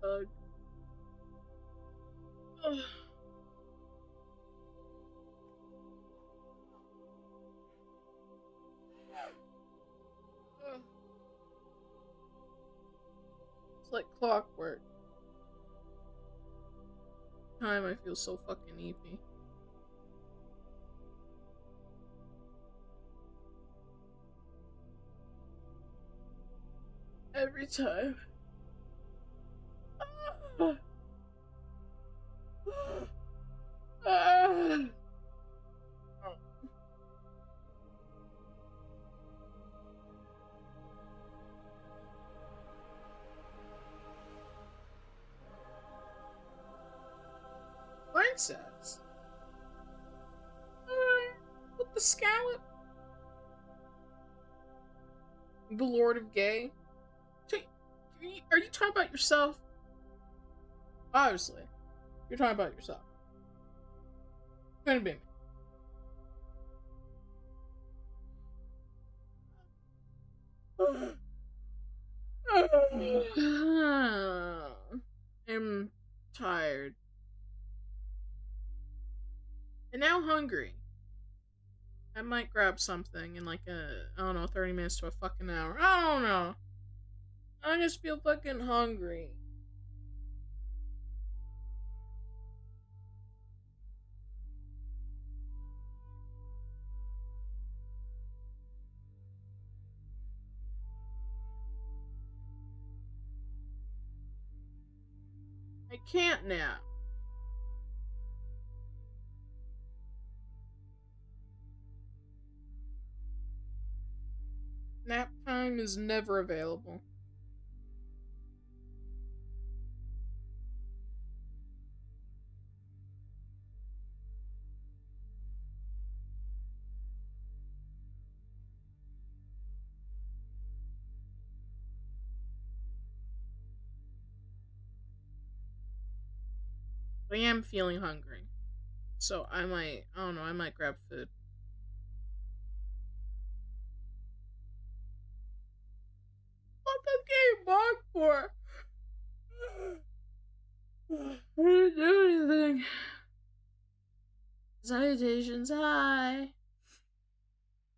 hug. Ugh. It's like clockwork. Time I feel so fucking eepy. Every time. Princess? With the scallop? The Lord of Gay? Are you talking about yourself? Obviously. You're talking about yourself. Couldn't be me. I'm tired. And now hungry. I might grab something in like I don't know, 30 minutes to a fucking hour. I don't know. I just feel fucking hungry. I can't nap. Nap time is never available. I am feeling hungry. So I don't know, I might grab food. What the game bug for? I didn't do anything. Salutations, hi.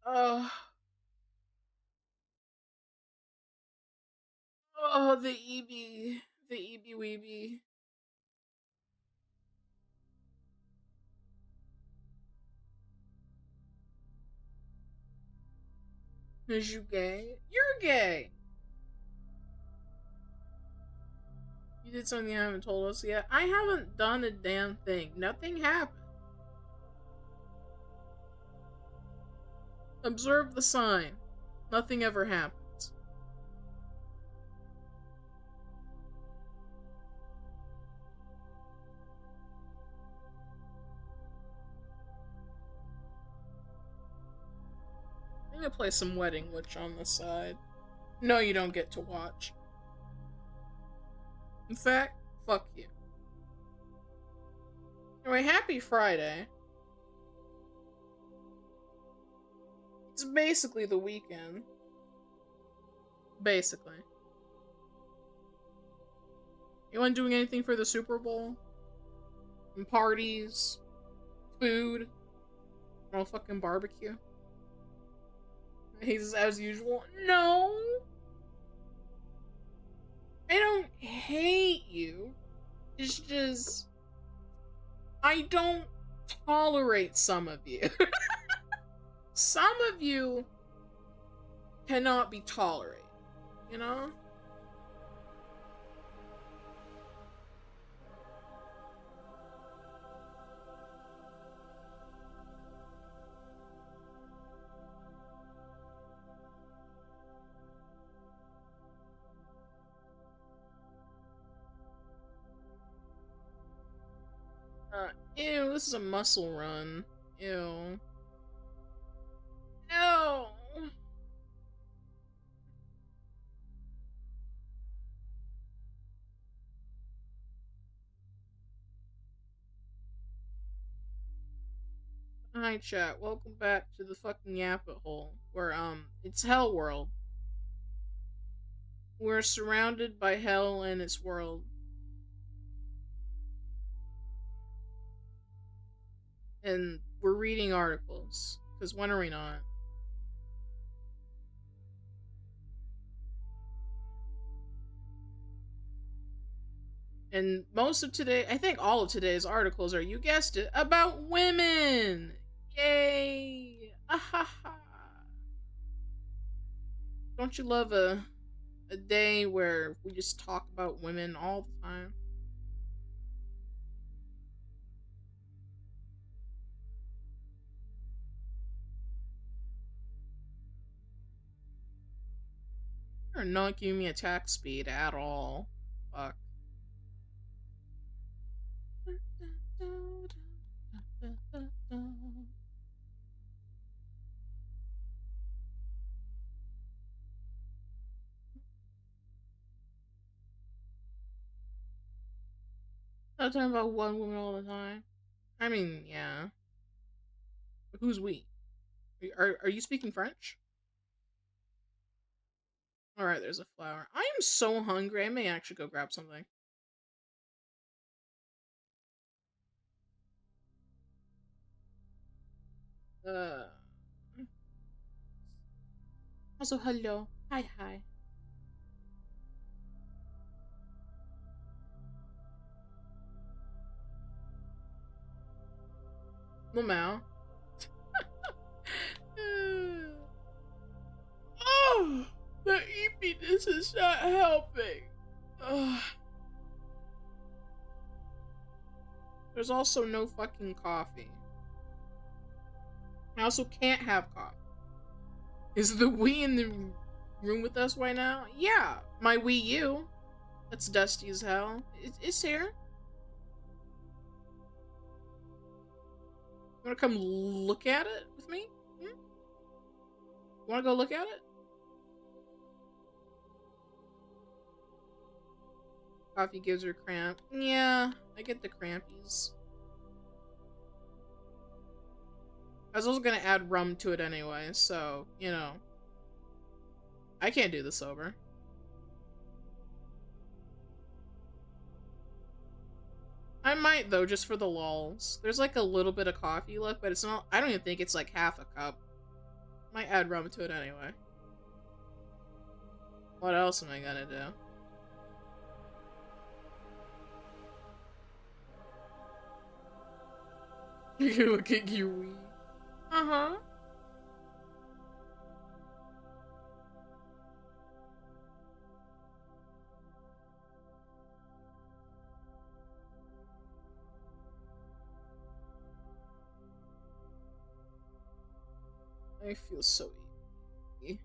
Oh, the EB. The EB Weeby. Is you gay? You're gay! You did something you haven't told us yet. I haven't done a damn thing. Nothing happened. Observe the sign. Nothing ever happens. I'm gonna play some Wedding Witch on the side. No, you don't get to watch. In fact, fuck you. Anyway, happy Friday. It's basically the weekend. Basically. Anyone doing anything for the Super Bowl? And parties? Food? No fucking barbecue? He's as usual. No! I don't hate you. It's just... I don't tolerate some of you. Some of you cannot be tolerated, you know? Ew, this is a muscle run. Ew. Ew! Hi chat, welcome back to the fucking YappitHole, where, it's Hellworld. We're surrounded by hell and its world. and we're reading articles. Because when are we not? And most of today, I think all of today's articles are, you guessed it, about women. Yay! Ahaha. Don't you love a day where we just talk about women all the time? You're not giving me attack speed at all. Fuck. I'm talking about one woman all the time. I mean, yeah. But who's we? Are you speaking French? Alright, there's a flower. I am so hungry. I may actually go grab something. Uh. Also, hello. Hi, hi. Lamau. Oh, the eepiness is not helping. Ugh. There's also no fucking coffee. I also can't have coffee. Is the Wii in the room with us right now? Yeah, my Wii U. That's dusty as hell. It's here. You wanna come look at it with me? Hmm? You wanna go look at it? Coffee gives her cramp. Yeah, I get the crampies. I was also gonna add rum to it anyway, so, you know. I can't do this sober. I might, though, just for the lulz. There's, like, a little bit of coffee left, but it's not— I don't even think it's, like, half a cup. Might add rum to it anyway. What else am I gonna do? You can look at your Wii. Uh-huh. I feel so easy.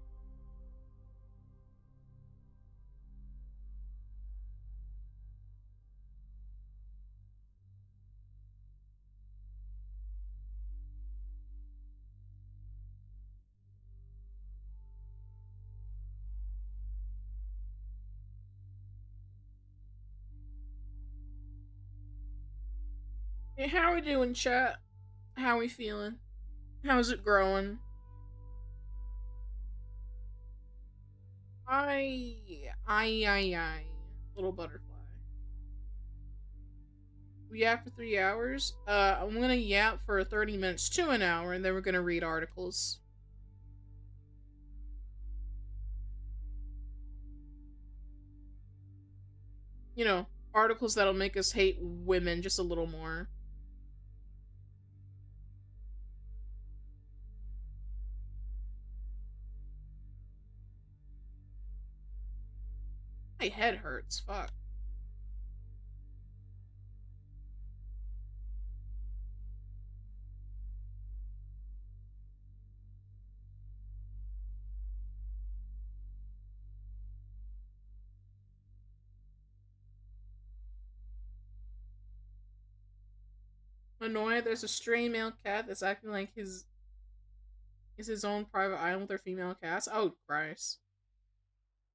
Hey, how we doing, chat? How we feeling? How's it growing? I. Little butterfly. We yap for 3 hours? I'm gonna yap for 30 minutes to an hour, and then we're gonna read articles. You know, articles that'll make us hate women just a little more. My head hurts, fuck. Annoyed, there's a stray male cat that's acting like his own private island with their female cats. Oh, Christ.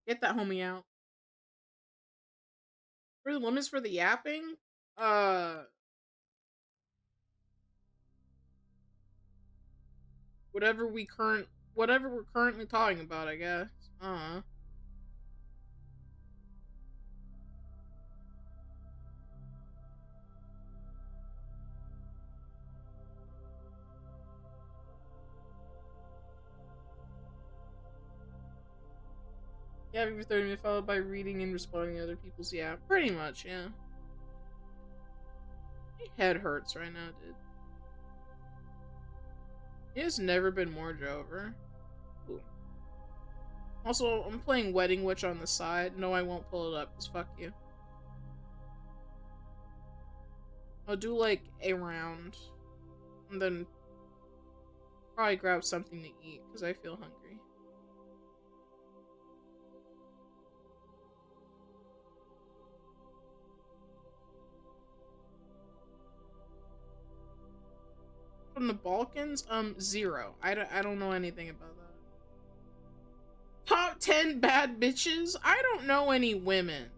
Get that homie out. For the limits for the yapping? Uh, whatever we're currently talking about, I guess. Uh. Yapping for 30 minutes followed by reading and responding to other people's yap. Pretty much, yeah. My head hurts right now, dude. It has never been more Jover. Ooh. Also, I'm playing Wedding Witch on the side. No, I won't pull it up, because fuck you. I'll do like a round. And then probably grab something to eat, because I feel hungry. From the Balkans? 0. I don't know anything about that. Top 10 bad bitches? I don't know any women.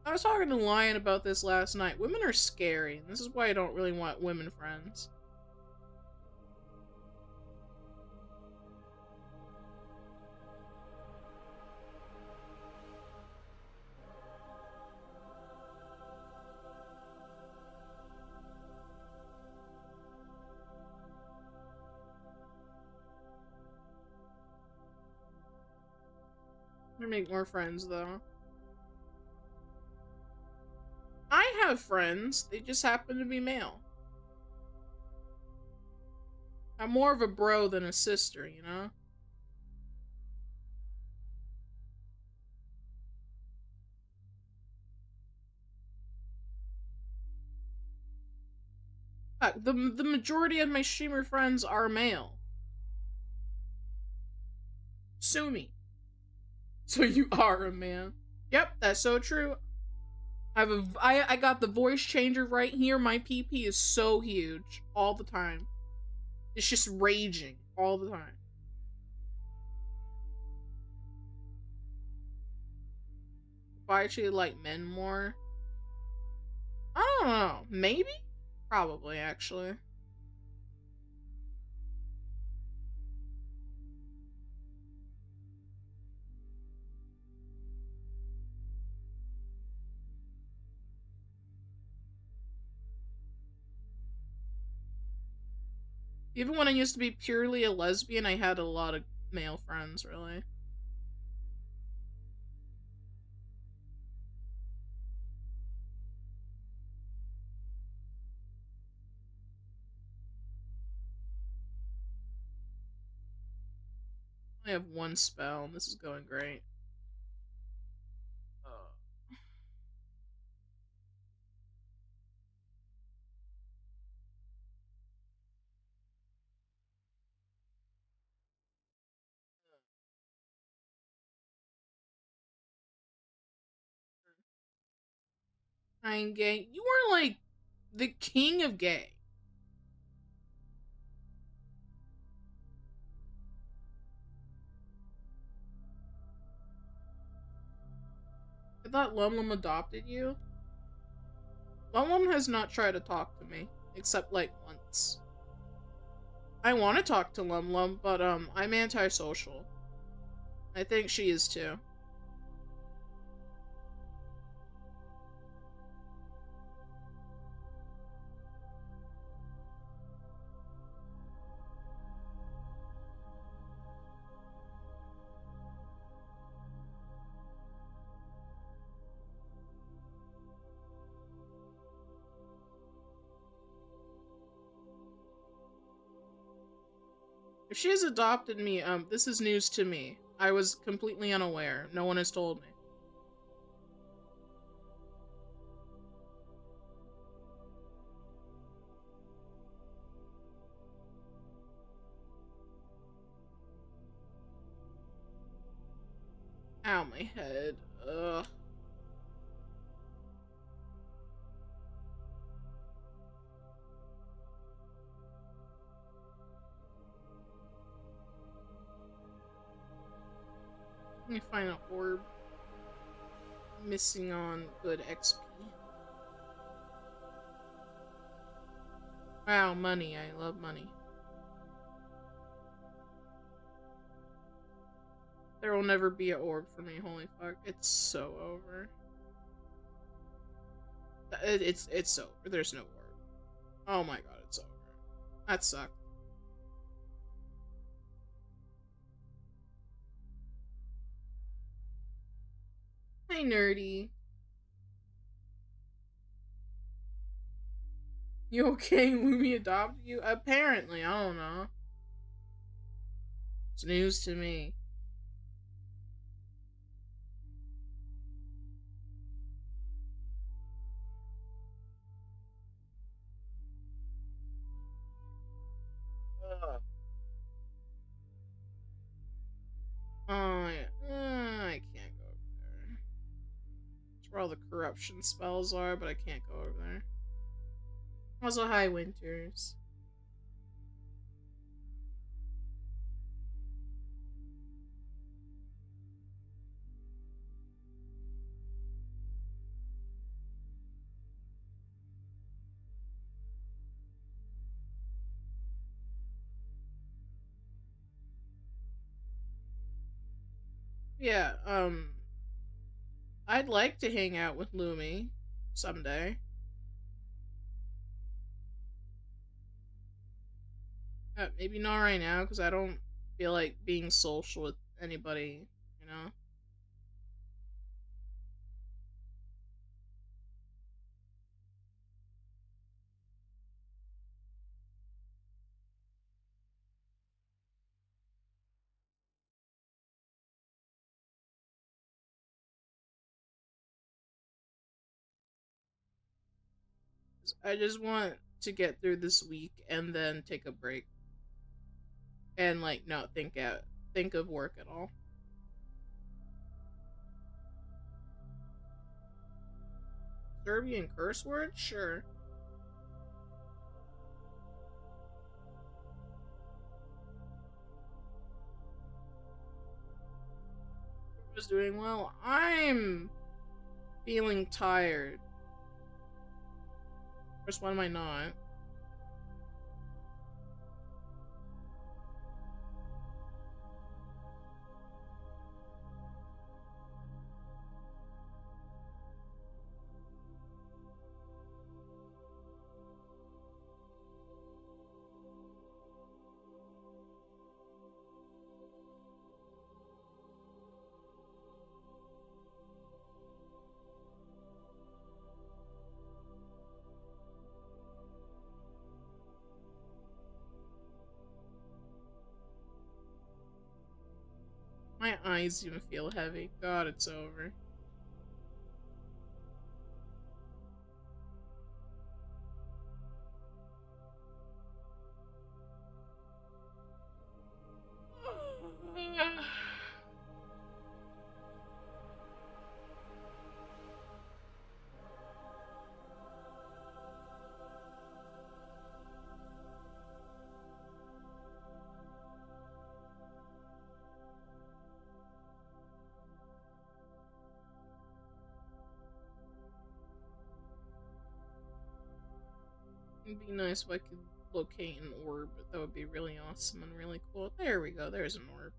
I was talking to Lion about this last night. Women are scary. This is why I don't really want women friends. I'm gonna make more friends, though. I have friends. They just happen to be male. I'm more of a bro than a sister, you know? The majority of my streamer friends are male. Sue me. So you are a man. Yep, that's so true. I got the voice changer right here. My PP is so huge all the time. It's just raging all the time. If I actually like men more, I don't know. Maybe? Probably, actually. Even when I used to be purely a lesbian, I had a lot of male friends, really. I have one spell, and this is going great. I ain't gay. You are like the king of gay. I thought Lum Lum adopted you. Lum Lum has not tried to talk to me, except like once. I want to talk to Lum Lum, but I'm antisocial. I think she is too. If she has adopted me, this is news to me. I was completely unaware. No one has told me. Ow, my head. Ugh. Let me find an orb. Missing on good XP. Wow, money. I love money. There will never be an orb for me. Holy fuck. It's so over. It's over. There's no orb. Oh my god, it's over. That sucked. Hi, nerdy. You okay? Lumi adopted you? Apparently, I don't know. It's news to me. Ugh. Oh, yeah. I can't go over there. That's where all the corruption spells are, but I can't go over there. Also, hi, Winters. Yeah, I'd like to hang out with Lumi someday. Maybe not right now, because I don't feel like being social with anybody, you know? I just want to get through this week and then take a break. And, like, not think of work at all. Serbian curse word? Sure. Was doing well. I'm feeling tired. Of course, when am I not? My eyes even feel heavy. God, it's over. It'd be nice if I could locate an orb. That would be really awesome and really cool. There we go. There's an orb.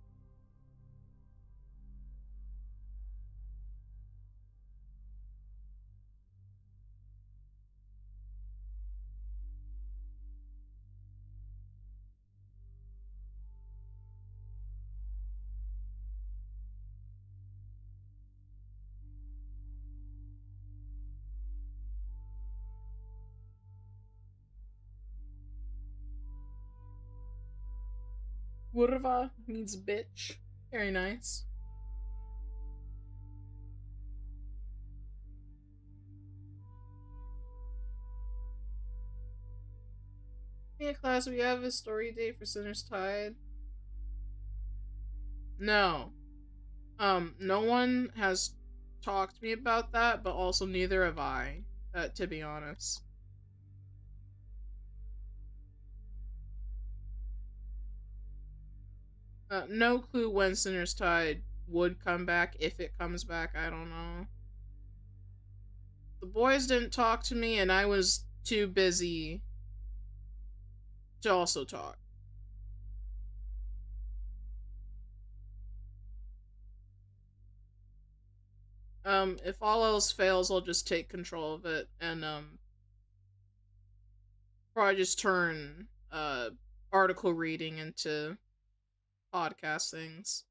Kurva means bitch. Very nice. Yeah, class, we have a story date for Sinner's Tide. No. No one has talked to me about that, but also neither have I, to be honest. No clue when Sinner's Tide would come back, if it comes back, I don't know. The boys didn't talk to me, and I was too busy to also talk. If all else fails, I'll just take control of it, and, probably just turn, article reading into podcast things.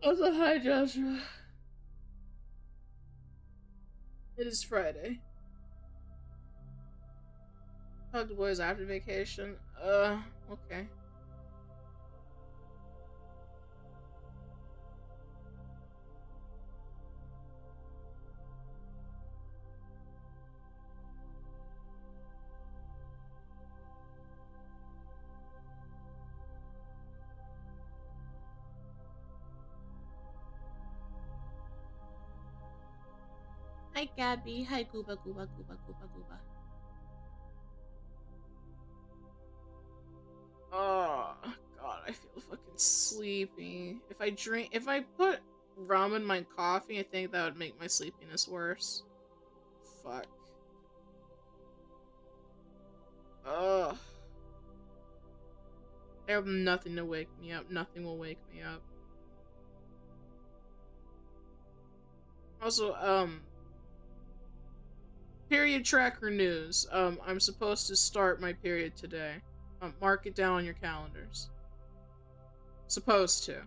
Also, hi Joshua. It is Friday. Talk to boys after vacation. Okay. Hi Gabby. Hi Gooba Gooba Gooba Gooba Gooba. Oh god, I feel fucking sleepy. If I put rum in my coffee, I think that would make my sleepiness worse. Fuck. Ugh. I have nothing to wake me up. Nothing will wake me up. Also, period tracker news. I'm supposed to start my period today. Mark it down on your calendars. Supposed to.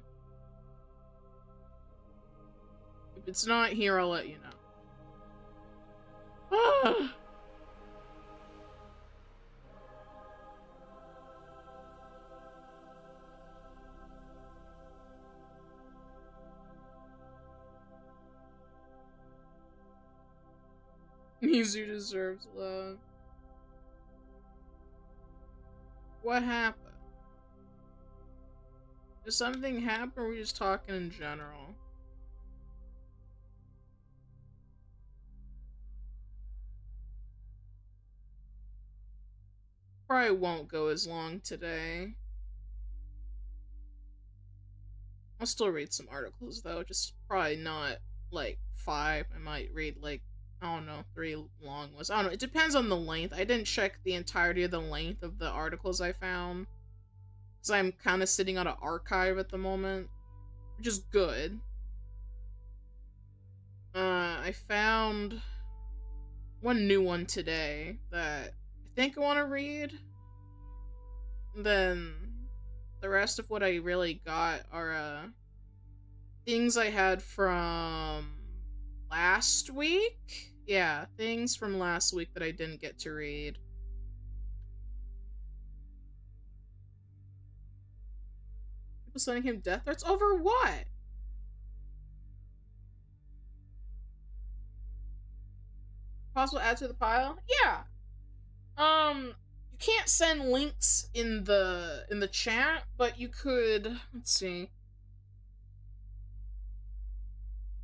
If it's not here, I'll let you know. Ah! Mizu deserves love. What happened? Did something happen, or are we just talking in general? Probably won't go as long today. I'll still read some articles though, just probably not like 5. I might read like, I don't know, 3 long ones. I don't know, it depends on the length. I didn't check the entirety of the length of the articles I found, because I'm kind of sitting on an archive at the moment, which is good. I found one new one today that I think I want to read. Then the rest of what I really got are things I had from last week. Yeah, things from last week that I didn't get to read. People sending him death threats over what? Possible add to the pile? Yeah. You can't send links in the chat, but you could, let's see.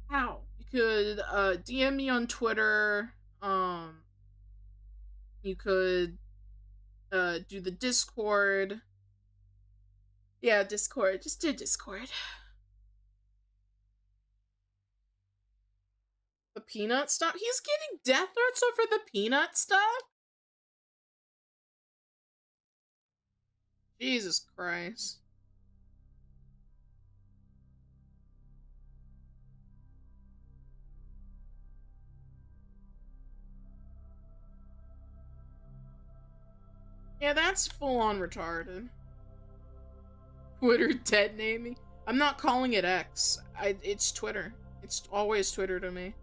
How? You could DM me on Twitter. You could do the Discord. Yeah, Discord. Just do Discord. The peanut stuff? He's getting death threats over the peanut stuff? Jesus Christ. Yeah, that's full on retarded. Twitter dead naming? I'm not calling it X. It's Twitter. It's always Twitter to me.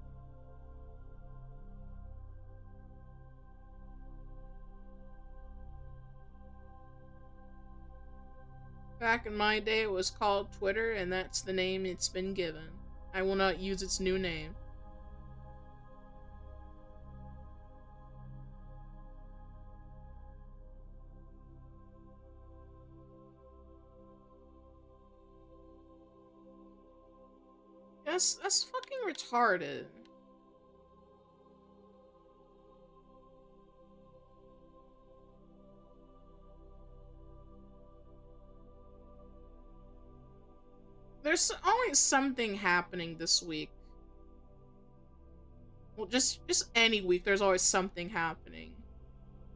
Back in my day, it was called Twitter, and that's the name it's been given. I will not use its new name. That's fucking retarded. There's always something happening this week. Well, just any week, there's always something happening.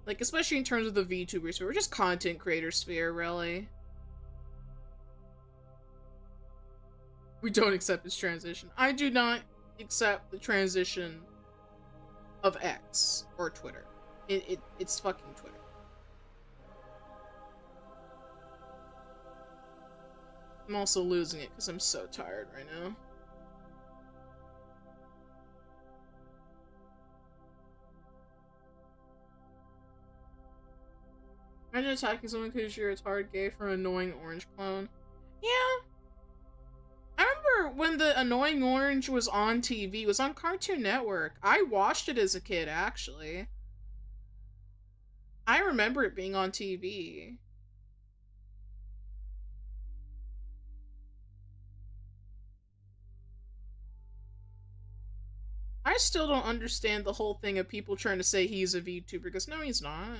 Like, especially in terms of the VTuber sphere, or just content creator sphere, really. We don't accept this transition. I do not accept the transition of X or Twitter. It's fucking Twitter. I'm also losing it because I'm so tired right now. Imagine attacking someone because you're a retarded gay for an annoying orange clone. Yeah. I remember when the annoying orange was on TV. It was on Cartoon Network. I watched it as a kid, actually. I remember it being on TV. I still don't understand the whole thing of people trying to say he's a VTuber, because no, he's not.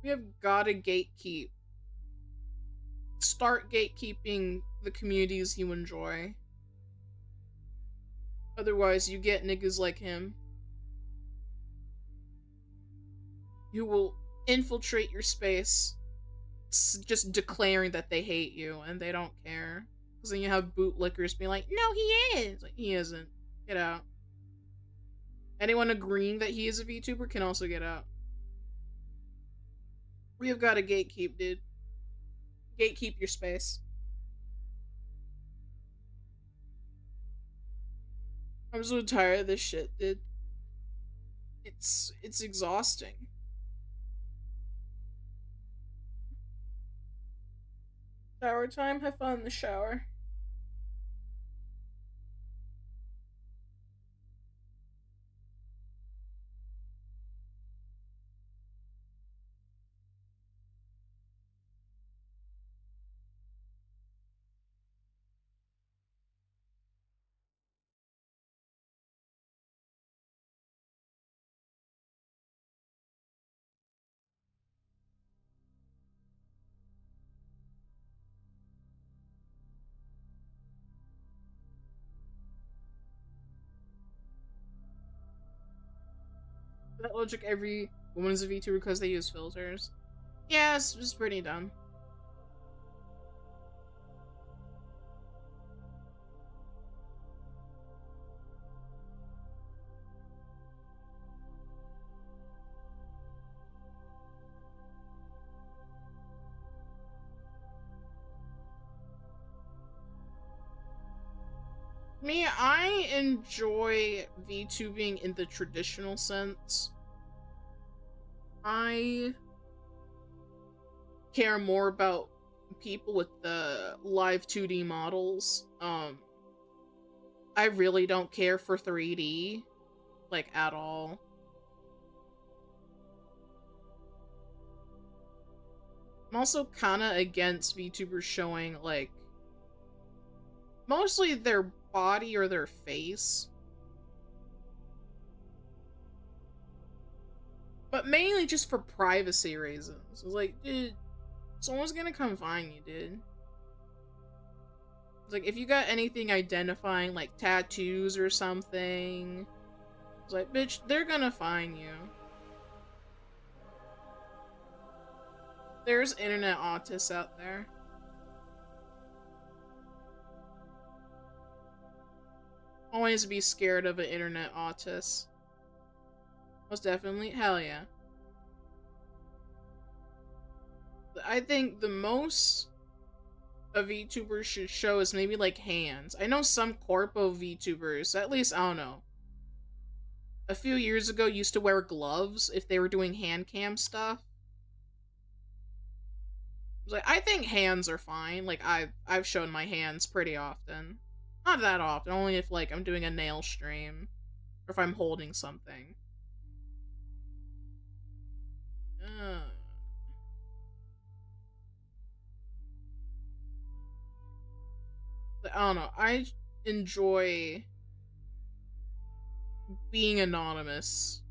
We have gotta gatekeep. Start gatekeeping the communities you enjoy. Otherwise, you get niggas like him who will infiltrate your space just declaring that they hate you and they don't care. Because then you have bootlickers being like, no, he is! Like, he isn't. Get out. Anyone agreeing that he is a VTuber can also get out. We have got to gatekeep, dude. Gatekeep your space. I'm so tired of this shit, dude. It's exhausting. Shower time? Have fun in the shower. That logic, every woman is a VTuber because they use filters. Yeah, it's pretty dumb. Me, I enjoy VTubing in the traditional sense. I care more about people with the live 2D models. I really don't care for 3D, like, at all. I'm also kinda against VTubers showing, like, mostly their body or their face. But mainly just for privacy reasons. It's like, dude, someone's gonna come find you, dude. It's like, if you got anything identifying, like, tattoos or something, it's like, bitch, they're gonna find you. There's internet autists out there. Always be scared of an internet autist. Most definitely. Hell yeah. I think the most a VTuber should show is maybe, like, hands. I know some corpo VTubers, at least, I don't know, a few years ago used to wear gloves if they were doing hand cam stuff. Like, I think hands are fine. Like, I've shown my hands pretty often. Not that often, only if, like, I'm doing a nail stream. Or if I'm holding something. I don't know. I enjoy being anonymous.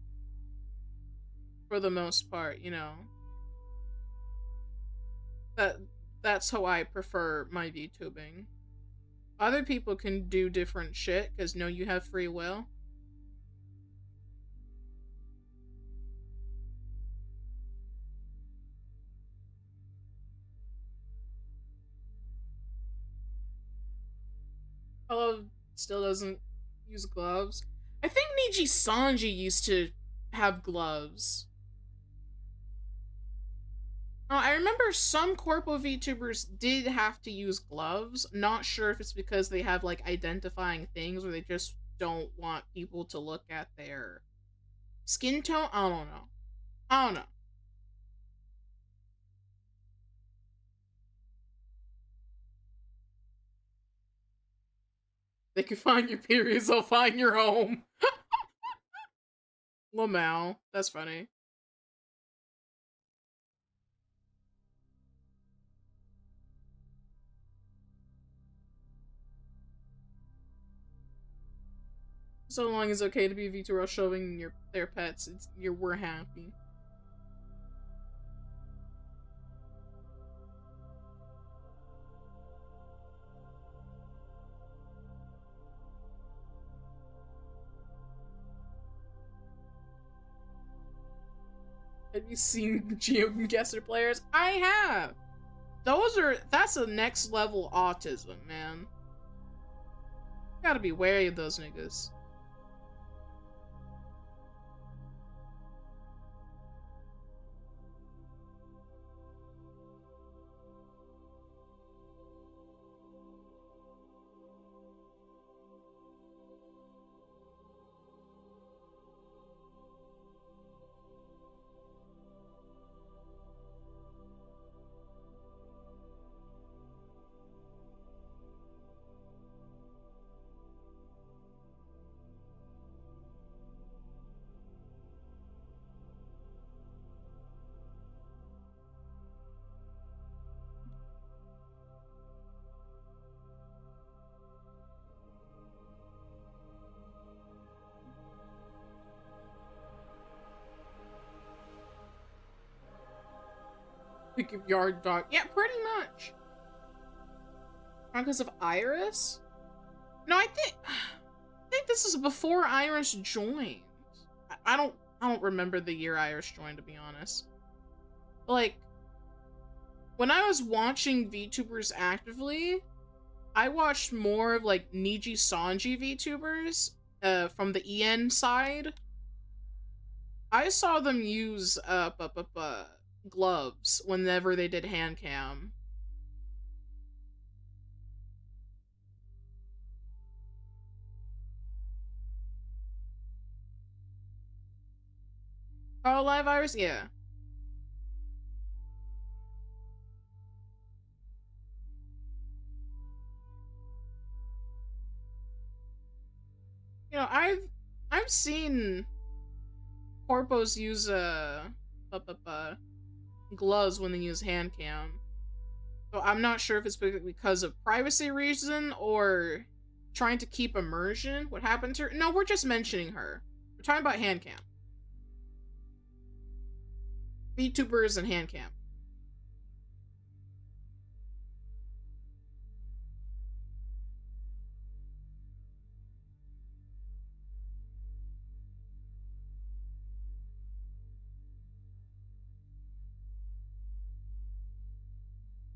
For the most part, you know. That's how I prefer my VTubing. Other people can do different shit, because no, you have free will. Hello still doesn't use gloves. I think Niji Sanji used to have gloves. Oh, I remember some corpo VTubers did have to use gloves. Not sure if it's because they have like identifying things or they just don't want people to look at their skin tone. I don't know. I don't know. They can find your periods, they'll find your home. Lamau. That's funny. So long as it's okay to be VTuber showing their pets, we're happy. Have you seen GeoGuessr players? I have! That's a next level autism, man. Gotta be wary of those niggas. Pick your yard dog. Yeah, pretty much. Because of Iris? No, I think this is before Iris joined. I don't remember the year Iris joined, to be honest. But, like, when I was watching VTubers actively, I watched more of like Niji Sanji VTubers from the EN side. I saw them use gloves whenever they did hand cam. Oh, live virus? Yeah. You know, I've seen corpos use gloves when they use hand cam. So I'm not sure if it's because of privacy reason or trying to keep immersion. What happened to her? No, we're just mentioning her. We're talking about hand cam. VTubers and hand cam.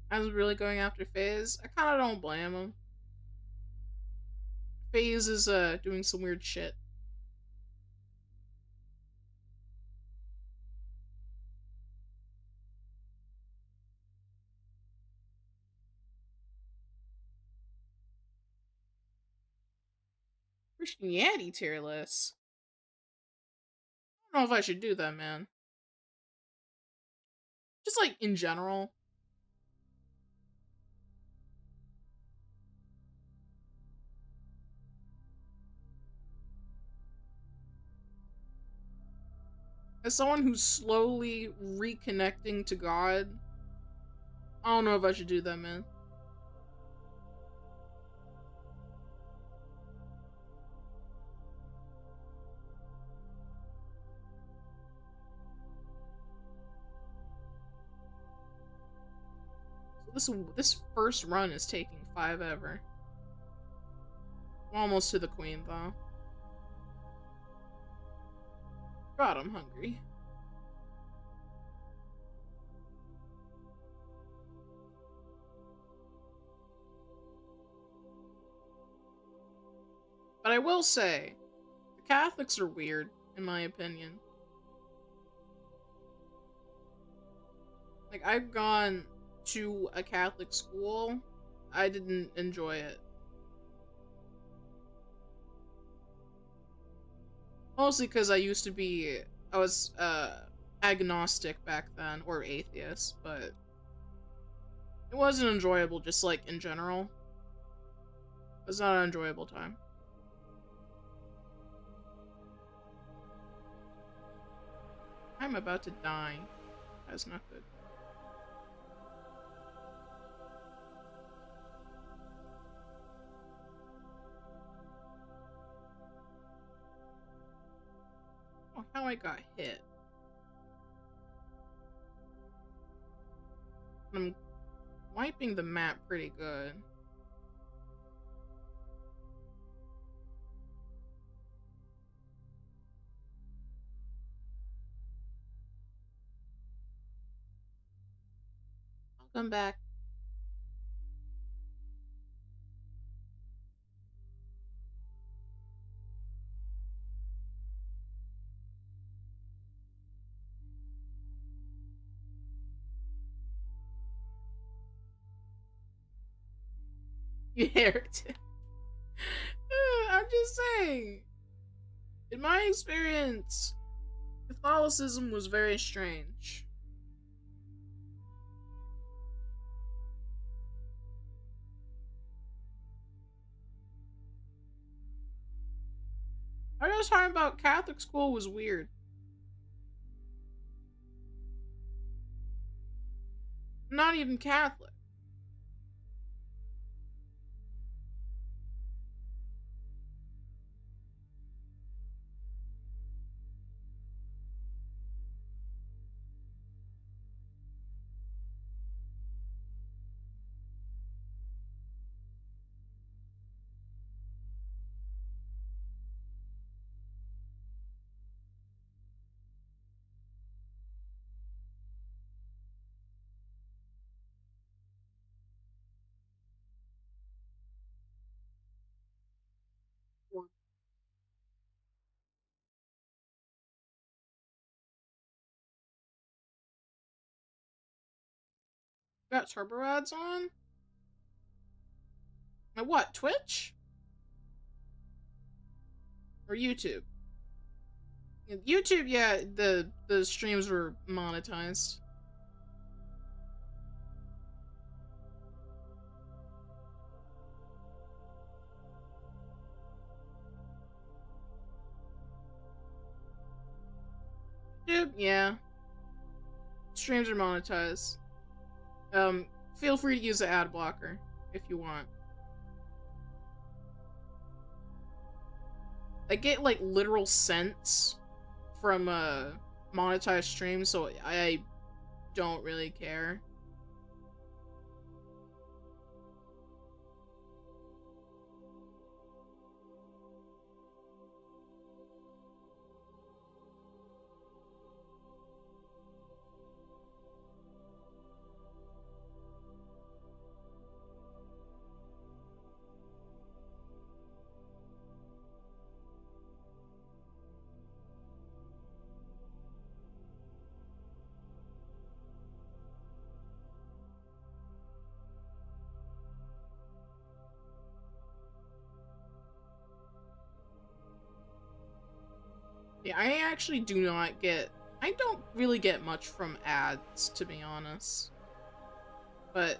I was really going after FaZe. I kind of don't blame him. FaZe is doing some weird shit. Christianity tier list. I don't know if I should do that, man. Just like in general. As someone who's slowly reconnecting to God, I don't know if I should do that, man. So this first run is taking 5 ever. I'm almost to the queen, though. God, I'm hungry. But I will say, the Catholics are weird, in my opinion. Like, I've gone to a Catholic school. I didn't enjoy it. Mostly because I was agnostic back then, or atheist, but it wasn't enjoyable, just like in general. It was not an enjoyable time. I'm about to die. That's not good. Oh, how I got hit. I'm wiping the map pretty good. I'll come back. You heretic. I'm just saying. In my experience, Catholicism was very strange. I was talking about Catholic school was weird. I'm not even Catholic. Got turbo ads on? Now what, Twitch? Or YouTube? YouTube, yeah, the streams were monetized. YouTube, yeah. Streams are monetized. Feel free to use the ad blocker if you want. I get like literal cents from monetized streams, so I don't really care. Yeah, I actually do not get... I don't really get much from ads, to be honest. But...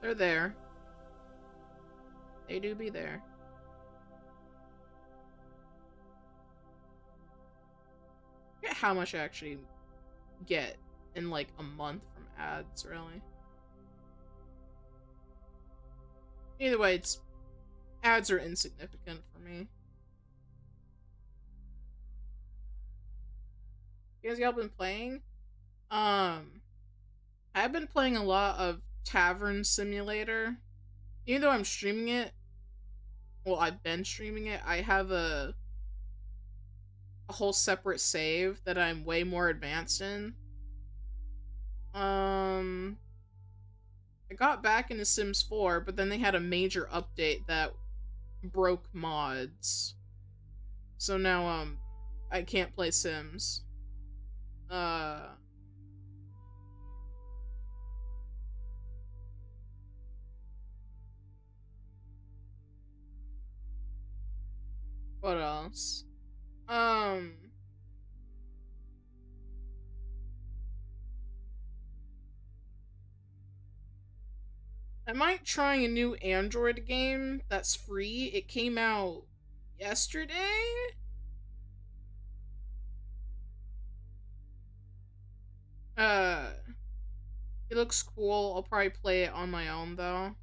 they're there. They do be there. I forget how much I actually get in like a month from ads, really. Either way, it's... ads are insignificant for me. You guys, y'all been playing? I've been playing a lot of Tavern Simulator. Even though I'm streaming it, well, I've been streaming it, I have a whole separate save that I'm way more advanced in. I got back into Sims 4, but then they had a major update that broke mods. So now, I can't play Sims. What else? I might try a new Android game that's free. It came out yesterday. Uh, it looks cool. I'll probably play it on my own though.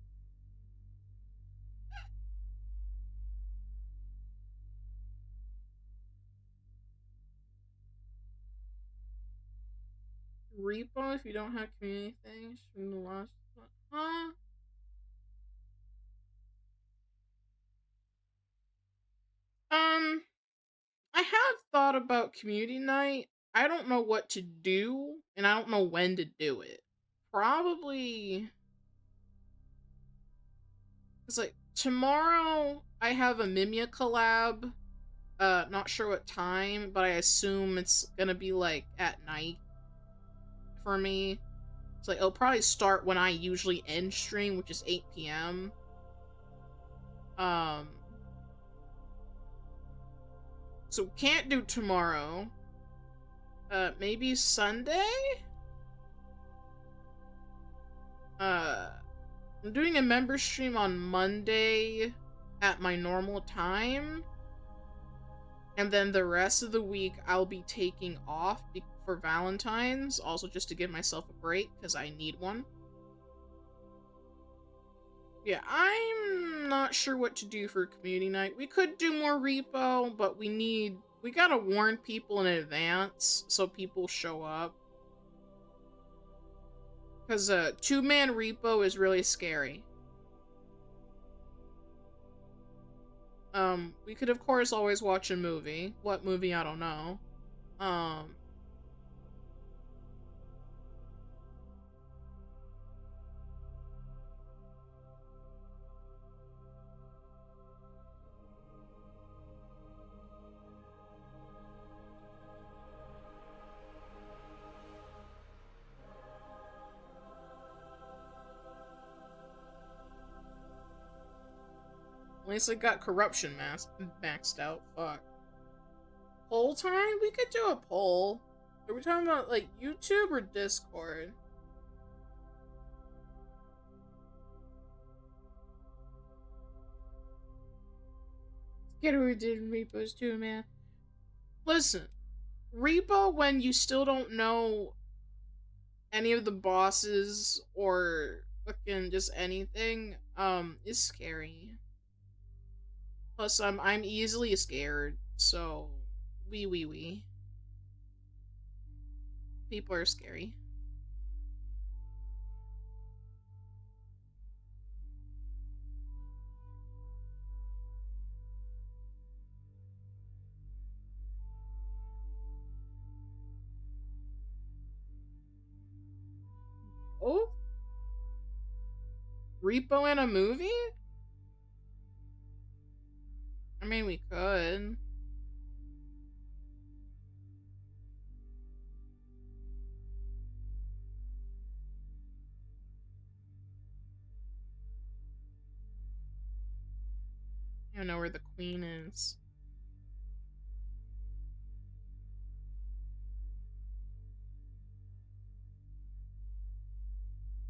Repo if you don't have community things from the last one. Huh? I have thought about community night. I don't know what to do, and I don't know when to do it. Probably. It's like tomorrow I have a Mimia collab. Not sure what time, but I assume it's gonna be like at night for me. It's like it'll probably start when I usually end stream, which is 8 p.m. Um, so can't do tomorrow. Maybe Sunday? I'm doing a member stream on Monday at my normal time. And then the rest of the week I'll be taking off for Valentine's, also just to give myself a break, because I need one. Yeah, I'm not sure what to do for community night. We could do more repo, but we gotta warn people in advance so people show up. Because a two-man repo is really scary. We could of course always watch a movie. What movie, I don't know. At least I got corruption maxed out. Fuck. Poll time? We could do a poll. Are we talking about, like, YouTube or Discord? Get who did repos too, man. Listen, repo when you still don't know any of the bosses or fucking just anything, is scary. Plus, I'm easily scared, so wee. People are scary. Oh? Repo in a movie? I mean, we could. I don't know where the queen is.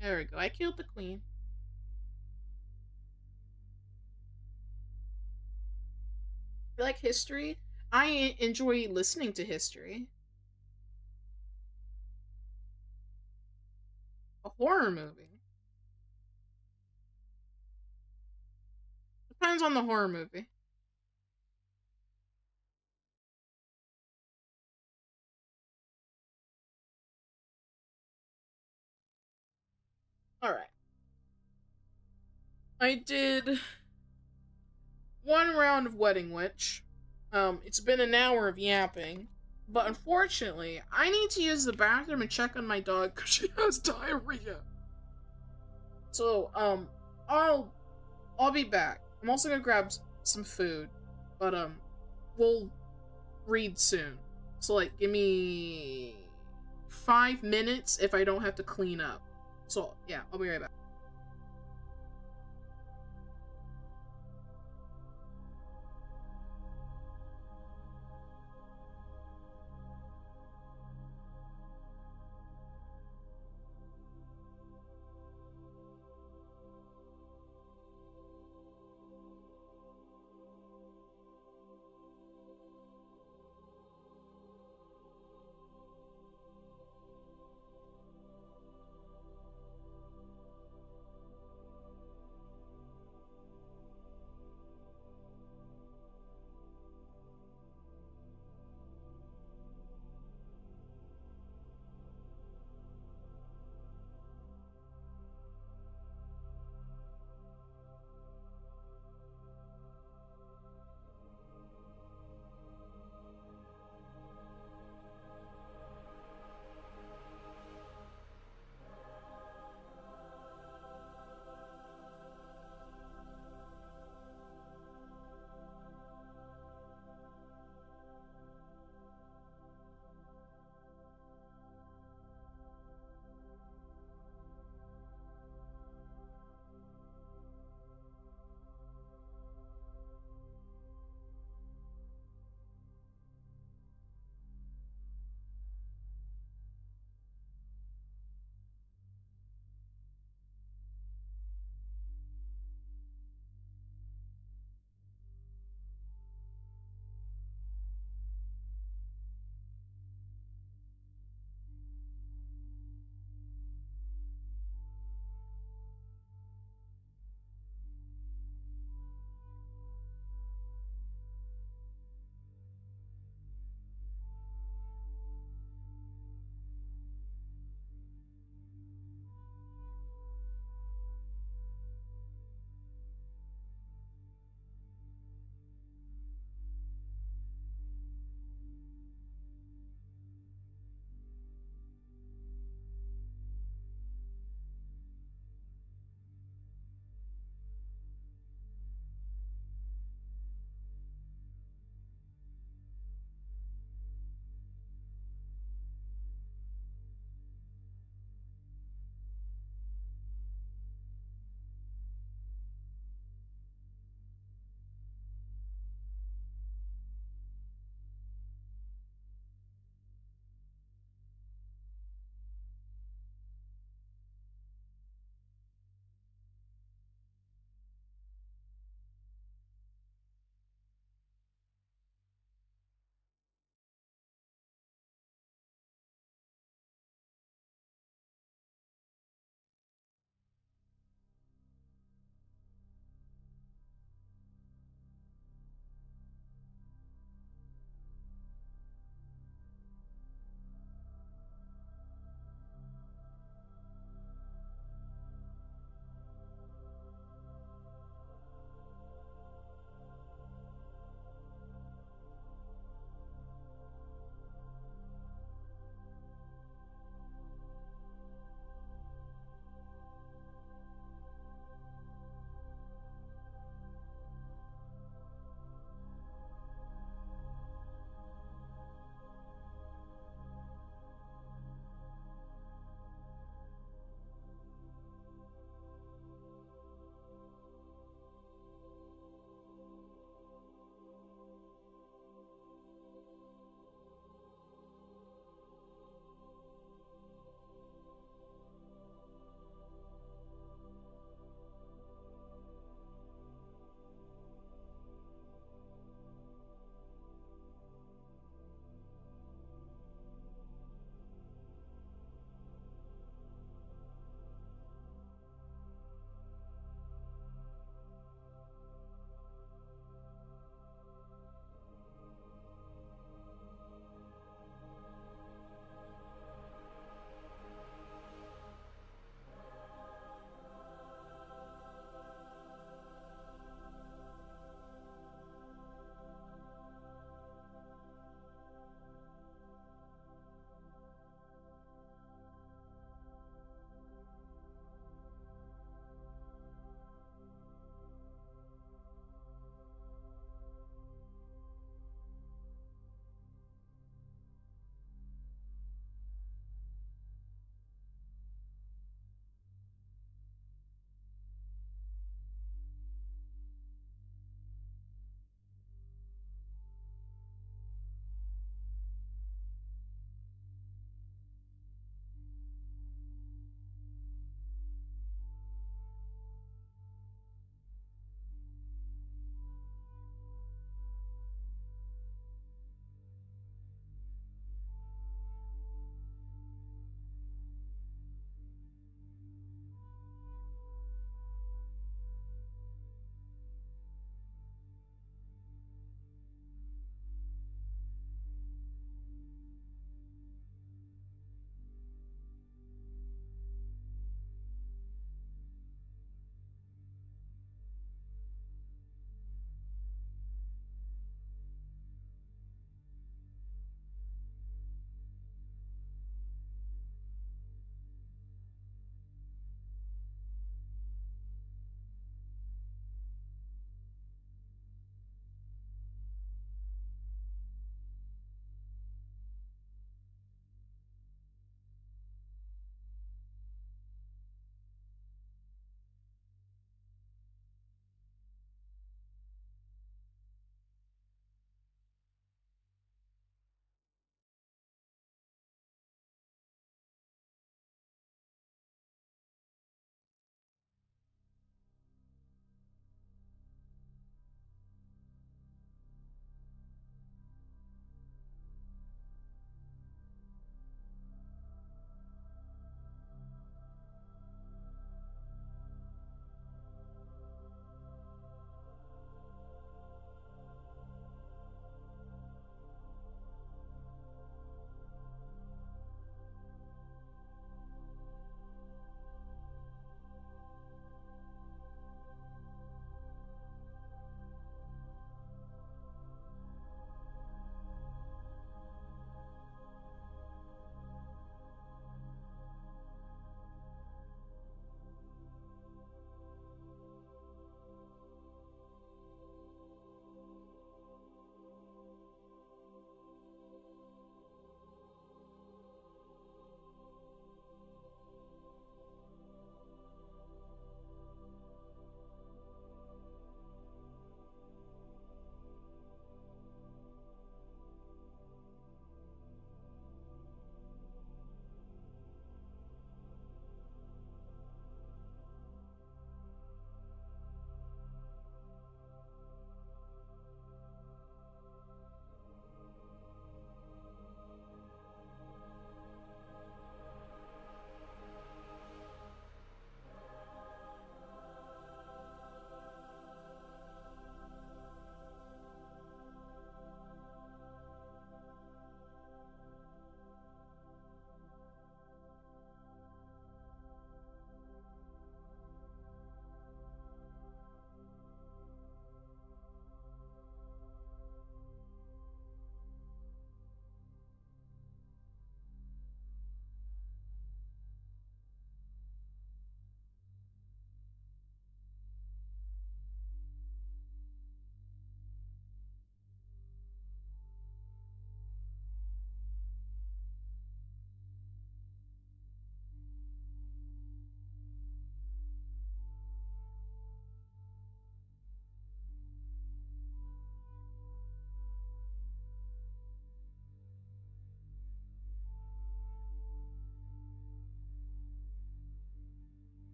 There we go. I killed the queen. I like history. I enjoy listening to history. A horror movie. Depends on the horror movie. Alright. I did one round of Wedding Witch. It's been an hour of yapping. But unfortunately, I need to use the bathroom and check on my dog because she has diarrhea. So, I'll be back. I'm also gonna grab some food. But, we'll read soon. So, like, give me 5 minutes if I don't have to clean up. So, yeah, I'll be right back.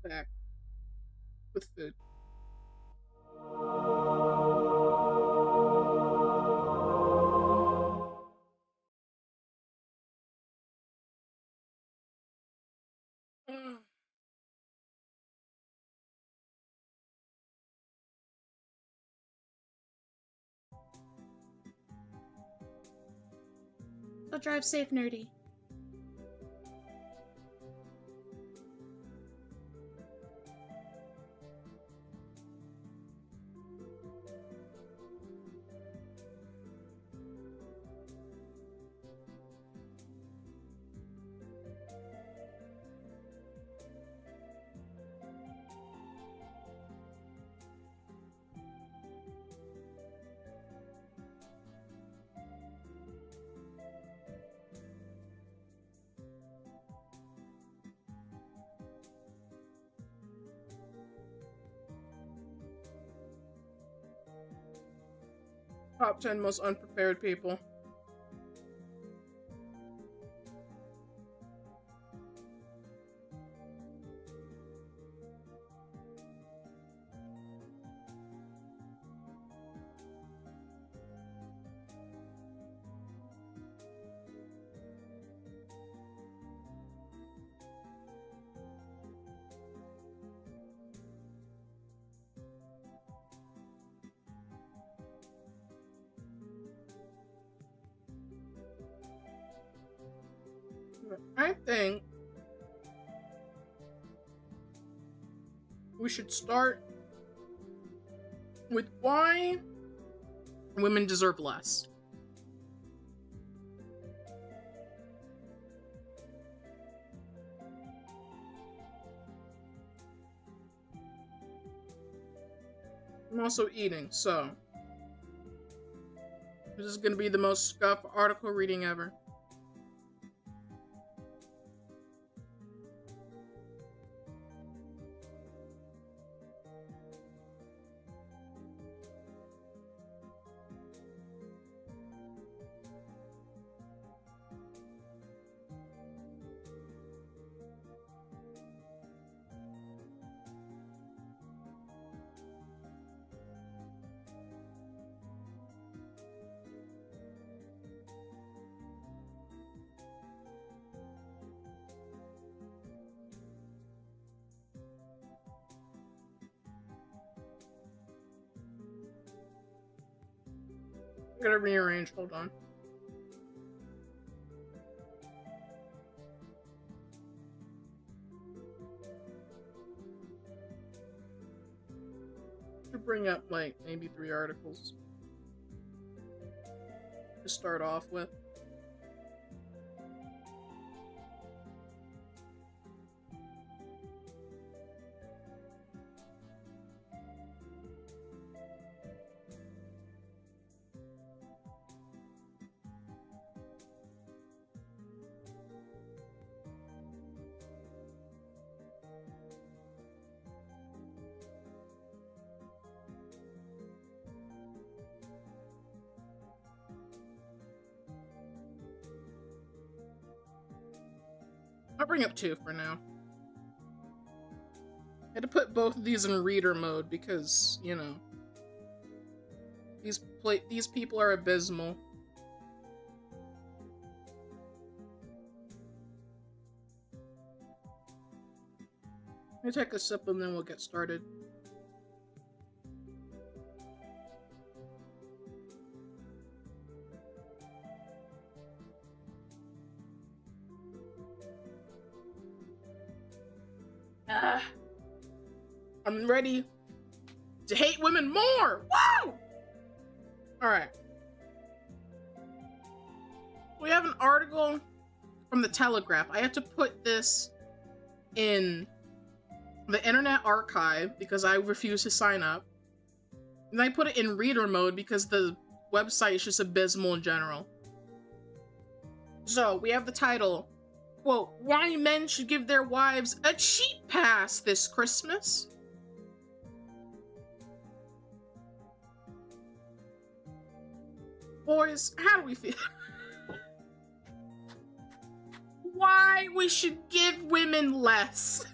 back with food. So drive safe, nerdy. Top 10 most unprepared people. I think we should start with why women deserve less. I'm also eating, so this is gonna be the most scuff article reading ever. I'm gonna rearrange, hold on. Should bring up like maybe 3 articles to start off with. I'll bring up 2 for now. I had to put both of these in reader mode because, you know, these people are abysmal. Let me take a sip and then we'll get started. I'm ready to hate women more! Woo! Alright. We have an article from the Telegraph. I had to put this in the Internet Archive because I refuse to sign up. And I put it in reader mode because the website is just abysmal in general. So, we have the title, quote, "Why Men Should Give Their Wives a Cheap Pass This Christmas." Boys, how do we feel? Why we should give women less?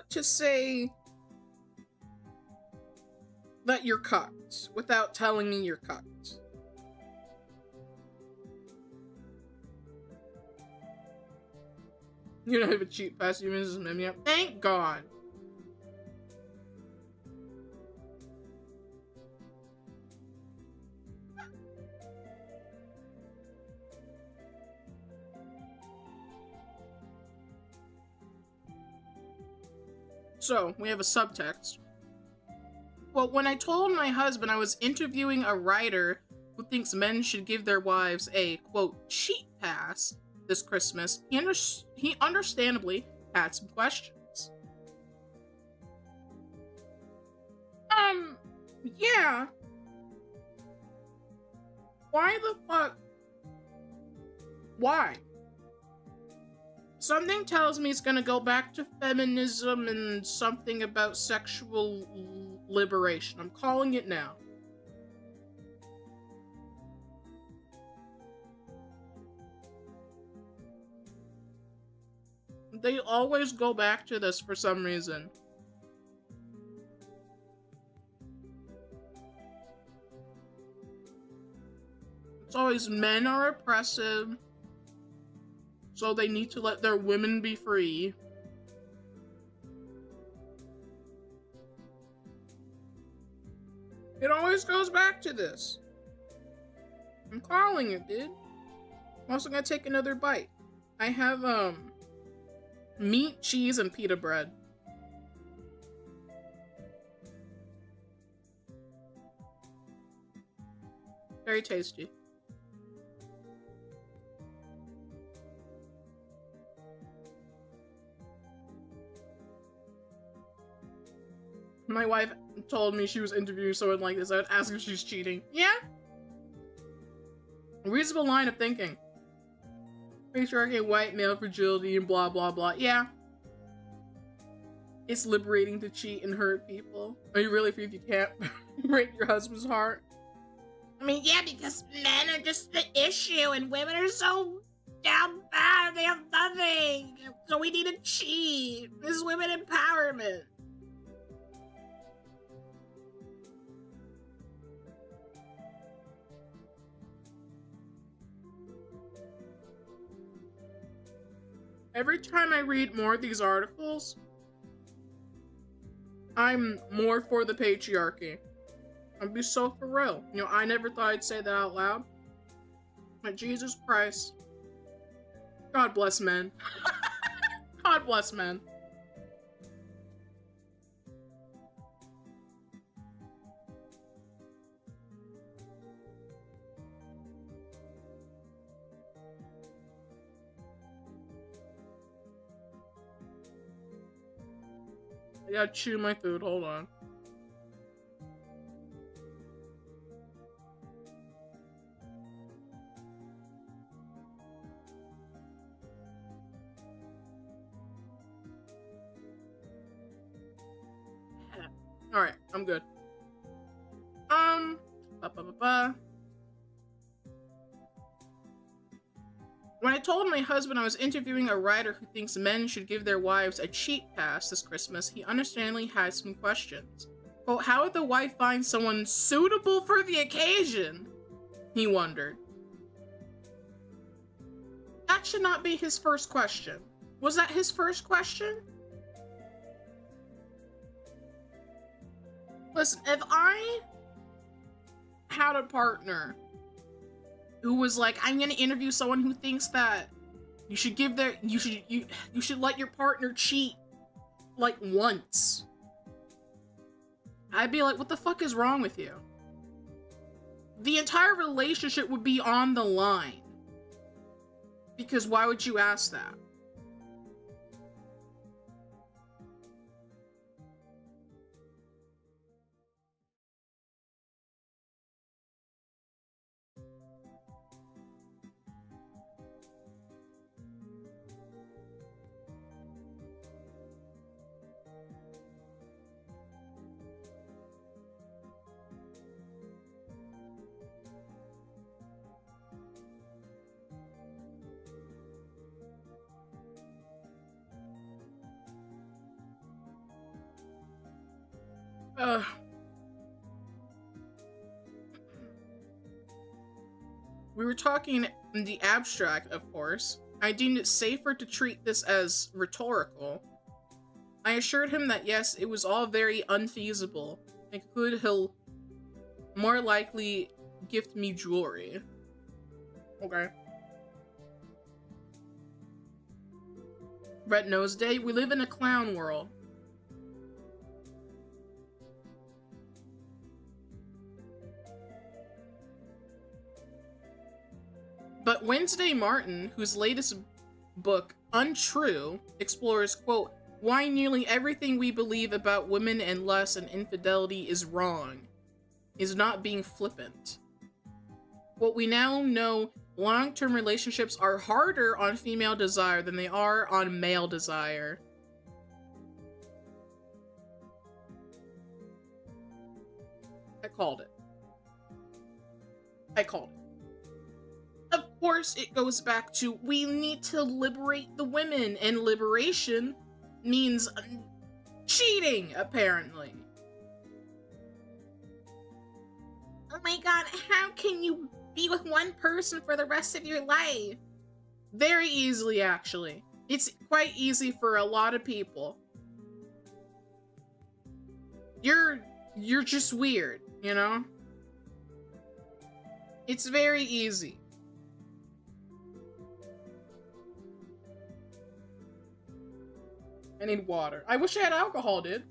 to say that you're cucked without telling me you're cucked. You don't have a cheat pass, you Mrs. Memoriae. Thank God. So, we have a subtext. Well, when I told my husband I was interviewing a writer who thinks men should give their wives a, quote, cheat pass this Christmas, he understandably had some questions. Yeah. Why the fuck? Why? Something tells me it's gonna go back to feminism and something about sexual liberation. I'm calling it now. They always go back to this for some reason. It's always men are oppressive, so they need to let their women be free. It always goes back to this. I'm calling it, dude. I'm also gonna take another bite. I have, meat, cheese, and pita bread. Very tasty. My wife told me she was interviewing someone like this. I would ask if she's cheating. Yeah? A reasonable line of thinking. Patriarchy, white male fragility, and blah blah blah. Yeah. It's liberating to cheat and hurt people. Are you really free if you can't break your husband's heart? I mean, yeah, because men are just the issue and women are so down bad. They have nothing. So we need to cheat. This is women empowerment. Every time I read more of these articles, I'm more for the patriarchy. I'd be so for real. You know, I never thought I'd say that out loud. But Jesus Christ. God bless men. God bless men. I gotta chew my food, hold on. Alright, I'm good. When I told my husband I was interviewing a writer who thinks men should give their wives a cheat pass this Christmas, he understandably had some questions. Quote, how would the wife find someone suitable for the occasion? He wondered. That should not be his first question. Was that his first question? Listen, if I had a partner who was like, I'm gonna interview someone who thinks that you should give their, you should let your partner cheat like once, I'd be like, what the fuck is wrong with you? The entire relationship would be on the line. Because why would you ask that? Uh, we were talking in the abstract, of course. I deemed it safer to treat this as rhetorical. I assured him that yes, it was all very unfeasible, and concluded he'll more likely gift me jewelry. Okay. Red Nose Day, we live in a clown world. But Wednesday Martin, whose latest book, Untrue, explores, quote, why nearly everything we believe about women and lust and infidelity is wrong, is not being flippant. What we now know, long-term relationships are harder on female desire than they are on male desire. I called it. Of course, it goes back to we need to liberate the women, and liberation means cheating, apparently. Oh my god, how can you be with one person for the rest of your life? Very easily, actually. It's quite easy for a lot of people. You're just weird, you know? It's very easy. I need water. I wish I had alcohol, dude.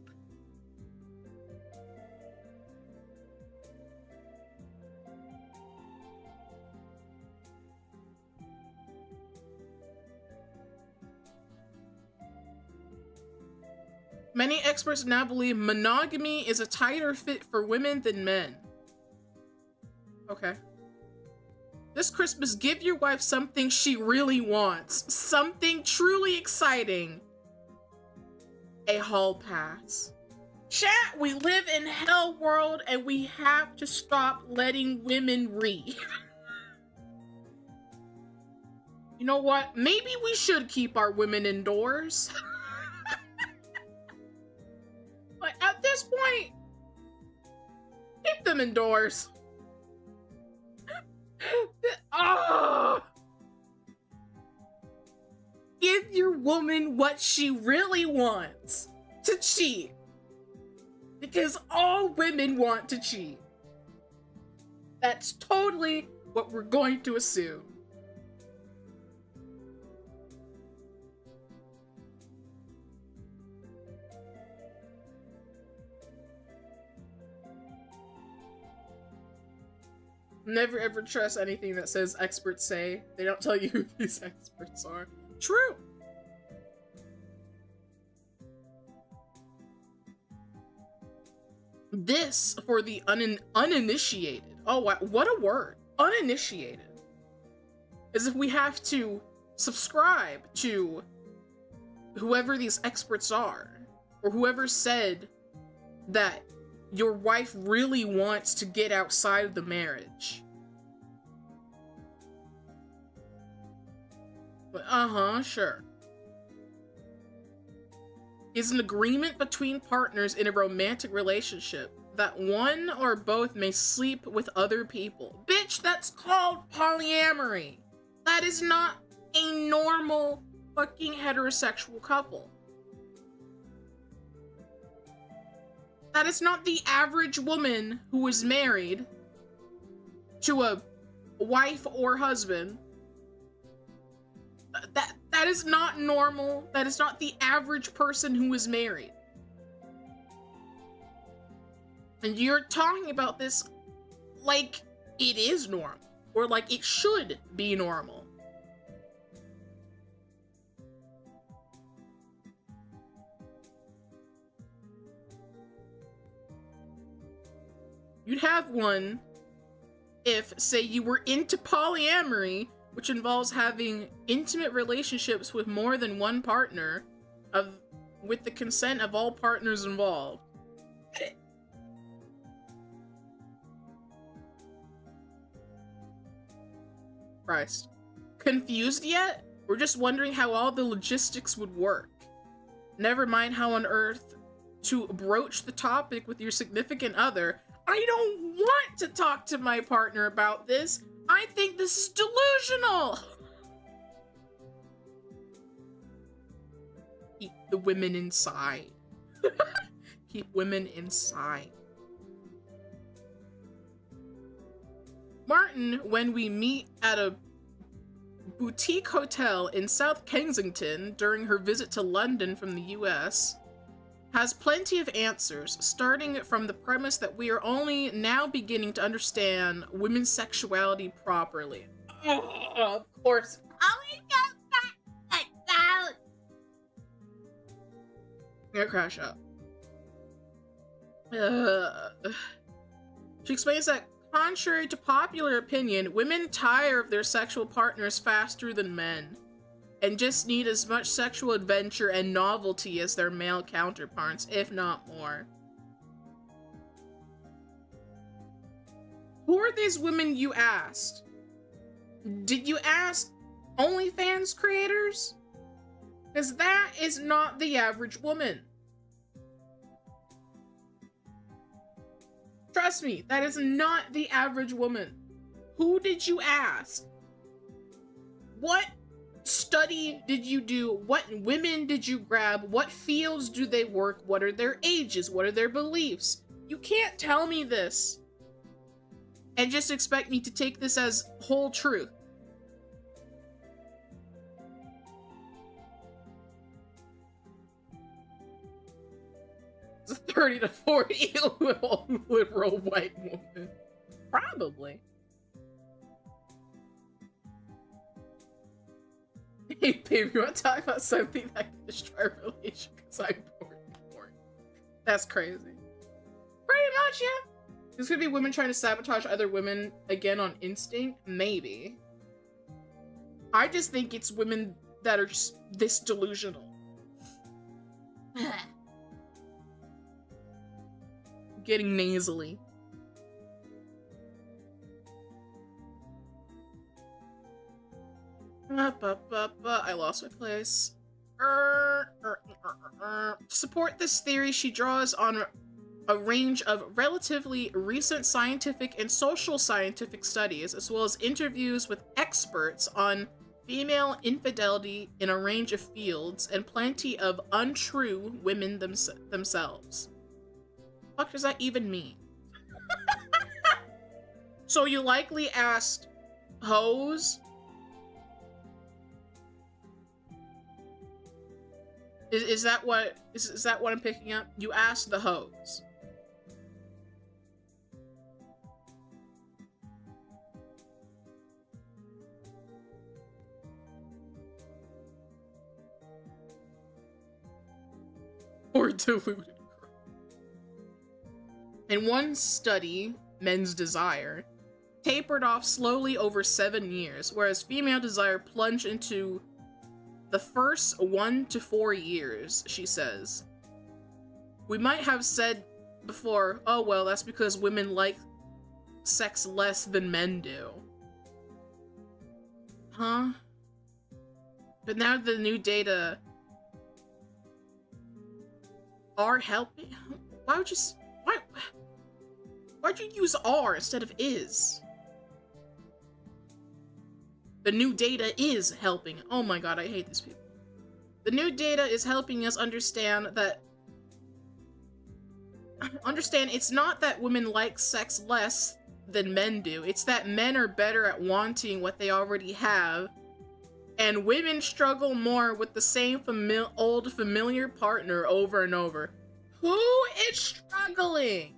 Many experts now believe monogamy is a tighter fit for women than men. Okay. This Christmas, give your wife something she really wants. Something truly exciting. A hall pass. Chat, we live in Hellworld and we have to stop letting women read. You know what? Maybe we should keep our women indoors. Like, at this point, keep them indoors. Oh! Give your woman what she really wants. To cheat. Because all women want to cheat. That's totally what we're going to assume. Never ever trust anything that says experts say. They don't tell you who these experts are. True. This for the uninitiated. Oh, what a word. Uninitiated. As if we have to subscribe to whoever these experts are. Or whoever said that your wife really wants to get outside of the marriage. But sure. Is an agreement between partners in a romantic relationship that one or both may sleep with other people. Bitch, that's called polyamory. That is not a normal fucking heterosexual couple. That is not the average woman who is married to a wife or husband. That is not normal. That is not the average person who is married. And you're talking about this like it is normal. Or like it should be normal. You'd have one if, say, you were into polyamory, which involves having intimate relationships with more than one partner, with the consent of all partners involved. Christ. Confused yet? We're just wondering how all the logistics would work. Never mind how on earth to broach the topic with your significant other. I don't want to talk to my partner about this. I think this is delusional. Keep the women inside. Keep women inside. Martin, when we meet at a boutique hotel in South Kensington during her visit to London from the US, has plenty of answers, starting from the premise that we are only now beginning to understand women's sexuality properly. Of course. Always go back like that. I'm gonna crash up. She explains that contrary to popular opinion, women tire of their sexual partners faster than men, and just need as much sexual adventure and novelty as their male counterparts, if not more. Who are these women you asked? Did you ask OnlyFans creators? Because that is not the average woman. Trust me, that is not the average woman. Who did you ask? What study did you do? What women did you grab? What fields do they work? What are their ages? What are their beliefs? You can't tell me this and just expect me to take this as whole truth. It's a 30 to 40-year-old liberal white woman. Probably. Hey, babe, you want to talk about something that can destroy a relationship because I'm bored? That's crazy. Pretty much, yeah. There's gonna be women trying to sabotage other women again on instinct? Maybe. I just think it's women that are just this delusional. Getting nasally. I lost my place. To support this theory, she draws on a range of relatively recent scientific and social scientific studies, as well as interviews with experts on female infidelity in a range of fields, and plenty of untrue women themselves. What does that even mean? So you likely asked hoes? Is that what I'm picking up? You asked the hoes. Or deluded. In one study, men's desire tapered off slowly over 7 years, whereas female desire plunged into the first 1 to 4 years, she says. We might have said before, oh well, that's because women like sex less than men do. Huh? But now the new data are helping? Why'd you use are instead of is? The new data is helping. Oh my god, I hate these people. The new data is helping us understand it's not that women like sex less than men do. It's that men are better at wanting what they already have, and women struggle more with the same old familiar partner over and over. Who is struggling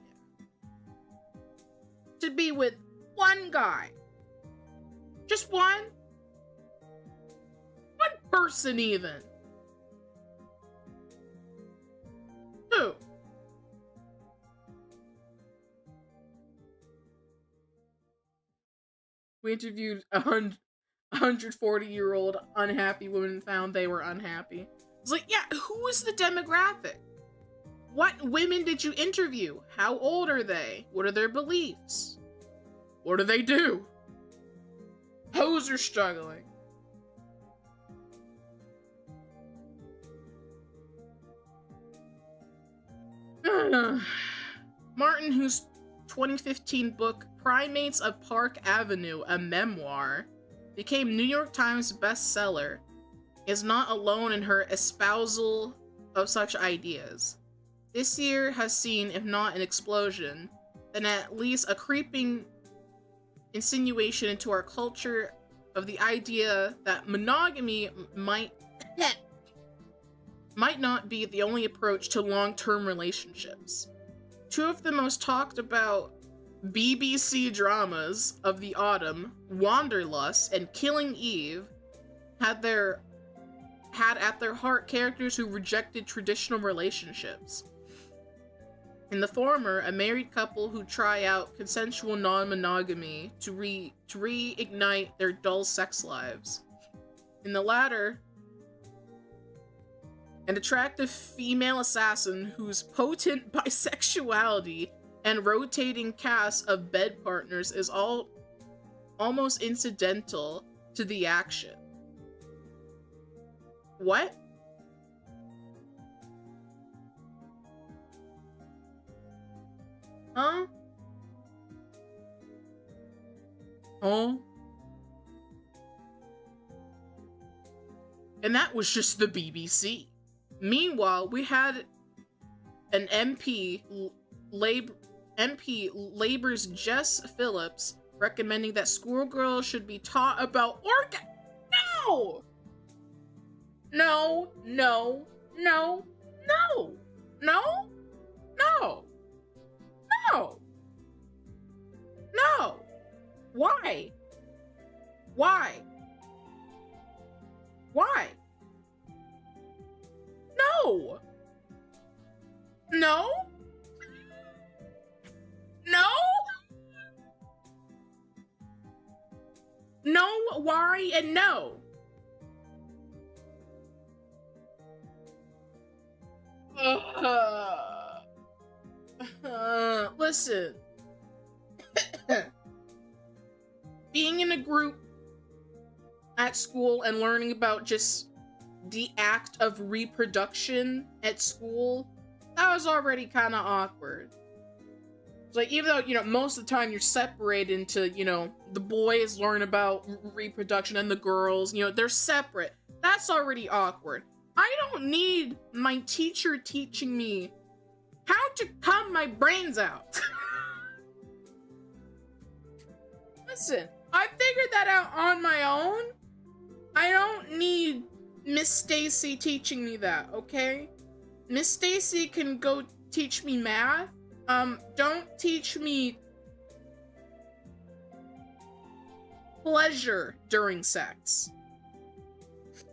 to be with one guy? Just one? One person even. Who? We interviewed 140-year-old unhappy women and found they were unhappy. It's like, yeah, who is the demographic? What women did you interview? How old are they? What are their beliefs? What do they do? Hoes are struggling. Martin, whose 2015 book Primates of Park Avenue, a memoir, became New York Times bestseller, is not alone in her espousal of such ideas. This year has seen, if not an explosion, then at least a creeping insinuation into our culture of the idea that monogamy might not be the only approach to long-term relationships. Two of the most talked about BBC dramas of the autumn, Wanderlust and Killing Eve, had at their heart characters who rejected traditional relationships. In the former, a married couple who try out consensual non-monogamy to reignite their dull sex lives. In the latter, an attractive female assassin whose potent bisexuality and rotating cast of bed partners is almost incidental to the action. What? Huh? Oh? And that was just the BBC. Meanwhile, we had an MP Labour's Jess Phillips recommending that schoolgirls should be taught about No! No, no, no, no, no, no, no, no. Why? Why? Why? No. No? No? No, why, and no. Listen. Being in a group at school and learning about just the act of reproduction at school, that was already kind of awkward. It's like, even though, most of the time you're separated into, the boys learn about reproduction and the girls, they're separate. That's already awkward. I don't need my teacher teaching me how to cum my brains out. Listen, I figured that out on my own. I don't need Miss Stacy teaching me that, okay? Miss Stacy can go teach me math. Don't teach me pleasure during sex.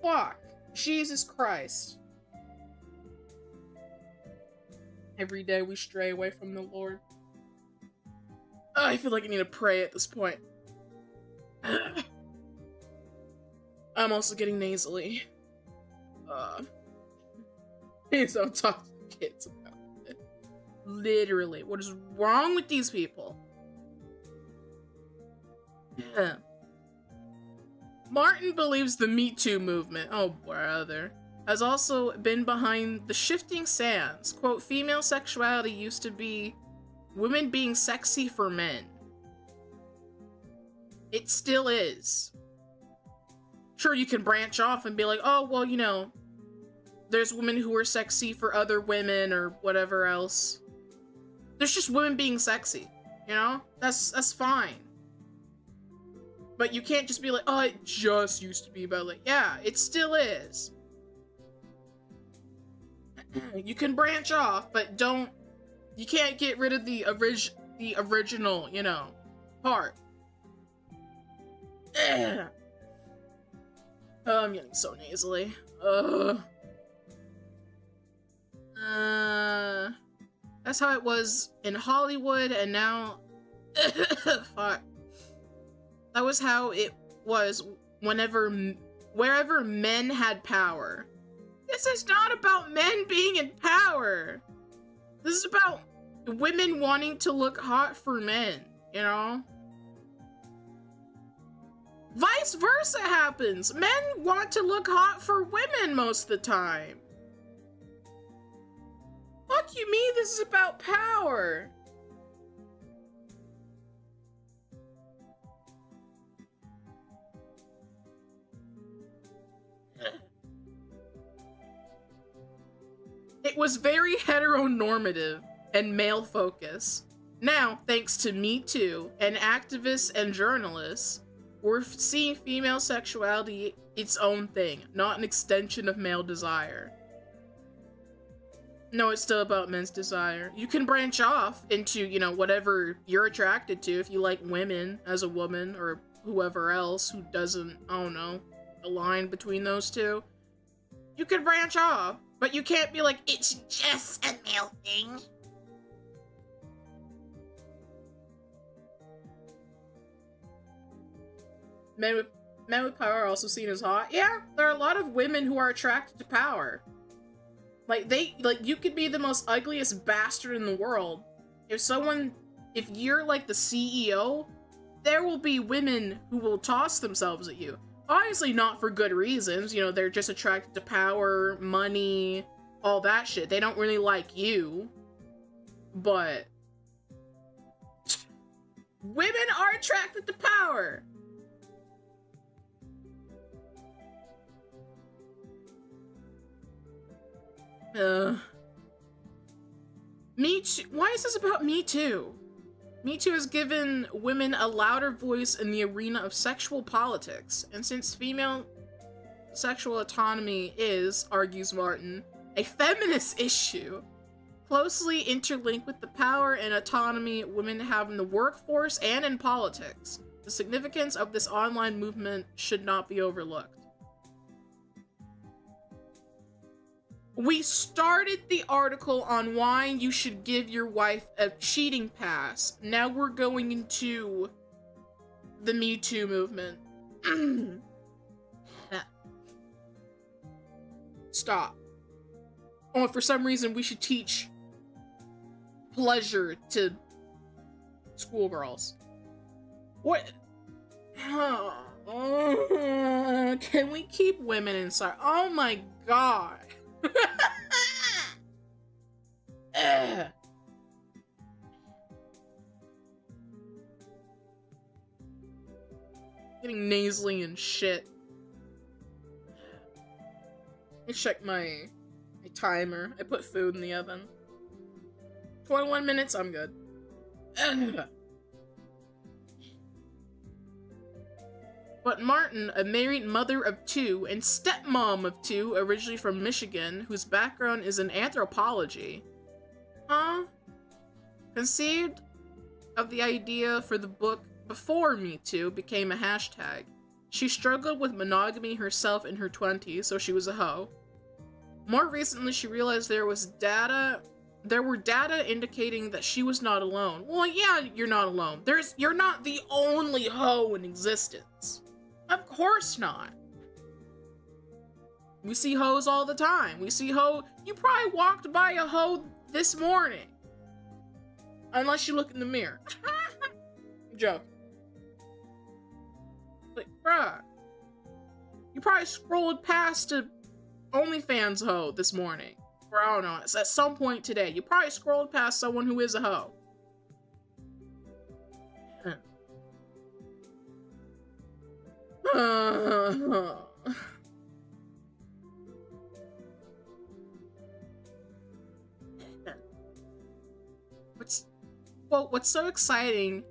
Fuck. Jesus Christ. Every day we stray away from the Lord. I feel like I need to pray at this point. I'm also getting nasally. Please don't talk to kids about it. Literally, what is wrong with these people? Yeah. Martin believes the Me Too movement, oh brother, has also been behind the shifting sands. Quote, female sexuality used to be women being sexy for men. It still is. Sure, you can branch off and be like, oh, well, there's women who are sexy for other women or whatever else. There's just women being sexy, That's fine. But you can't just be like, oh, it just used to be about, yeah, it still is. You can branch off, but you can't get rid of the original, part. Oh, I'm getting so nasally. That's how it was in Hollywood, and now, fuck. That was how it was wherever men had power. This is not about men being in power. This is about women wanting to look hot for men, Vice versa happens. Men want to look hot for women most of the time. fuck you mean this is about power? It was very heteronormative and male-focused. Now, thanks to Me Too and activists and journalists, we're seeing female sexuality its own thing, not an extension of male desire. No, it's still about men's desire. You can branch off into, you know, whatever you're attracted to if you like women as a woman or whoever else who doesn't, I don't know, align between those two. You can branch off, but you can't be like, It's just a male thing. men with power are also seen as hot. Yeah, there are a lot of women who are attracted to power. Like, you could be the most ugliest bastard in the world. If you're like the CEO, there will be women who will toss themselves at you. Obviously not for good reasons, you know, they're just attracted to power, money, all that shit. They don't really like you. But women are attracted to power. Me Too. Why is this about Me Too? Me Too has given women a louder voice in the arena of sexual politics, and since female sexual autonomy is, argues Martin, a feminist issue, closely interlinked with the power and autonomy women have in the workforce and in politics, the significance of this online movement should not be overlooked. We started the article on why you should give your wife a cheating pass. Now we're going into the Me Too movement. Stop. Oh, for some reason we should teach pleasure to schoolgirls. What? Can we keep women inside? Oh my god. Getting nasally and shit. Let me check my timer. I put food in the oven. 21 minutes, I'm good. But Martin, a married mother of two and stepmom of two, originally from Michigan, whose background is in anthropology, conceived of the idea for the book before Me Too became a hashtag. She struggled with monogamy herself in her 20s, so she was a hoe. More recently, she realized there were data indicating that she was not alone. Well, yeah, you're not alone. You're not the only hoe in existence. Of course not. We see hoes all the time. You probably walked by a hoe this morning. Unless you look in the mirror. Joke. Like, bruh. You probably scrolled past a OnlyFans hoe this morning. Or I don't know, it's at some point today. You probably scrolled past someone who is a hoe. What's so exciting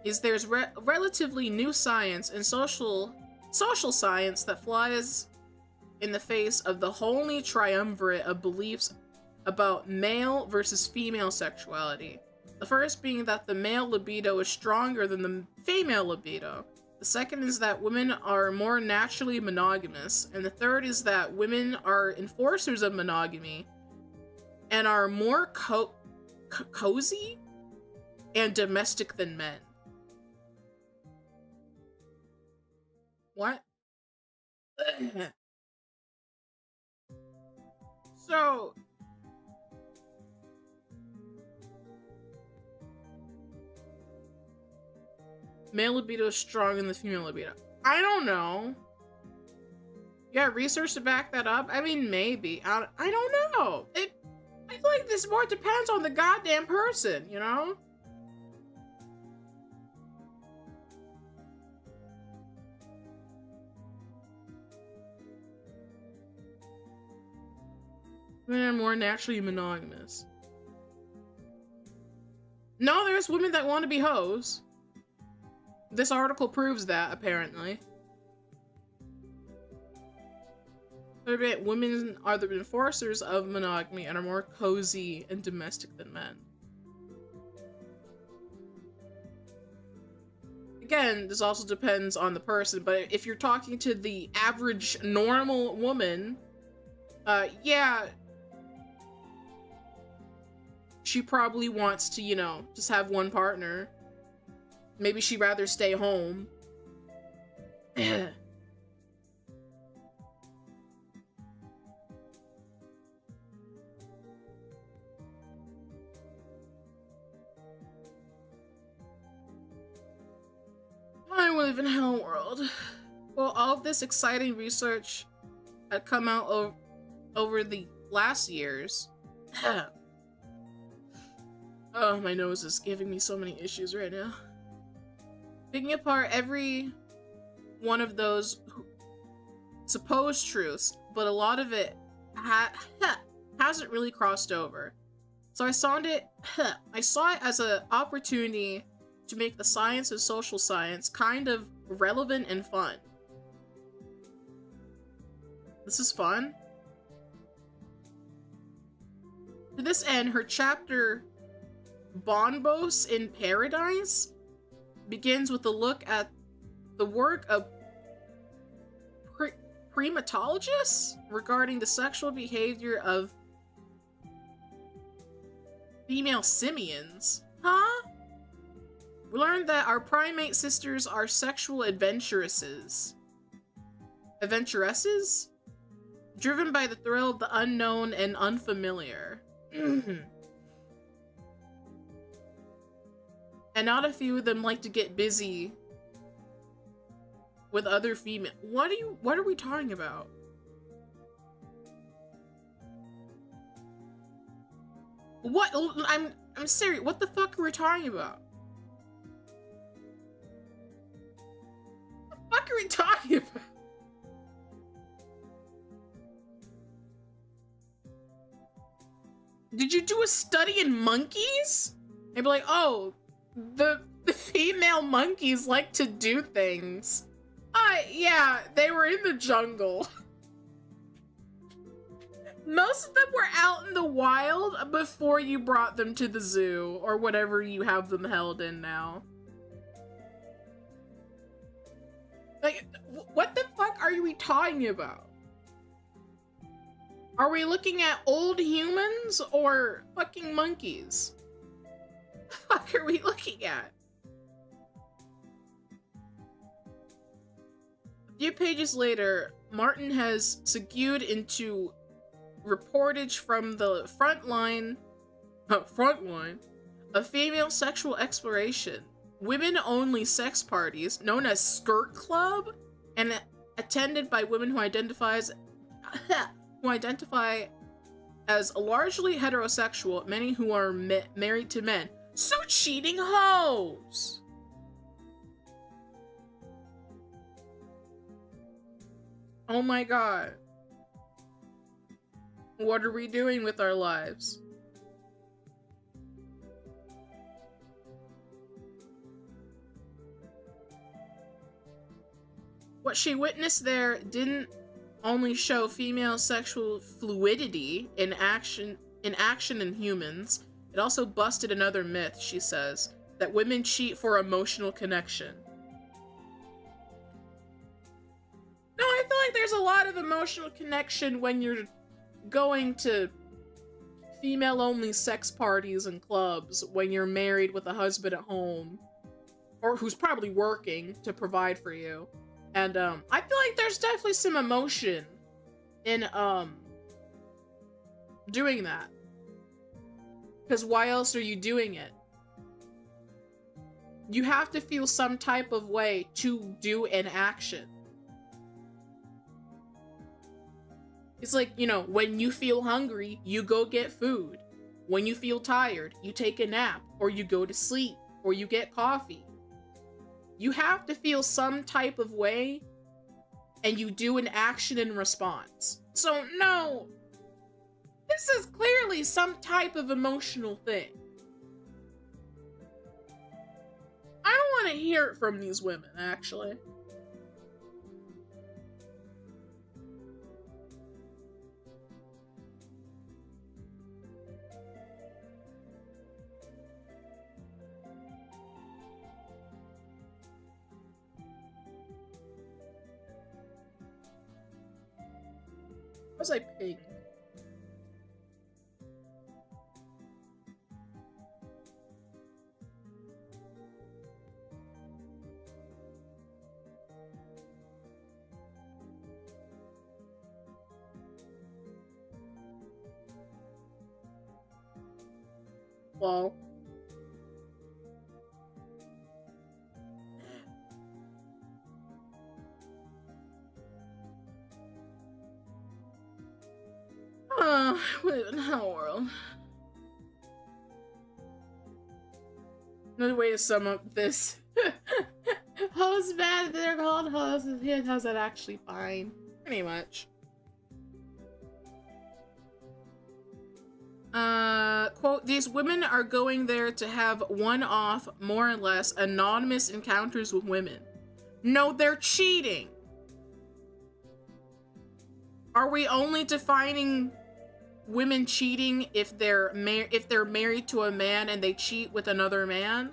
is there's relatively new science and social science that flies in the face of the holy triumvirate of beliefs about male versus female sexuality. The first being that the male libido is stronger than the female libido. The second is that women are more naturally monogamous. And the third is that women are enforcers of monogamy and are more cozy and domestic than men. What? So, male libido is stronger than the female libido. I don't know. You got research to back that up? I mean, maybe. I don't know. I feel like this more depends on the goddamn person, you know? Women are more naturally monogamous. No, there's women that want to be hoes. This article proves that, apparently. Women are the enforcers of monogamy and are more cozy and domestic than men. Again, this also depends on the person, but if you're talking to the average normal woman, yeah, she probably wants to, you know, just have one partner. Maybe she'd rather stay home. I live in Hellworld. Well, all of this exciting research had come out over the last years. Oh, my nose is giving me so many issues right now. Picking apart every one of those supposed truths, but a lot of it hasn't really crossed over. So I saw it as an opportunity to make the science of social science kind of relevant and fun. This is fun. To this end, her chapter, Bonbos in Paradise, begins with a look at the work of primatologists regarding the sexual behavior of female simians. Huh? We learned that our primate sisters are sexual adventuresses. Adventuresses? Driven by the thrill of the unknown and unfamiliar. And not a few of them like to get busy with other female. What are we talking about? What? I'm serious. What the fuck are we talking about? What the fuck are we talking about? Did you do a study in monkeys? They'd be like, oh, the female monkeys like to do things. Yeah, they were in the jungle. Most of them were out in the wild before you brought them to the zoo or whatever you have them held in now. Like, what the fuck are we talking about? Are we looking at old humans or fucking monkeys? What the fuck are we looking at? A few pages later, Martin has segued into reportage from the front line of female sexual exploration, women-only sex parties known as Skirt Club, and attended by women who identify as largely heterosexual, many who are married to men. So cheating hoes! Oh my god. What are we doing with our lives? What she witnessed there didn't only show female sexual fluidity in action in humans, it also busted another myth, she says, that women cheat for emotional connection. No, I feel like there's a lot of emotional connection when you're going to female-only sex parties and clubs when you're married with a husband at home, or who's probably working to provide for you. And I feel like there's definitely some emotion in doing that. Because why else are you doing it? You have to feel some type of way to do an action. It's like, you know, when you feel hungry, you go get food. When you feel tired, you take a nap, or you go to sleep, or you get coffee. You have to feel some type of way, and you do an action in response. So no, this is clearly some type of emotional thing. I don't want to hear it from these women, actually. Was I ping? Well. We live in Hellworld. Another way to sum up this. Hoes bad, they're called hoes. How's that actually fine? Pretty much. Quote, these women are going there to have one-off, more or less, anonymous encounters with women. No, they're cheating. Are we only defining women cheating if they're married to a man and they cheat with another man?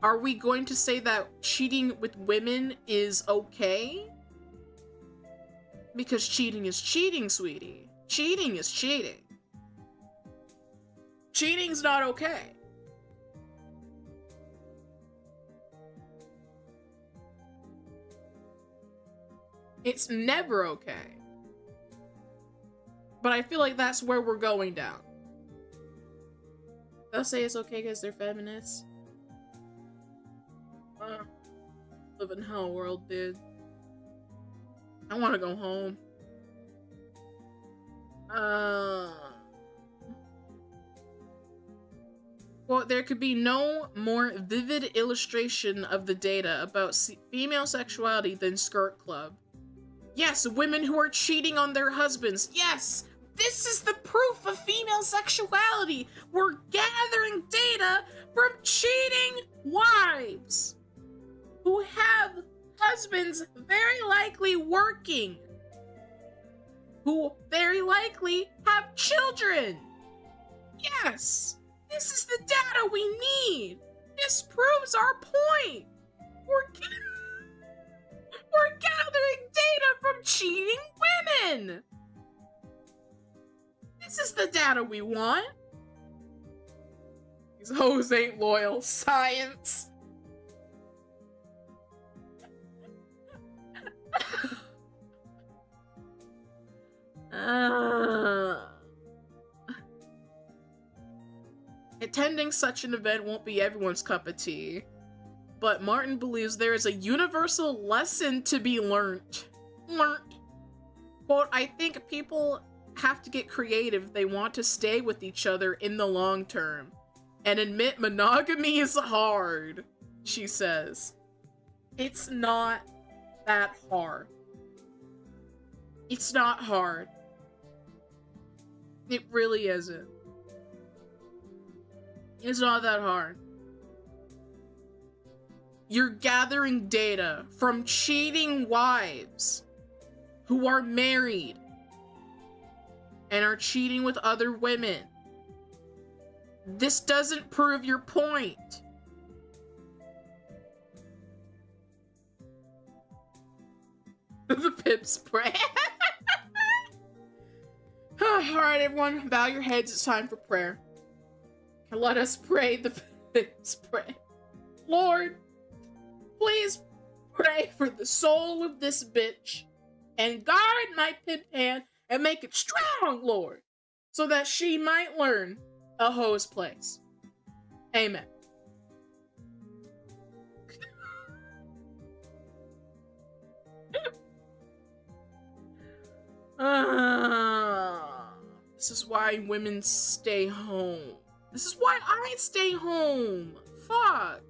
Are we going to say that cheating with women is okay? Because cheating is cheating, sweetie. Cheating is cheating. Cheating's not okay. It's never okay. But I feel like that's where we're going down. They'll say it's okay because they're feminists. Live in Hellworld, dude. I want to go home. Well, there could be no more vivid illustration of the data about female sexuality than Skirt Club. Yes, women who are cheating on their husbands. Yes, this is the proof of female sexuality. We're gathering data from cheating wives who have husbands very likely working, who very likely have children. Yes, this is the data we need. This proves our point. We're gathering data from cheating women. This is the data we want. These hoes ain't loyal. Science. Attending such an event won't be everyone's cup of tea, but Martin believes there is a universal lesson to be learnt. Quote, I think people have to get creative if they want to stay with each other in the long term, and admit monogamy is hard, she says. It's not that hard. It's not hard. It really isn't. It's not that hard. You're gathering data from cheating wives who are married and are cheating with other women. This doesn't prove your point. The pimp spray. Alright, everyone, bow your heads. It's time for prayer. Let us pray the pimp spray. Lord, please pray for the soul of this bitch and guard my pimp hand and make it strong, Lord, so that she might learn a hoe's place. Amen. This is why women stay home. This is why I stay home. Fuck.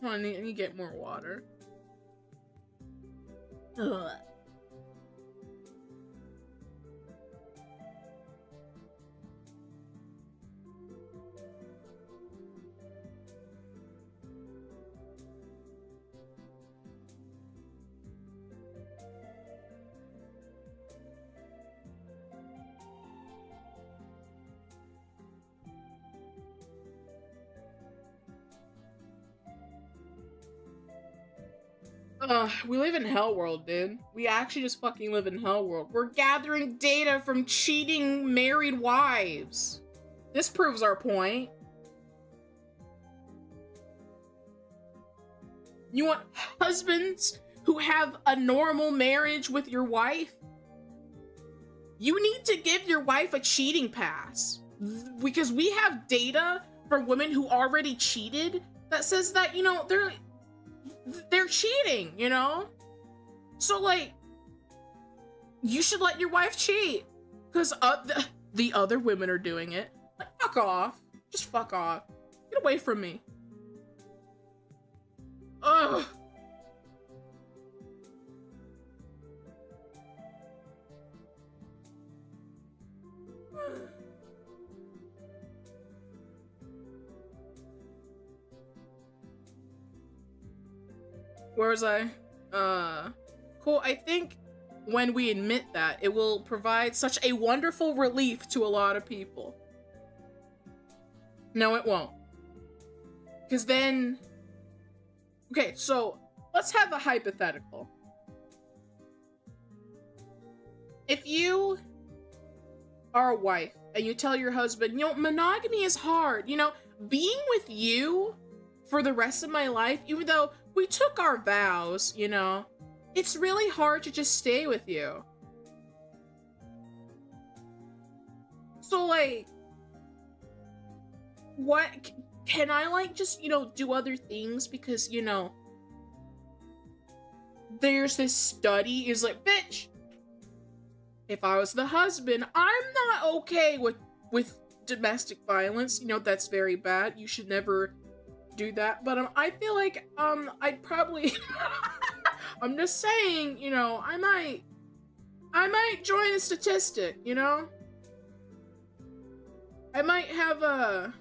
I need to get more water. Ugh. We live in Hellworld, dude. We actually just fucking live in Hellworld. We're gathering data from cheating married wives. This proves our point. You want husbands who have a normal marriage with your wife? You need to give your wife a cheating pass. Because we have data from women who already cheated that says that, you know, they're cheating, you know? So, like, you should let your wife cheat. Because the other women are doing it. Like, fuck off. Just fuck off. Get away from me. Ugh. Where was I? Cool. I think when we admit that, it will provide such a wonderful relief to a lot of people. No, it won't. Because then... Okay, so let's have a hypothetical. If you are a wife and you tell your husband, you know, monogamy is hard, you know, being with you for the rest of my life, even though we took our vows, you know, it's really hard to just stay with you. So, like, what, can I, like, just, you know, do other things? Because, you know, there's this study is like, bitch, if I was the husband, I'm not okay with domestic violence. You know, that's very bad. You should never do that. But I feel like I'd probably I'm just saying, you know, I might join a statistic, you know? I might have a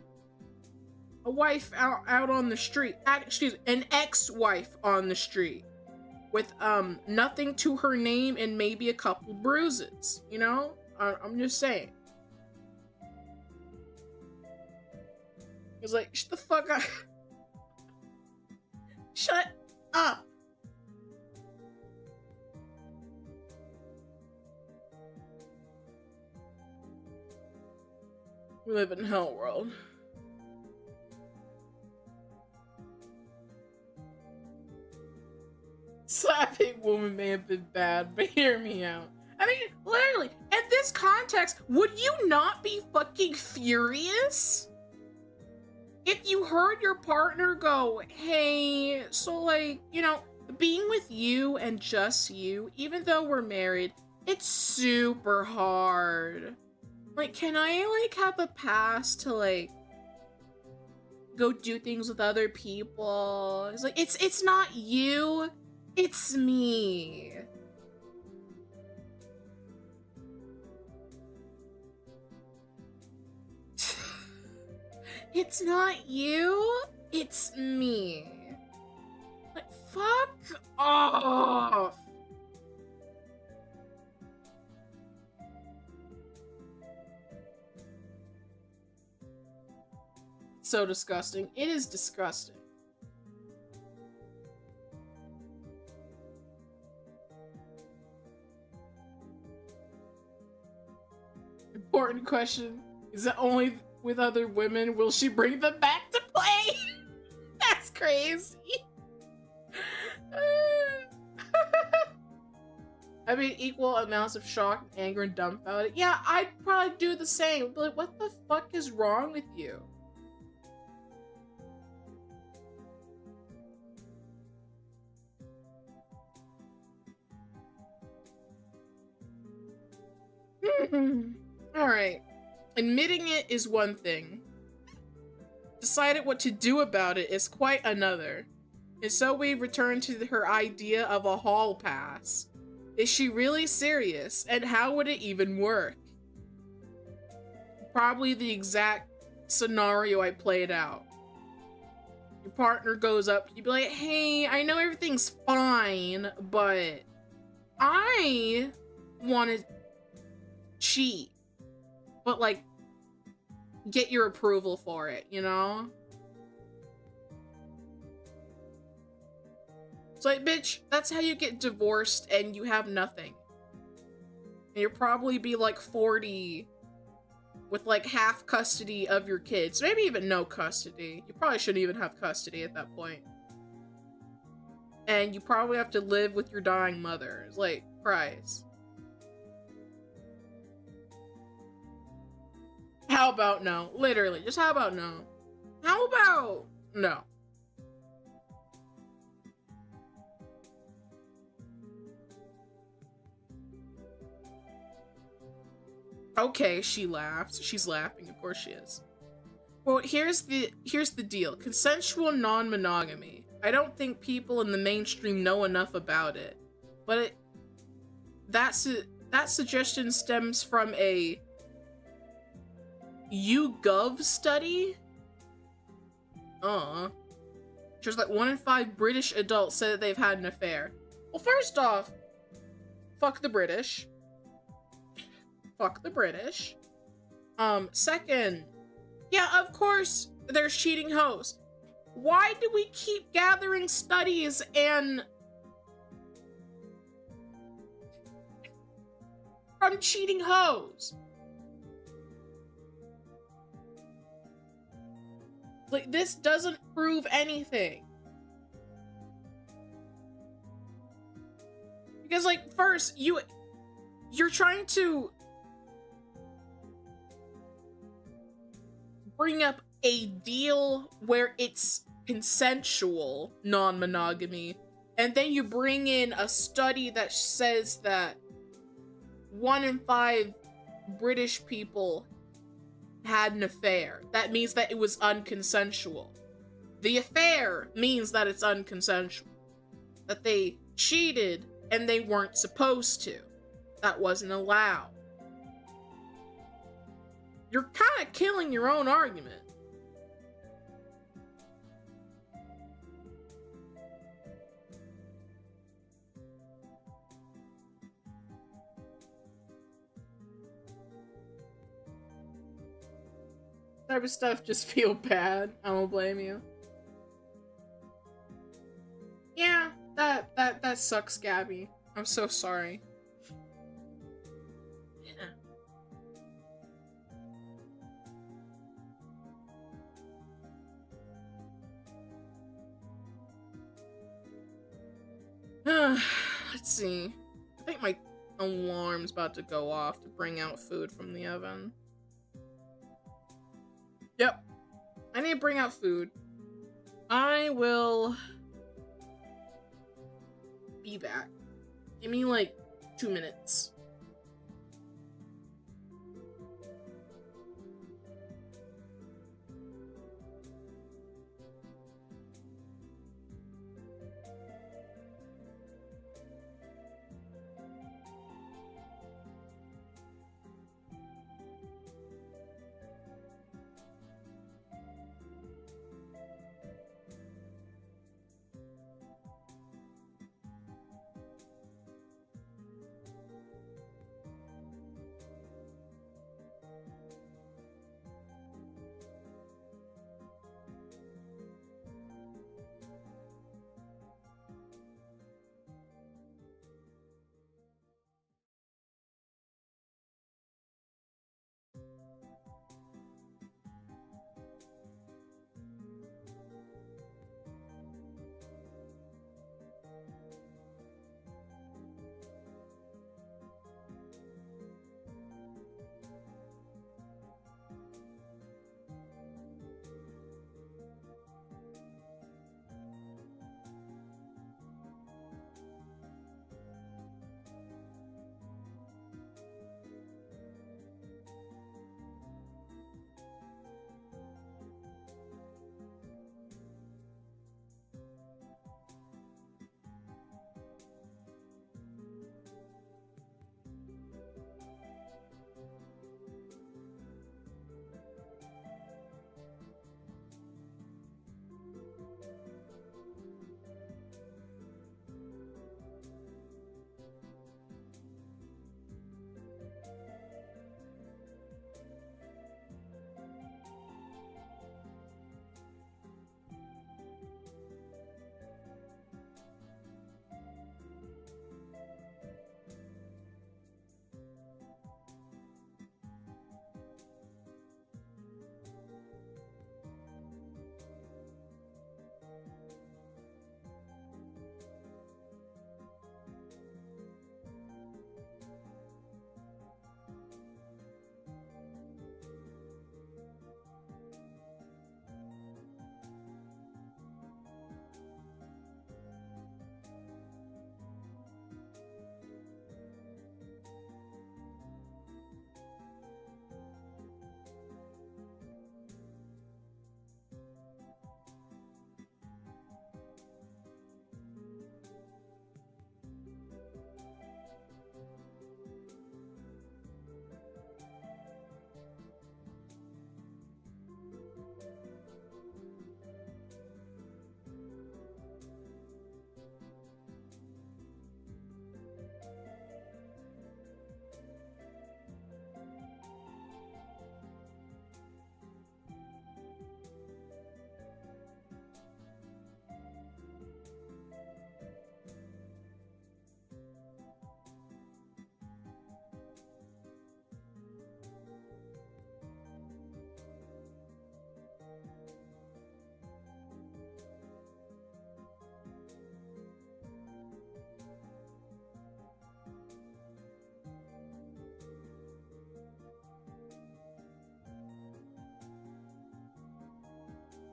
wife out on the street. Excuse me, an ex-wife on the street with nothing to her name and maybe a couple bruises, you know? I'm just saying. It's like, shut the fuck up. Shut up. We live in Hellworld. Slapping woman may have been bad, but hear me out. I mean, literally, in this context, would you not be fucking furious? If you heard your partner go, hey, so like, you know, being with you and just you, even though we're married, it's super hard. Like, can I, like, have a pass to, like, go do things with other people? It's like, it's not you, it's me. It's not you, it's me. Like, fuck off. So disgusting. It is disgusting. Important question. Is it only with other women? Will she bring them back to play? That's crazy. I mean, equal amounts of shock, anger, and dumbfounded. Yeah, I'd probably do the same. But like, what the fuck is wrong with you? Alright. Admitting it is one thing. Decided what to do about it is quite another. And so we return to her idea of a hall pass. Is she really serious? And how would it even work? Probably the exact scenario I played out. Your partner goes up, you'd be like, hey, I know everything's fine, but I want to cheat. But like, get your approval for it, you know? It's like, bitch, that's how you get divorced and you have nothing. And you'll probably be like 40 with like half custody of your kids. Maybe even no custody. You probably shouldn't even have custody at that point. And you probably have to live with your dying mother. It's like, Christ. How about no? Literally, just how about no? How about no? Okay, she laughs. She's laughing, of course she is. Well, here's the deal. Consensual non-monogamy. I don't think people in the mainstream know enough about it. But that suggestion stems from a YouGov study? Just like 1 in 5 British adults say that they've had an affair. Well, first off, fuck the British. Fuck the British. Second, yeah, of course there's cheating hoes. Why do we keep gathering studies and from cheating hoes? Like, this doesn't prove anything. Because, like, first, you're trying to bring up a deal where it's consensual non-monogamy, and then you bring in a study that says that 1 in 5 British people had an affair. That means that it was unconsensual. The affair means that it's unconsensual. That they cheated and they weren't supposed to. That wasn't allowed. You're kind of killing your own argument. Type of stuff just feel bad. I don't blame you. Yeah, that sucks, Gabby. I'm so sorry. Yeah. Let's see. I think my alarm's about to go off to bring out food from the oven. Yep. I need to bring out food. I will be back. Give me like 2 minutes.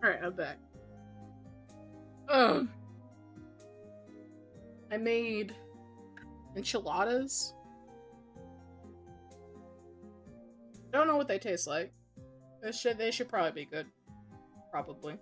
Alright, I'm back. Ugh. I made enchiladas. Don't know what they taste like. They should probably be good. Probably.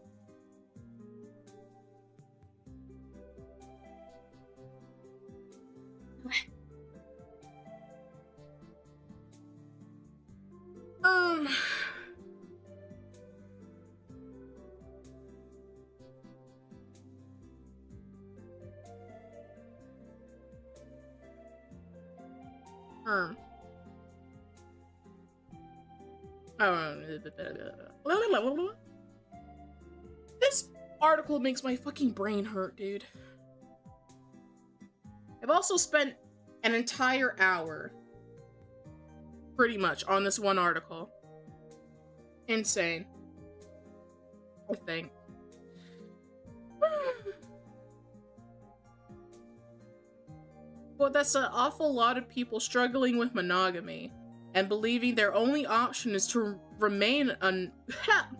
This article makes my fucking brain hurt, dude. I've also spent an entire hour, pretty much, on this one article. Insane. I think. Well, that's an awful lot of people struggling with monogamy and believing their only option is to remain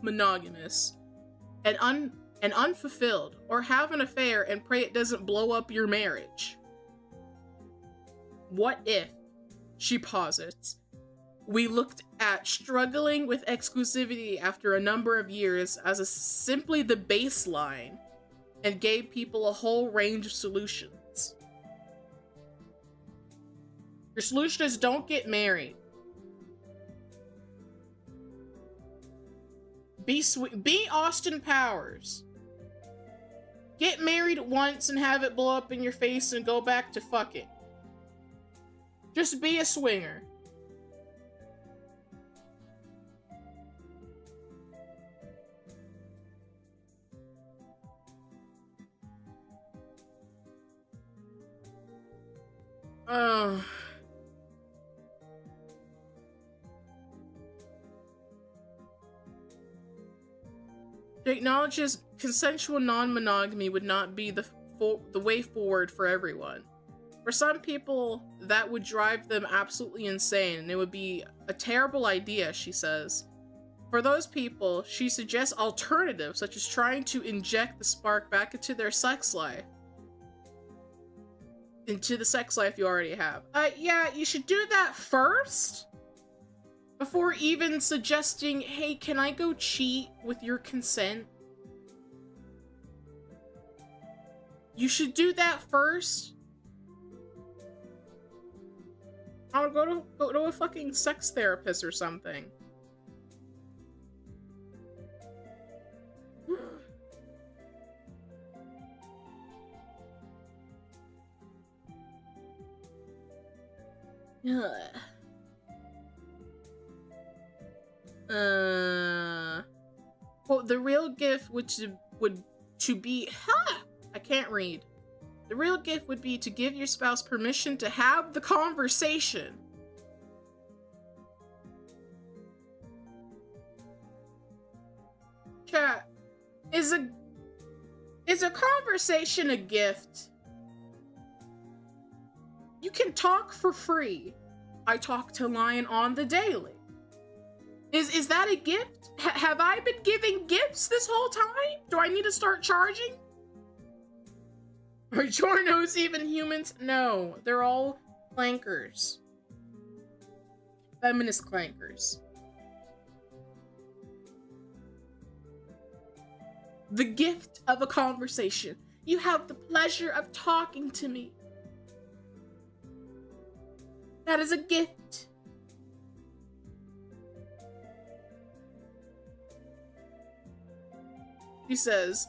monogamous and unfulfilled, or have an affair and pray it doesn't blow up your marriage. What if, she posits, we looked at struggling with exclusivity after a number of years as simply the baseline and gave people a whole range of solutions? Your solution is don't get married. Be Austin Powers. Get married once and have it blow up in your face and go back to fucking. Just be a swinger. She acknowledges consensual non-monogamy would not be the way forward for everyone. For some people, that would drive them absolutely insane, and it would be a terrible idea, she says. For those people, she suggests alternatives, such as trying to inject the spark back into their sex life. Into the sex life you already have. Yeah, you should do that first, before even suggesting, hey, can I go cheat with your consent? You should do that first. I would go to a fucking sex therapist or something. Well, the real gift would be I can't read. The real gift would be to give your spouse permission to have the conversation. Chat, is a conversation a gift? You can talk for free. I talk to Lion on the daily. Is that a gift? Have I been giving gifts this whole time? Do I need to start charging? Are Jornos even humans? No, they're all clankers. Feminist clankers. The gift of a conversation. You have the pleasure of talking to me. That is a gift. She says,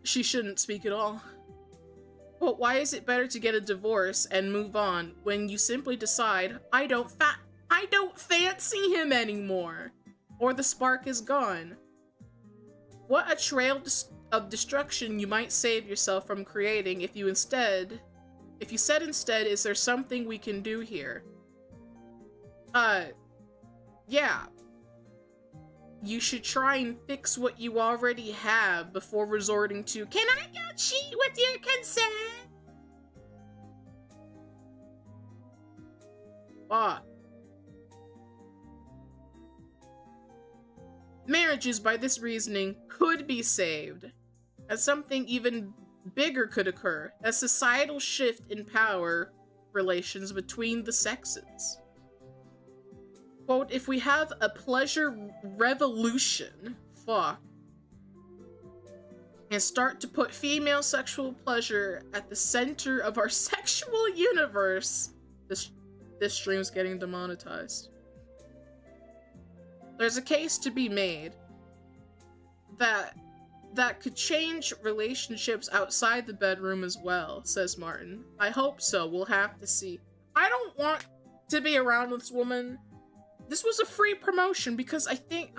she shouldn't speak at all. But why is it better to get a divorce and move on when you simply decide, I don't fancy him anymore, or the spark is gone? What a trail of destruction you might save yourself from creating if you said instead, is there something we can do here? Yeah. You should try and fix what you already have before resorting to, can I go cheat with your consent? Fuck. Marriages, by this reasoning, could be saved, as something even bigger could occur, a societal shift in power relations between the sexes. Quote, if we have a pleasure revolution, and start to put female sexual pleasure at the center of our sexual universe, this stream's getting demonetized. There's a case to be made that could change relationships outside the bedroom as well, says Martin. I hope so. We'll have to see. I don't want to be around this woman. This was a free promotion because I think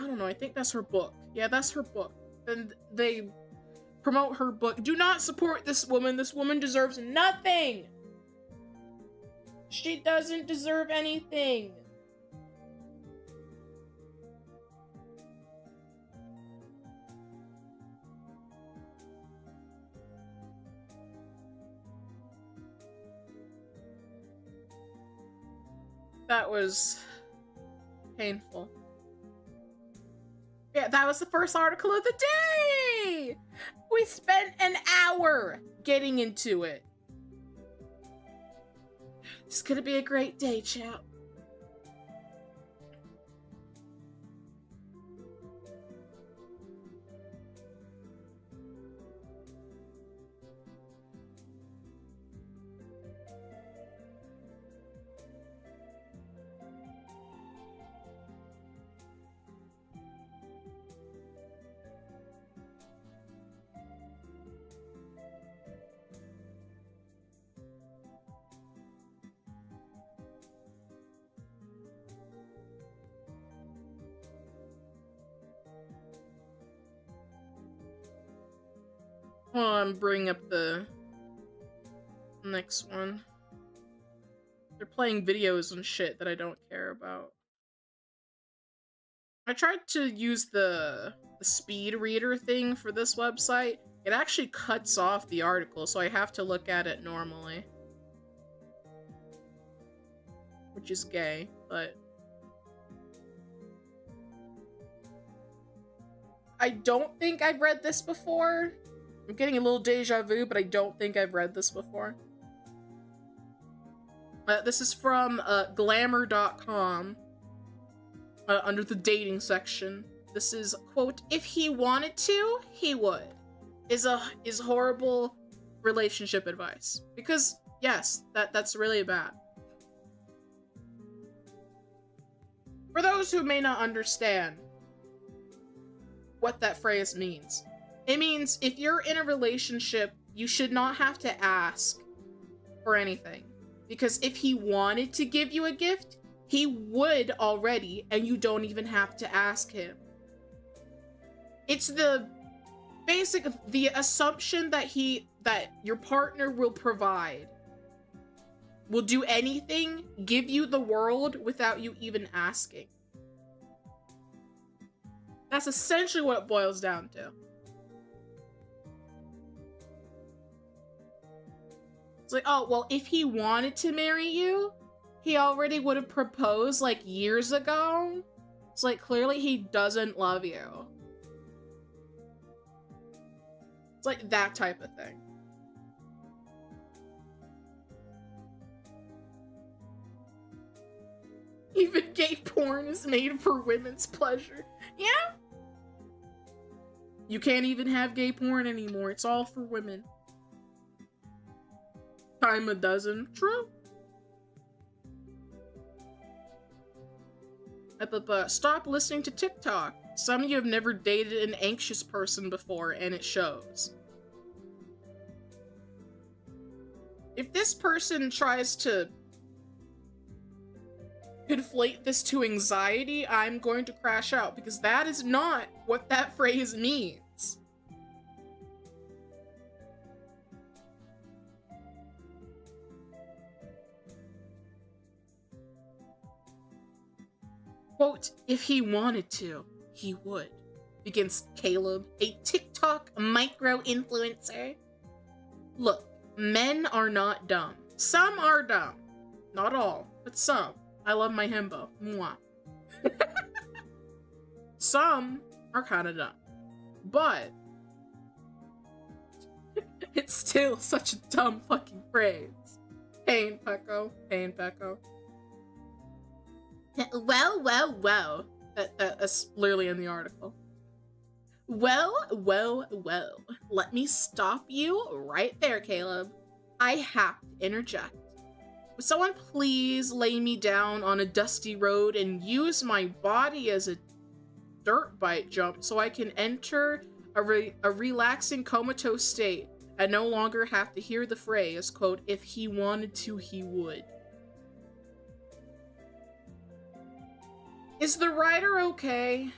that's her book. Yeah, that's her book. And they promote her book. Do not support this woman. This woman deserves nothing. She doesn't deserve anything. That was painful. Yeah, that was the first article of the day! We spent an hour getting into it. It's gonna be a great day, chat. Hold on, bring up the next one. They're playing videos and shit that I don't care about. I tried to use the speed reader thing for this website. It actually cuts off the article, so I have to look at it normally. Which is gay, but... I don't think I've read this before. I'm getting a little deja vu, but I don't think I've read this before. This is from glamour.com under the dating section. This is, quote, if he wanted to, he would. Is horrible relationship advice. Because, yes, that's really bad. For those who may not understand what that phrase means. It means if you're in a relationship, you should not have to ask for anything. Because if he wanted to give you a gift, he would already, and you don't even have to ask him. It's the assumption that your partner will provide. Will do anything, give you the world without you even asking. That's essentially what it boils down to. It's like, oh, well, if he wanted to marry you, he already would have proposed, like, years ago. It's like, clearly he doesn't love you. It's like that type of thing. Even gay porn is made for women's pleasure. Yeah? You can't even have gay porn anymore. It's all for women. Time a dozen. True. Stop listening to TikTok. Some of you have never dated an anxious person before, and it shows. If this person tries to conflate this to anxiety, I'm going to crash out, because that is not what that phrase means. Quote, if he wanted to, he would, begins Caleb, a TikTok micro-influencer. Look, men are not dumb. Some are dumb. Not all, but some. I love my himbo. Mwah. Some are kind of dumb. But it's still such a dumb fucking phrase. Pain, Pecco. Pain, Pecco. Well. That's literally in the article. Well. Let me stop you right there, Caleb. I have to interject. Would someone please lay me down on a dusty road and use my body as a dirt bike jump so I can enter a relaxing comatose state and no longer have to hear the phrase, quote, if he wanted to, he would. Is the writer okay?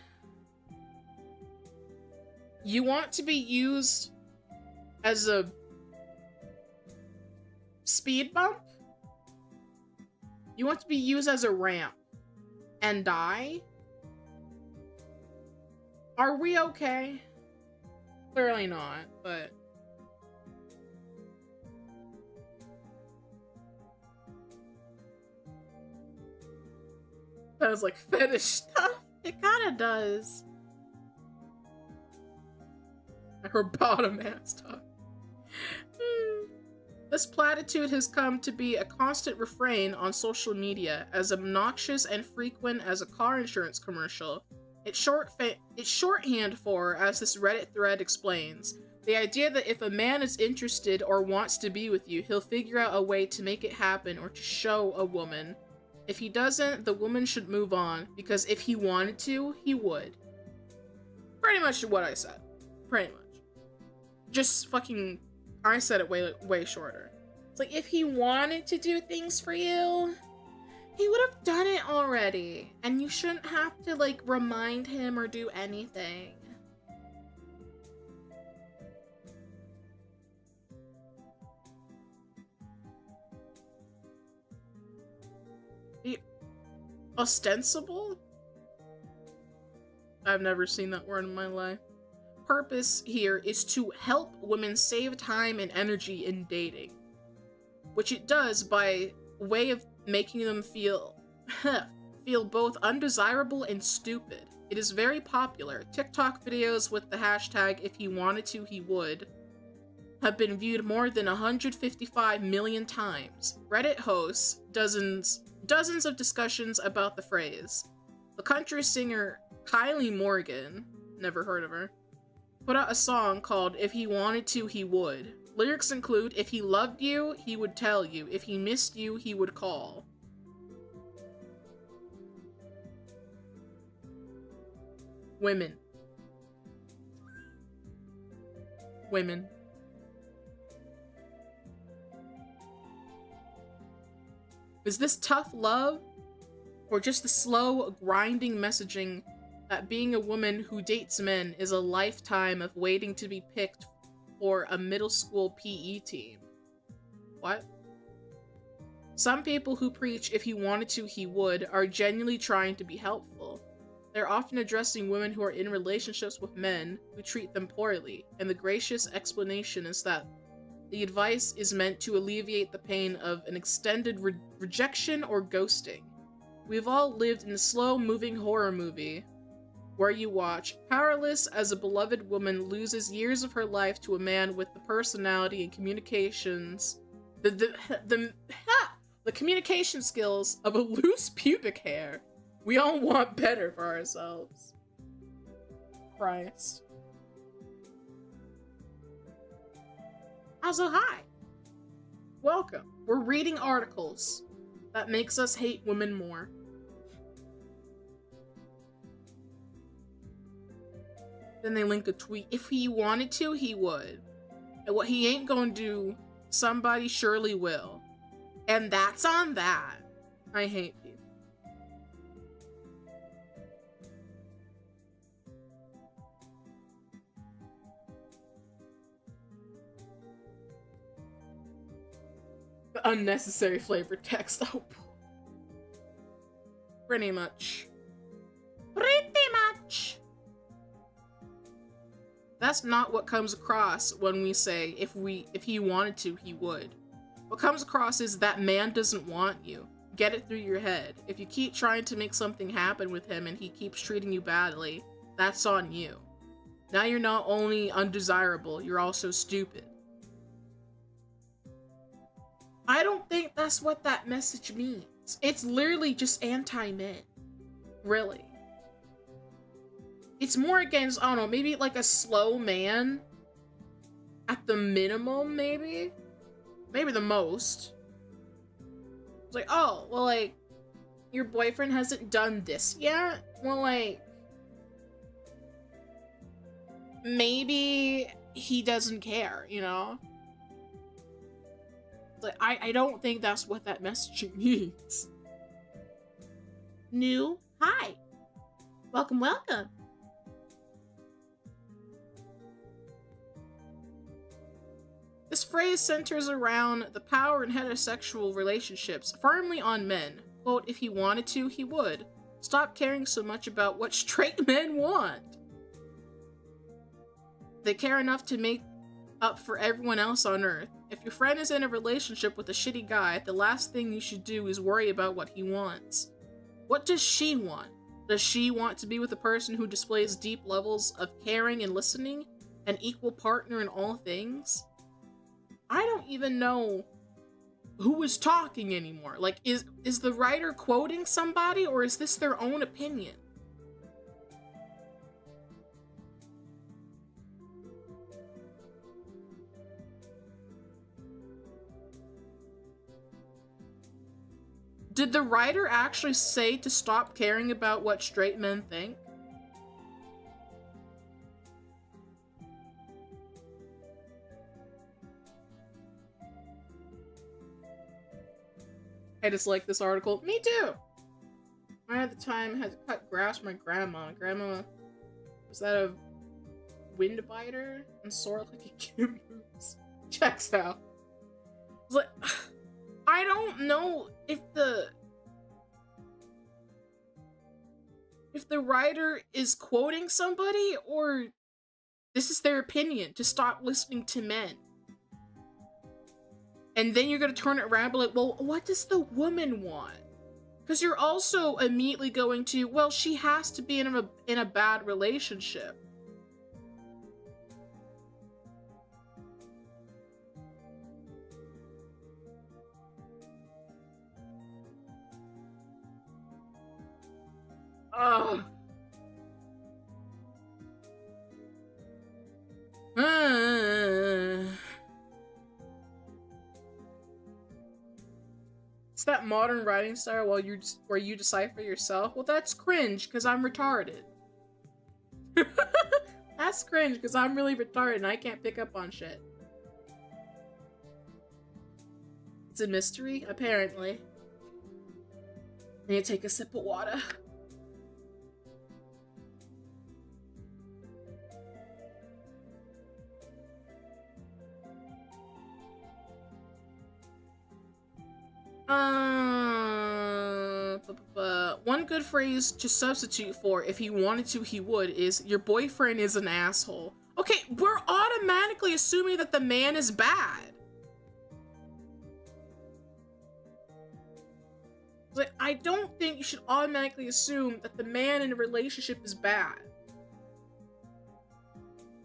You want to be used as a speed bump? You want to be used as a ramp and die? Are we okay? Clearly not, but... Sounds like fetish stuff. It kinda does. Her bottom ass talk. This platitude has come to be a constant refrain on social media, as obnoxious and frequent as a car insurance commercial. It's shorthand for, as this Reddit thread explains, the idea that if a man is interested or wants to be with you, he'll figure out a way to make it happen or to show a woman. If he doesn't, the woman should move on, because if he wanted to, he would. Pretty much what I said. Pretty much. Just fucking... I said it way shorter. It's like, if he wanted to do things for you, he would have done it already. And you shouldn't have to, like, remind him or do anything. Ostensible? I've never seen that word in my life. Purpose here is to help women save time and energy in dating, which it does by way of making them feel both undesirable and stupid. It is very popular. TikTok videos with the hashtag if he wanted to he would have been viewed more than 155 million times. Reddit hosts dozens of discussions about the phrase. The country singer Kylie Morgan, never heard of her, put out a song called If He Wanted To, He Would. Lyrics include, if he loved you, he would tell you. If he missed you, he would call. Women. Is this tough love? Or just the slow, grinding messaging that being a woman who dates men is a lifetime of waiting to be picked for a middle school PE team? What? Some people who preach if he wanted to, he would are genuinely trying to be helpful. They're often addressing women who are in relationships with men who treat them poorly, and the gracious explanation is that the advice is meant to alleviate the pain of an extended rejection or ghosting. We've all lived in a slow-moving horror movie where you watch, powerless as a beloved woman loses years of her life to a man with the personality and communications, the communication skills of a loose pubic hair. We all want better for ourselves. Christ. Also, hi. Welcome. We're reading articles that makes us hate women more. Then they link a tweet. If he wanted to, he would. And what he ain't gonna do, somebody surely will. And that's on that. I hate people. The unnecessary flavored text. Oh, pretty much. That's not what comes across when we say if he wanted to, he would. What comes across is that man doesn't want you. Get it through your head. If you keep trying to make something happen with him and he keeps treating you badly, that's on you. Now you're not only undesirable, you're also stupid. I don't think that's what that message means. It's literally just anti-men. Really. It's more against, I don't know, maybe like a slow man. At the minimum, maybe? Maybe the most. It's like, oh, well, like, your boyfriend hasn't done this yet? Well, like, maybe he doesn't care, you know? Like, I don't think that's what that messaging means. New, hi. Welcome, welcome. This phrase centers around the power in heterosexual relationships, firmly on men. Quote, if he wanted to, he would. Stop caring so much about what straight men want. They care enough to make up for everyone else on Earth. If your friend is in a relationship with a shitty guy, the last thing you should do is worry about what he wants. What does she want? Does she want to be with a person who displays deep levels of caring and listening? An equal partner in all things? I don't even know who is talking anymore. Like, is the writer quoting somebody, or is this their own opinion? Did the writer actually say to stop caring about what straight men think? I dislike this article. Me too! I at the time had to cut grass for my grandma. Grandma was that a wind biter and sore like a kid moves. Checks out. I was like, I don't know if the writer is quoting somebody or this is their opinion to stop listening to men. And then you're gonna turn it around and be like, well, what does the woman want? Because you're also immediately going to, well, she has to be in a bad relationship. Ugh. It's that modern writing style where you decipher yourself. Well, that's cringe because I'm retarded. That's cringe because I'm really retarded and I can't pick up on shit. It's a mystery, apparently. I need to take a sip of water. One good phrase to substitute for if he wanted to, he would is your boyfriend is an asshole. Okay, we're automatically assuming that the man is bad. Like, I don't think you should automatically assume that the man in a relationship is bad.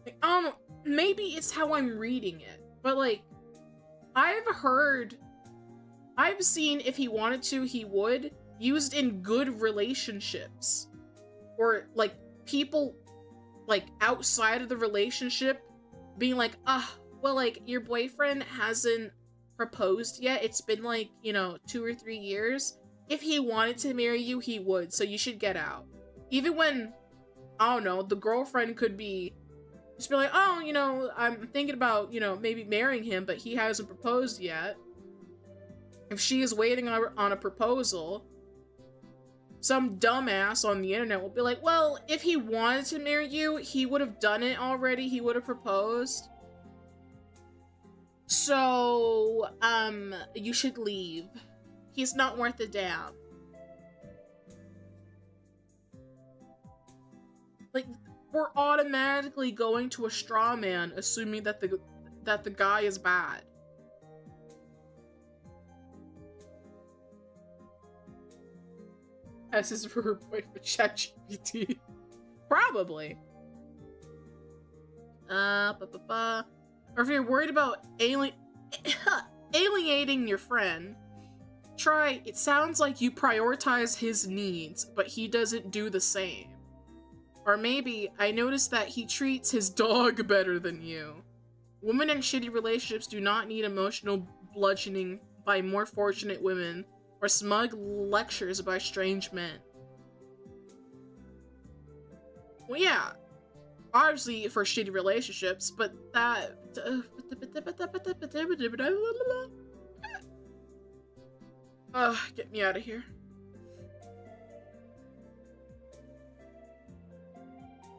Like, I don't know, maybe it's how I'm reading it, but like, I've seen if he wanted to, he would, used in good relationships. Or, like, people, like, outside of the relationship being like, well, like, your boyfriend hasn't proposed yet. It's been, like, 2 or 3 years. If he wanted to marry you, he would, so you should get out. Even when, I don't know, the girlfriend could be, just be like, oh, I'm thinking about, maybe marrying him, but he hasn't proposed yet. If she is waiting on a proposal, some dumbass on the internet will be like, well, if he wanted to marry you, he would have done it already. He would have proposed. So, you should leave. He's not worth a damn. Like, we're automatically going to a straw man, assuming that the guy is bad. This is for her boyfriend, ChatGPT. Probably. Or if you're worried about alienating your friend, try, it sounds like you prioritize his needs, but he doesn't do the same. Or maybe, I noticed that he treats his dog better than you. Women in shitty relationships do not need emotional bludgeoning by more fortunate women or smug lectures by strange men. Well, yeah, obviously for shitty relationships, but that... get me out of here.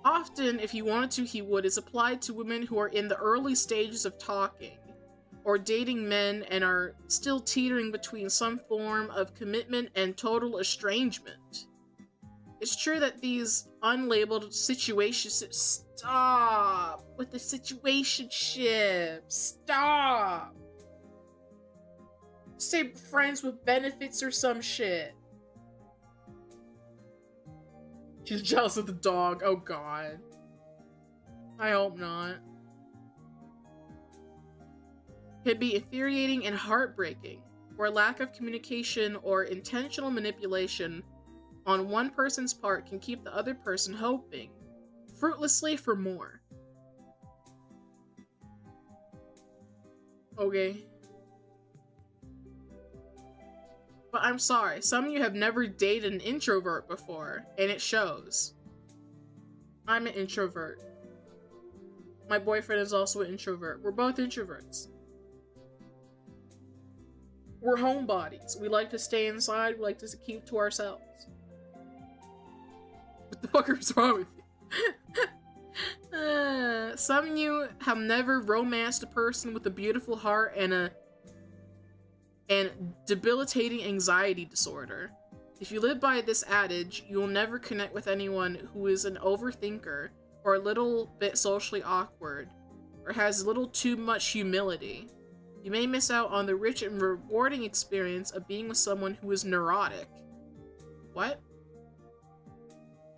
Often, if he wanted to, he would, is applied to women who are in the early stages of talking, or dating men and are still teetering between some form of commitment and total estrangement. It's true that these unlabeled situations... Stop with the situationship. Stop. Say friends with benefits or some shit. She's jealous of the dog. Oh god. I hope not. Can be infuriating and heartbreaking, where lack of communication or intentional manipulation on one person's part can keep the other person hoping, fruitlessly, for more. Okay. But I'm sorry, some of you have never dated an introvert before, and it shows. I'm an introvert. My boyfriend is also an introvert. We're both introverts. We're homebodies. We like to stay inside, we like to keep to ourselves. What the fuck is wrong with you? Some of you have never romanced a person with a beautiful heart and debilitating anxiety disorder. If you live by this adage, you will never connect with anyone who is an overthinker or a little bit socially awkward or has a little too much humility. You may miss out on the rich and rewarding experience of being with someone who is neurotic. What?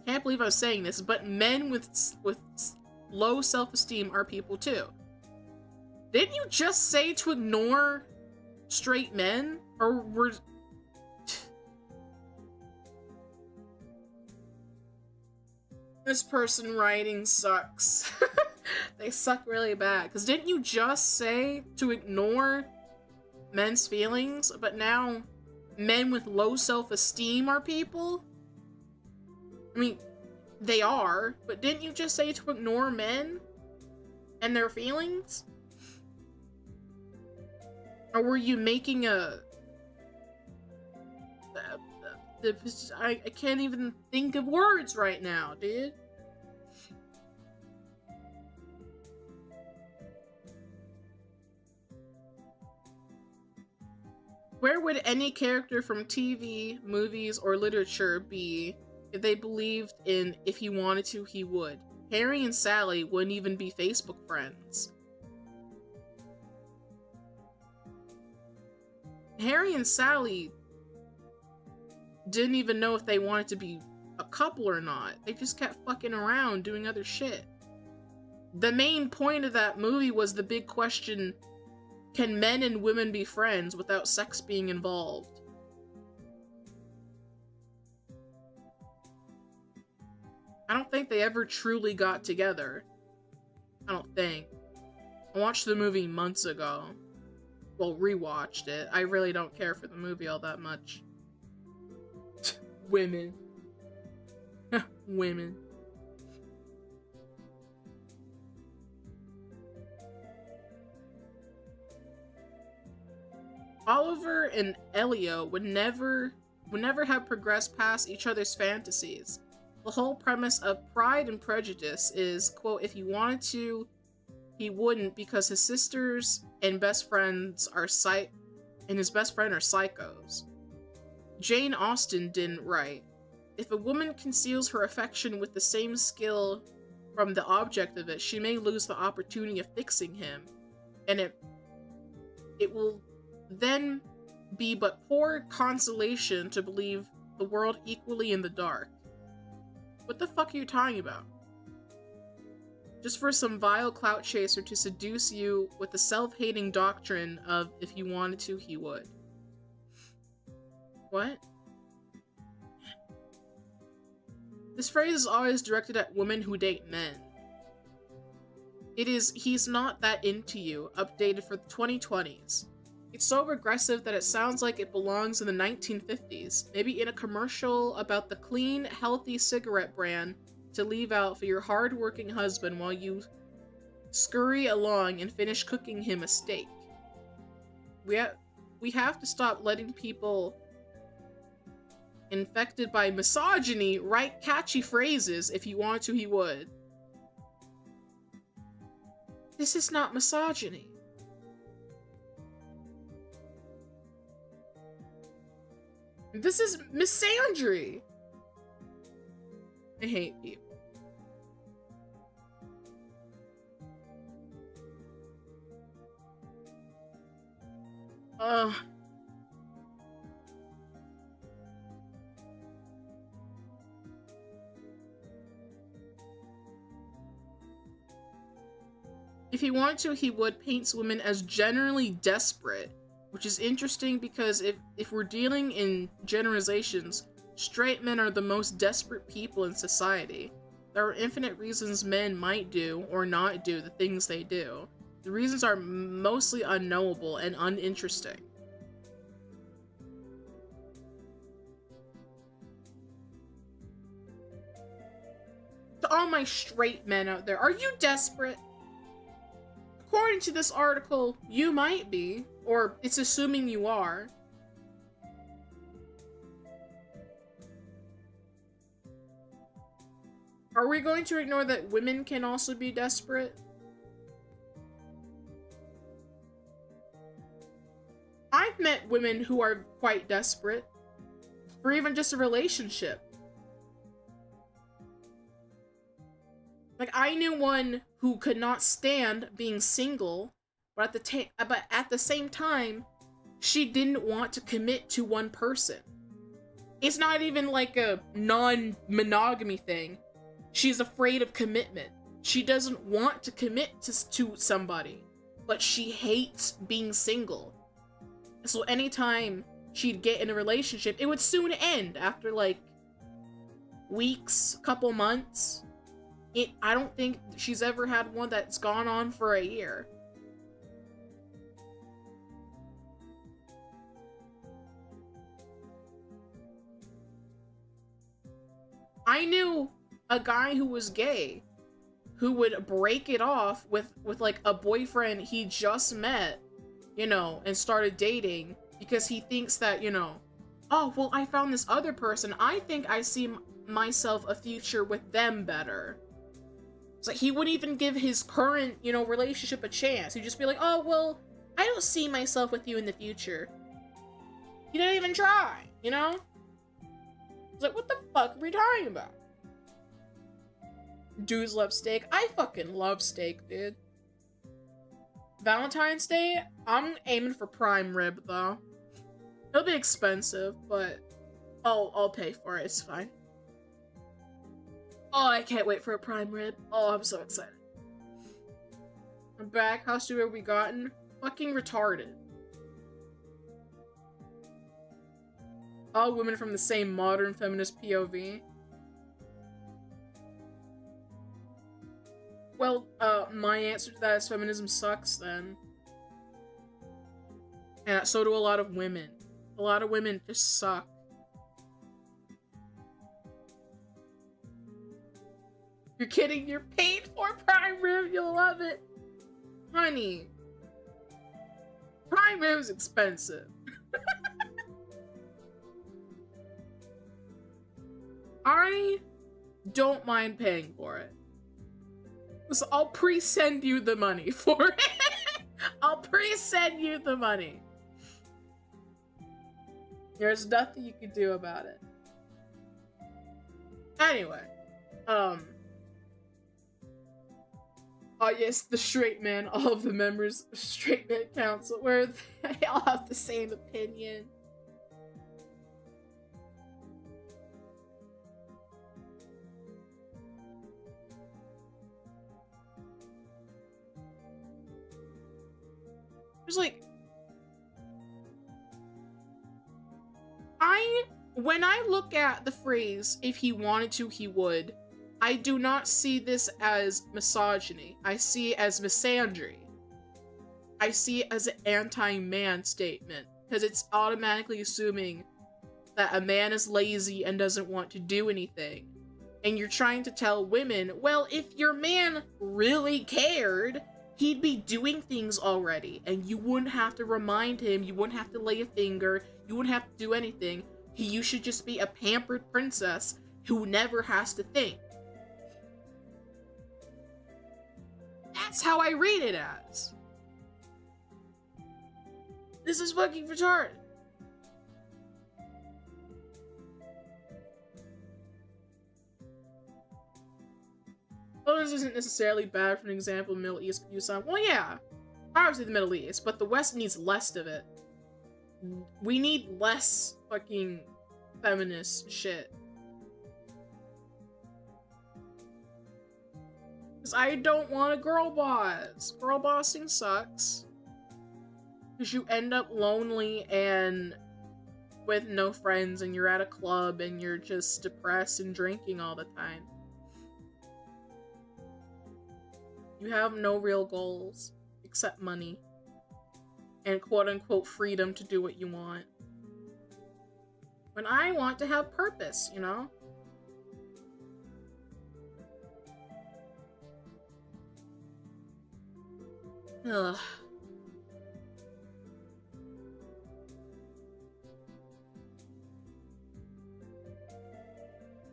Can't believe I'm saying this, but men with low self-esteem are people too. Didn't you just say to ignore straight men? Or were... This person writing sucks. They suck really bad. Because didn't you just say to ignore men's feelings? But now men with low self-esteem are people? I mean, they are, but didn't you just say to ignore men and their feelings? Or were you making I can't even think of words right now, dude. Where would any character from TV, movies, or literature be if they believed in if he wanted to, he would? Harry and Sally wouldn't even be Facebook friends. Harry and Sally didn't even know if they wanted to be a couple or not. They just kept fucking around doing other shit. The main point of that movie was the big question, can men and women be friends without sex being involved? I don't think they ever truly got together. I don't think. I watched the movie months ago. Well, rewatched it. I really don't care for the movie all that much. Women. Women. Oliver and Elio would never have progressed past each other's fantasies. The whole premise of Pride and Prejudice is, quote, if he wanted to, he wouldn't because his sisters and best friends are his best friend are psychos. Jane Austen didn't write, if a woman conceals her affection with the same skill from the object of it, she may lose the opportunity of fixing him, and it will then be but poor consolation to believe the world equally in the dark. What the fuck are you talking about? Just for some vile clout chaser to seduce you with the self-hating doctrine of if he wanted to, he would. What? This phrase is always directed at women who date men. It is, he's not that into you, updated for the 2020s. It's so regressive that it sounds like it belongs in the 1950s, maybe in a commercial about the clean, healthy cigarette brand to leave out for your hard-working husband while you scurry along and finish cooking him a steak. We have to stop letting people infected by misogyny write catchy phrases. If he wanted to, he would. This is not misogyny. This is misandry. I hate people. If he wanted to, he would paints women as generally desperate, which is interesting because if we're dealing in generalizations, straight men are the most desperate people in society. There are infinite reasons men might do or not do the things they do. The reasons are mostly unknowable and uninteresting. To all my straight men out there, are you desperate? According to this article, you might be, or it's assuming you are. Are we going to ignore that women can also be desperate? I've met women who are quite desperate for even just a relationship. Like, I knew one who could not stand being single, but at the same time, she didn't want to commit to one person. It's not even like a non-monogamy thing. She's afraid of commitment. She doesn't want to commit to somebody, but she hates being single. So anytime she'd get in a relationship, it would soon end after like weeks, couple months. I don't think she's ever had one that's gone on for a year. I knew a guy who was gay who would break it off with like a boyfriend he just met, you know, and started dating because he thinks that, you know, oh, well, I found this other person. I think I see myself a future with them better. It's like he wouldn't even give his current, you know, relationship a chance. He'd just be like, oh, well, I don't see myself with you in the future. You didn't even try, you know? It's like, what the fuck are we talking about? Dudes love steak. I fucking love steak, dude. Valentine's Day, I'm aiming for prime rib, though. It'll be expensive, but I'll pay for it. It's fine. Oh, I can't wait for a prime rib. Oh, I'm so excited. I'm back. How stupid have we gotten? Fucking retarded. All women from the same modern feminist POV. Well, my answer to that is feminism sucks, then. And so do a lot of women. A lot of women just suck. You're kidding, you're paid for prime rib, you'll love it. Honey. Prime rib is expensive. I don't mind paying for it. So I'll pre-send you the money for it. I'll pre-send you the money. There's nothing you can do about it. Anyway. Oh yes, the straight man, all of the members of Straight Man Council, where they all have the same opinion. It's like, when I look at the phrase, if he wanted to, he would, I do not see this as misogyny. I see it as misandry. I see it as an anti-man statement, because it's automatically assuming that a man is lazy and doesn't want to do anything. And you're trying to tell women, well, if your man really cared, he'd be doing things already, and you wouldn't have to remind him, you wouldn't have to lay a finger, you wouldn't have to do anything. You should just be a pampered princess who never has to think. That's how I read it as. This is fucking retarded. Well, this isn't necessarily bad for an example of Middle East view son. Well, yeah, obviously the Middle East, but the West needs less of it. We need less fucking feminist shit. Because I don't want a girl boss. Girl bossing sucks. Because you end up lonely and with no friends, and you're at a club and you're just depressed and drinking all the time. You have no real goals except money and quote-unquote freedom to do what you want. When I want to have purpose, you know? Ugh.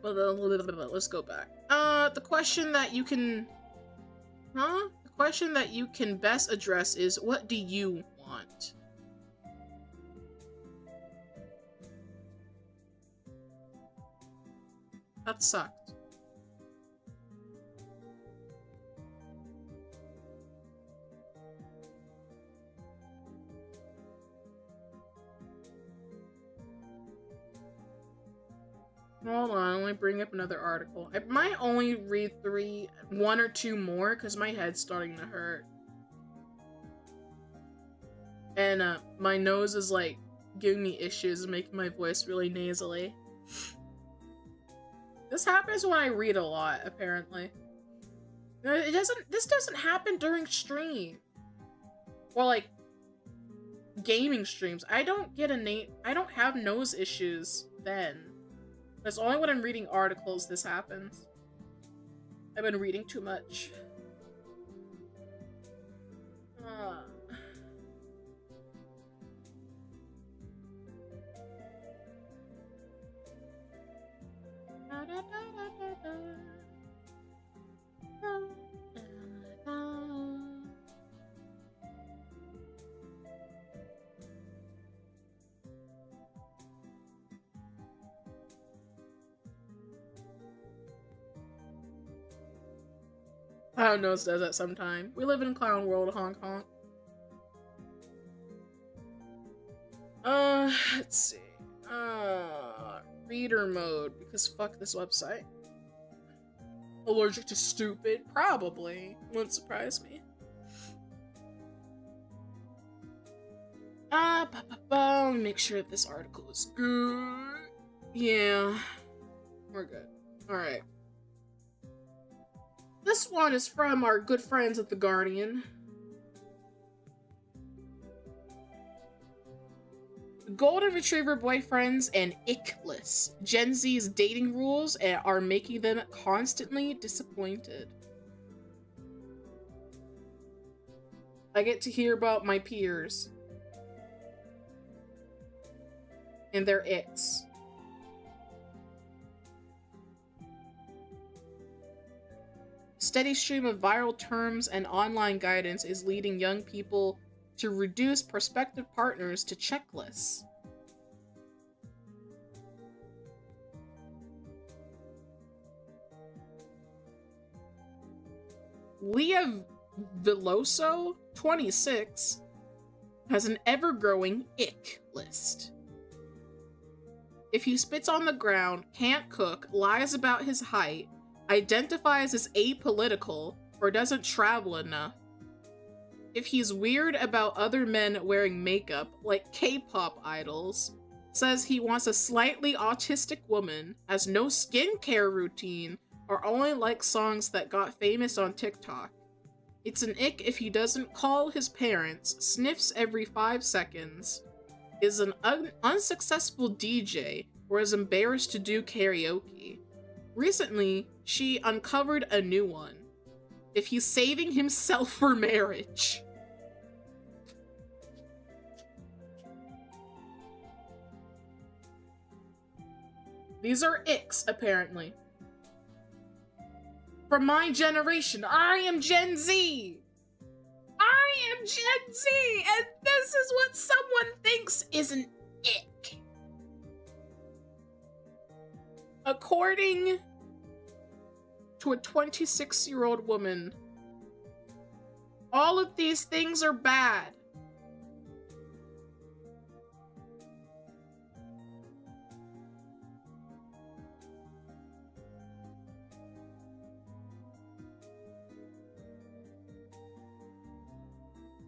Let's go back. The question that you can... The question that you can best address is, what do you want? That sucked. Hold on, let me bring up another article. I might only read one or two more, because my head's starting to hurt. And my nose is like giving me issues and making my voice really nasally. This happens when I read a lot, apparently. This doesn't happen during stream. Or like gaming streams. I don't have nose issues then. It's only when I'm reading articles this happens. I've been reading too much. Clown Nose does that sometime. We live in Clown World, Hong Kong. Let's see. Reader mode, because fuck this website. Allergic to stupid? Probably. Wouldn't surprise me. Let me make sure that this article is good. Yeah. We're good. Alright. This one is from our good friends at The Guardian. Golden Retriever boyfriends and ickless. Gen Z's dating rules are making them constantly disappointed. I get to hear about my peers. And their icks. Steady stream of viral terms and online guidance is leading young people to reduce prospective partners to checklists. Leah Veloso, 26, has an ever-growing ick list. If he spits on the ground, can't cook, lies about his height, identifies as apolitical, or doesn't travel enough, if he's weird about other men wearing makeup, like K-pop idols, says he wants a slightly autistic woman, has no skincare routine, or only likes songs that got famous on TikTok. It's an ick if he doesn't call his parents, sniffs every 5 seconds, is an unsuccessful DJ, or is embarrassed to do karaoke. Recently, she uncovered a new one. If he's saving himself for marriage. These are icks, apparently. From my generation, I am Gen Z! I am Gen Z! And this is what someone thinks is an ick. According to a 26-year-old woman, all of these things are bad.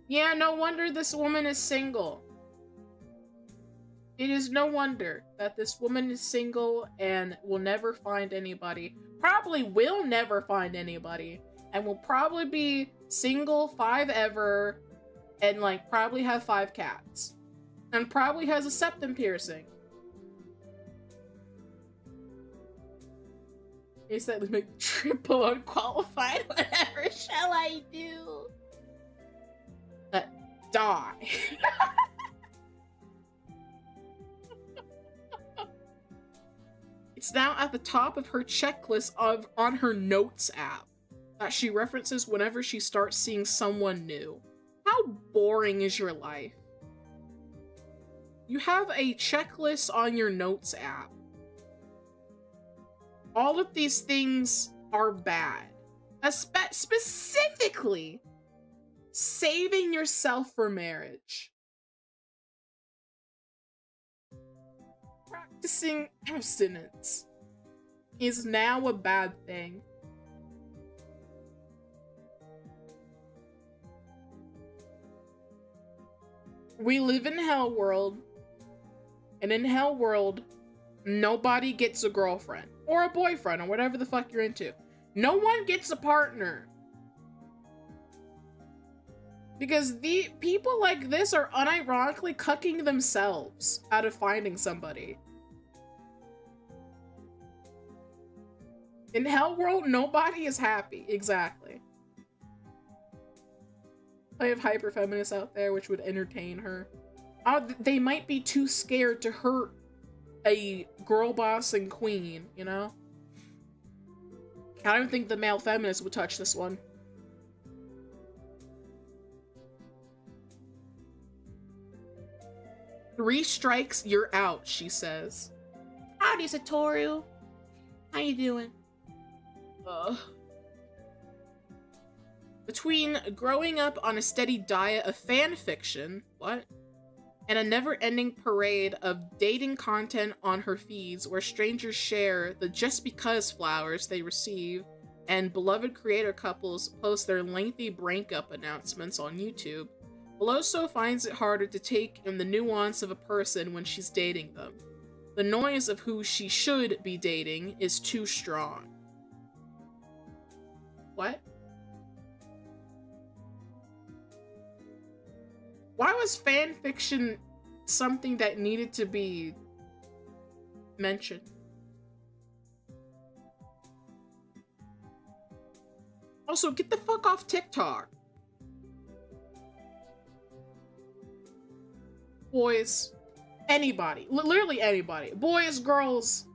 Yeah, no wonder this woman is single. It is no wonder that this woman is single and will never find anybody. Probably will never find anybody. And will probably be single 5 ever. And like probably have 5 cats. And probably has a septum piercing. He said to make triple unqualified. Whatever shall I do? Die. It's now at the top of her checklist on her notes app that she references whenever she starts seeing someone new. How boring is your life? You have a checklist on your notes app. All of these things are bad. Specifically, saving yourself for marriage. Practicing abstinence is now a bad thing. We live in Hellworld, and in Hellworld, nobody gets a girlfriend or a boyfriend or whatever the fuck you're into. No one gets a partner. Because the people like this are unironically cucking themselves out of finding somebody. In Hellworld, nobody is happy. Exactly. I have hyper-feminists out there which would entertain her. They might be too scared to hurt a girl boss and queen, you know? I don't think the male feminists would touch this one. "3 strikes, you're out," she says. Howdy, Satoru. How you doing? Between growing up on a steady diet of fan fiction, and a never-ending parade of dating content on her feeds where strangers share the just because flowers they receive, and beloved creator couples post their lengthy breakup announcements on YouTube, Veloso finds it harder to take in the nuance of a person when she's dating them. The noise of who she should be dating is too strong. What? Why was fanfiction something that needed to be mentioned? Also, get the fuck off TikTok. Boys, anybody, literally anybody, boys, girls,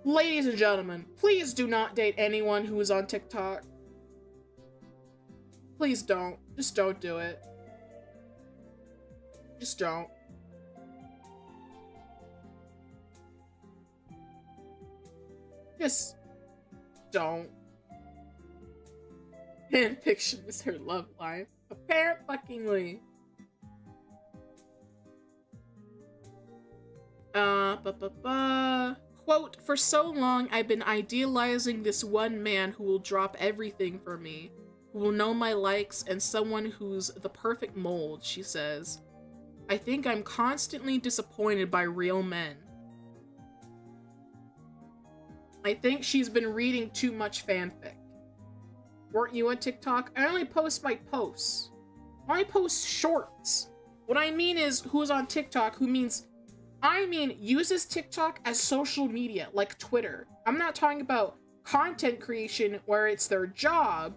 ladies and gentlemen, please do not date anyone who is on TikTok. Please don't. Just don't do it. Just don't. Just don't. Fanfiction is her love life. Apparently. Quote, "For so long I've been idealizing this one man who will drop everything for me. who will know my likes, and someone who's the perfect mold, she says. I think I'm constantly disappointed by real men. I think she's been reading too much fanfic. Weren't you on TikTok? I only post my posts. I only post shorts. What I mean is, who's on TikTok, I mean uses TikTok as social media, like Twitter. I'm not talking about content creation where it's their job,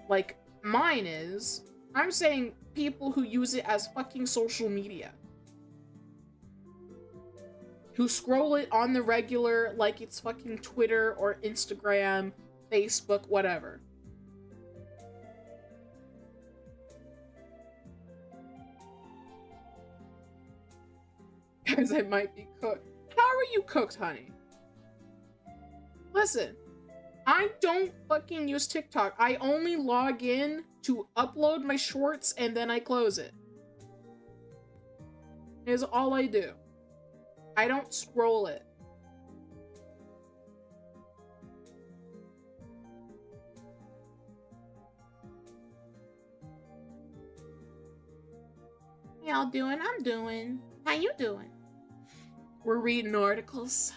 like mine is. I'm saying people who use it as fucking social media. Who scroll it on the regular like it's fucking Twitter or Instagram, Facebook, whatever. Because I might be cooked. How are you cooked, honey? Listen, I don't fucking use TikTok. I only log in to upload my shorts and then I close it. Is all I do. I don't scroll it. Y'all doing? I'm doing. How you doing? We're reading articles.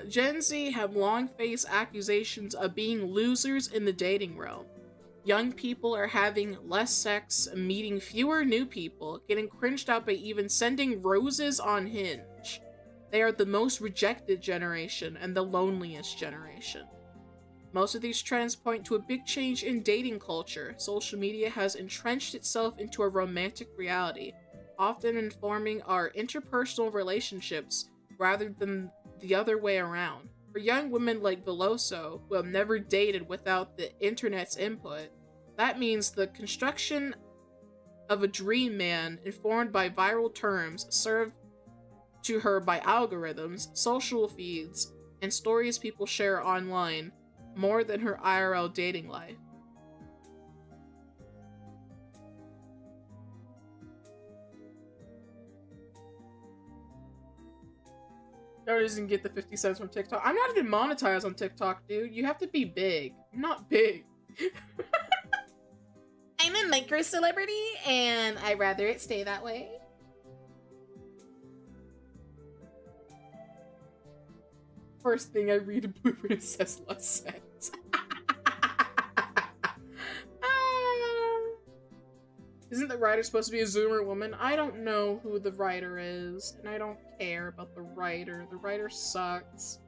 Gen Z have long faced accusations of being losers in the dating realm. Young people are having less sex, meeting fewer new people, getting cringed out by even sending roses on Hinge. They are the most rejected generation and the loneliest generation. Most of these trends point to a big change in dating culture. Social media has entrenched itself into a romantic reality, often informing our interpersonal relationships rather than the other way around. For young women like Veloso, who have never dated without the internet's input, that means the construction of a dream man informed by viral terms served to her by algorithms, social feeds, and stories people share online more than her IRL dating life. That doesn't get the 50 cents from TikTok. I'm not even monetized on TikTok, dude. You have to be big. I'm not big. I'm a micro celebrity, and I'd rather it stay that way. First thing I read a blueprint, it says less sex. Isn't the writer supposed to be a Zoomer woman? I don't know who the writer is, and I don't care about the writer. The writer sucks.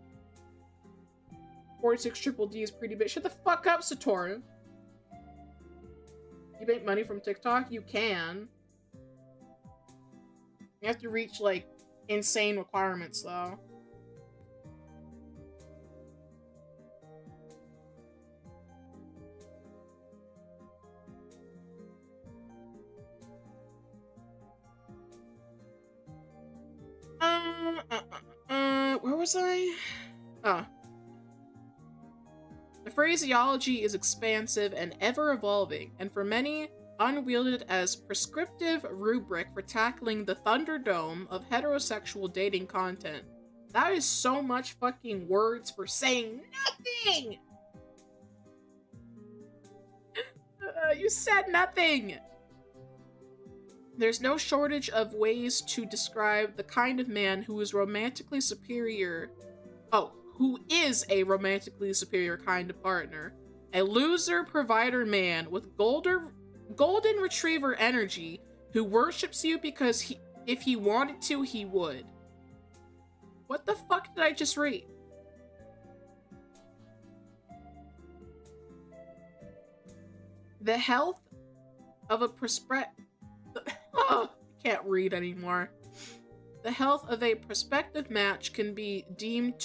46 triple D is pretty big. Shut the fuck up, Satoru. You make money from TikTok? You can. You have to reach, like, insane requirements, though. Where was I? Oh. The phraseology is expansive and ever-evolving, and for many, unwielded as prescriptive rubric for tackling the Thunderdome of heterosexual dating content. That is so much fucking words for saying nothing! You said nothing! There's no shortage of ways to describe the kind of man who is romantically superior. Oh, who is a romantically superior kind of partner. A loser provider man with golden retriever energy who worships you because if he wanted to, he would. What the fuck did I just read? The health of a I can't read anymore. The health of a prospective match can be deemed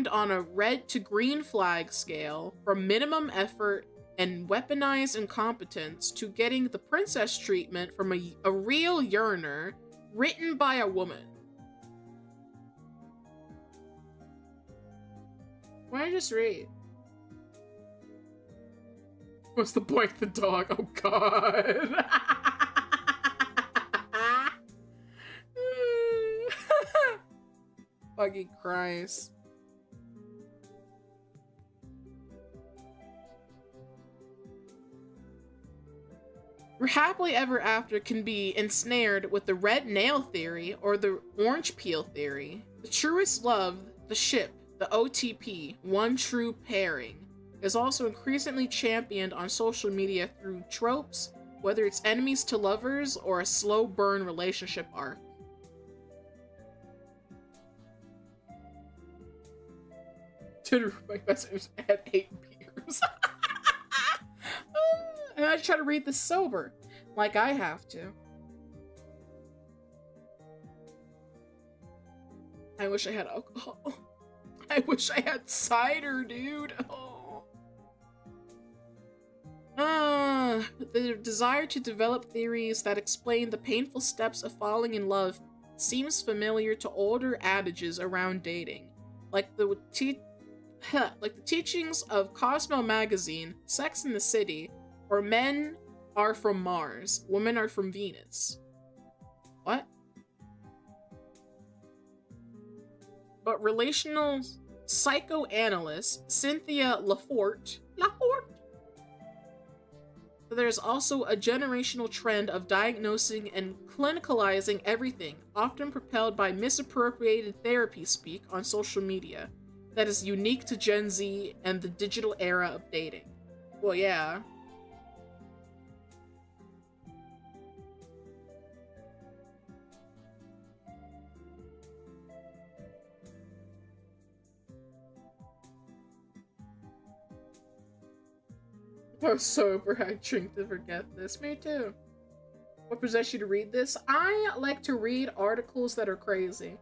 on a red to green flag scale, from minimum effort and weaponized incompetence to getting the princess treatment from a real yearner written by a woman. Why don't I just read? What's the point of the dog? Oh god. Fucking Christ. Your happily ever after can be ensnared with the red nail theory or the orange peel theory. The truest love, the ship, the OTP, one true pairing, is also increasingly championed on social media through tropes, whether it's enemies to lovers or a slow burn relationship arc. Dinner with my best friends had 8 beers. And I try to read this sober, like I have to. I wish I had alcohol. I wish I had cider, dude. Oh. The desire to develop theories that explain the painful steps of falling in love seems familiar to older adages around dating, like the teachings of Cosmo magazine, Sex in the City, or men are from Mars, women are from Venus. What? But relational psychoanalyst Cynthia Lafort. There's also a generational trend of diagnosing and clinicalizing everything, often propelled by misappropriated therapy speak on social media, that is unique to Gen Z and the digital era of dating. Well, yeah. I was sober, I drink to forget this. Me too. What possessed you to read this? I like to read articles that are crazy.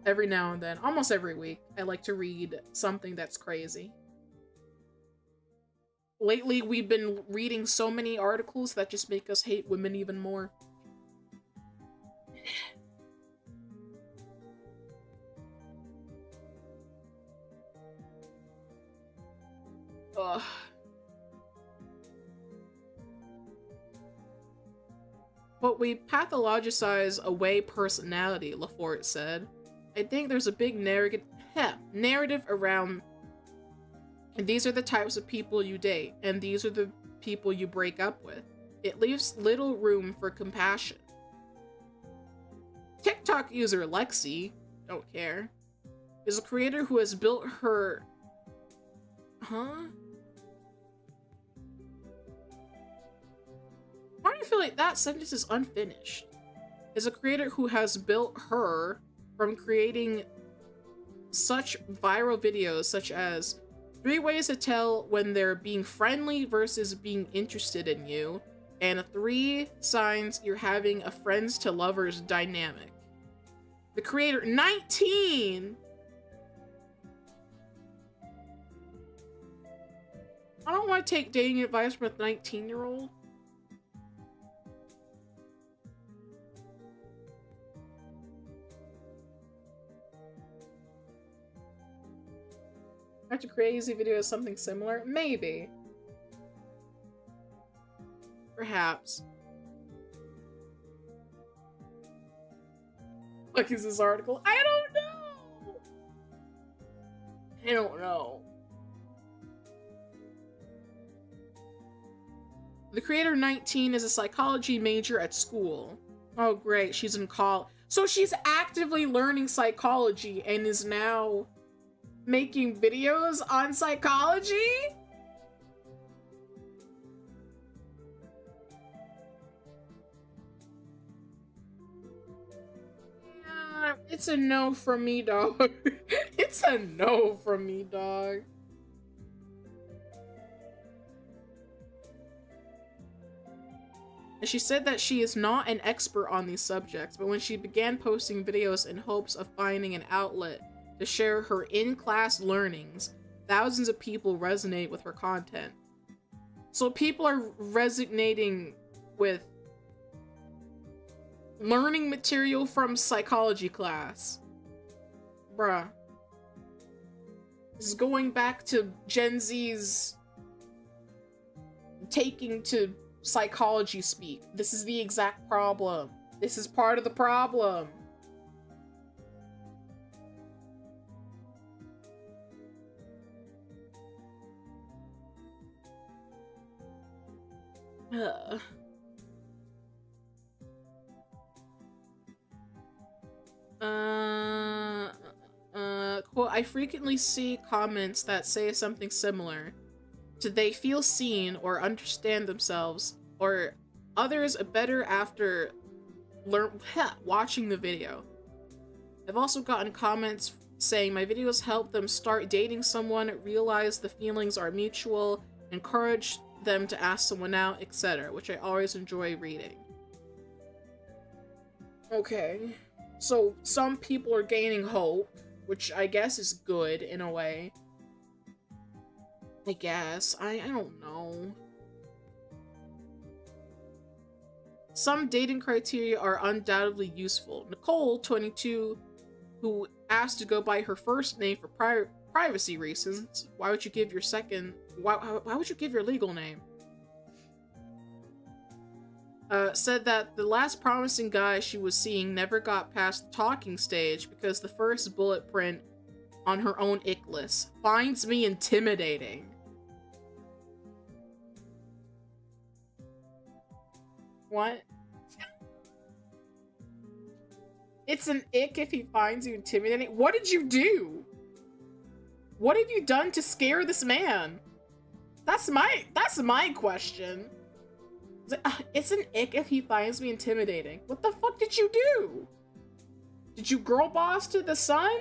Every now and then, almost every week, I like to read something that's crazy. Lately, we've been reading so many articles that just make us hate women even more. Ugh. But we pathologicize away personality, Lafort said. I think there's a big narrative around, and these are the types of people you date, and these are the people you break up with. It leaves little room for compassion. TikTok user Lexi, don't care, is a creator who has built her... Huh? Why do you feel like that sentence is unfinished? Is a creator who has built her from creating such viral videos such as 3 ways to tell when they're being friendly versus being interested in you, and 3 signs you're having a friends to lovers dynamic. The creator, 19! I don't want to take dating advice from a 19-year-old. After crazy video is something similar? Maybe. Perhaps. What is this article? I don't know! I don't know. The creator 19 is a psychology major at school. Oh great, she's in college. So she's actively learning psychology and is now making videos on psychology? Yeah, it's a no from me, dog. It's a no from me, dog. And she said that she is not an expert on these subjects, but when she began posting videos in hopes of finding an outlet to share her in-class learnings, thousands of people resonate with her content. So people are resonating with learning material from psychology class. Bruh. This is going back to Gen Z's taking to psychology speak. This is the exact problem. This is part of the problem. Quote, I frequently see comments that say something similar to they feel seen or understand themselves or others better after watching the video. I've also gotten comments saying my videos help them start dating someone, realize the feelings are mutual, encourage them to ask someone out, etc., which I always enjoy reading. Okay, so some people are gaining hope, which I guess is good in a way. I guess. I don't know. Some dating criteria are undoubtedly useful. Nicole, 22, who asked to go by her first name for privacy reasons. Why would you give your why would you give your legal name? Said that the last promising guy she was seeing never got past the talking stage because the first bullet print on her own ick list finds me intimidating. What? It's an ick if he finds you intimidating? What did you do? What have you done to scare this man? That's my question. It's an ick if he finds me intimidating. What the fuck did you do? Did you girl boss to the sun?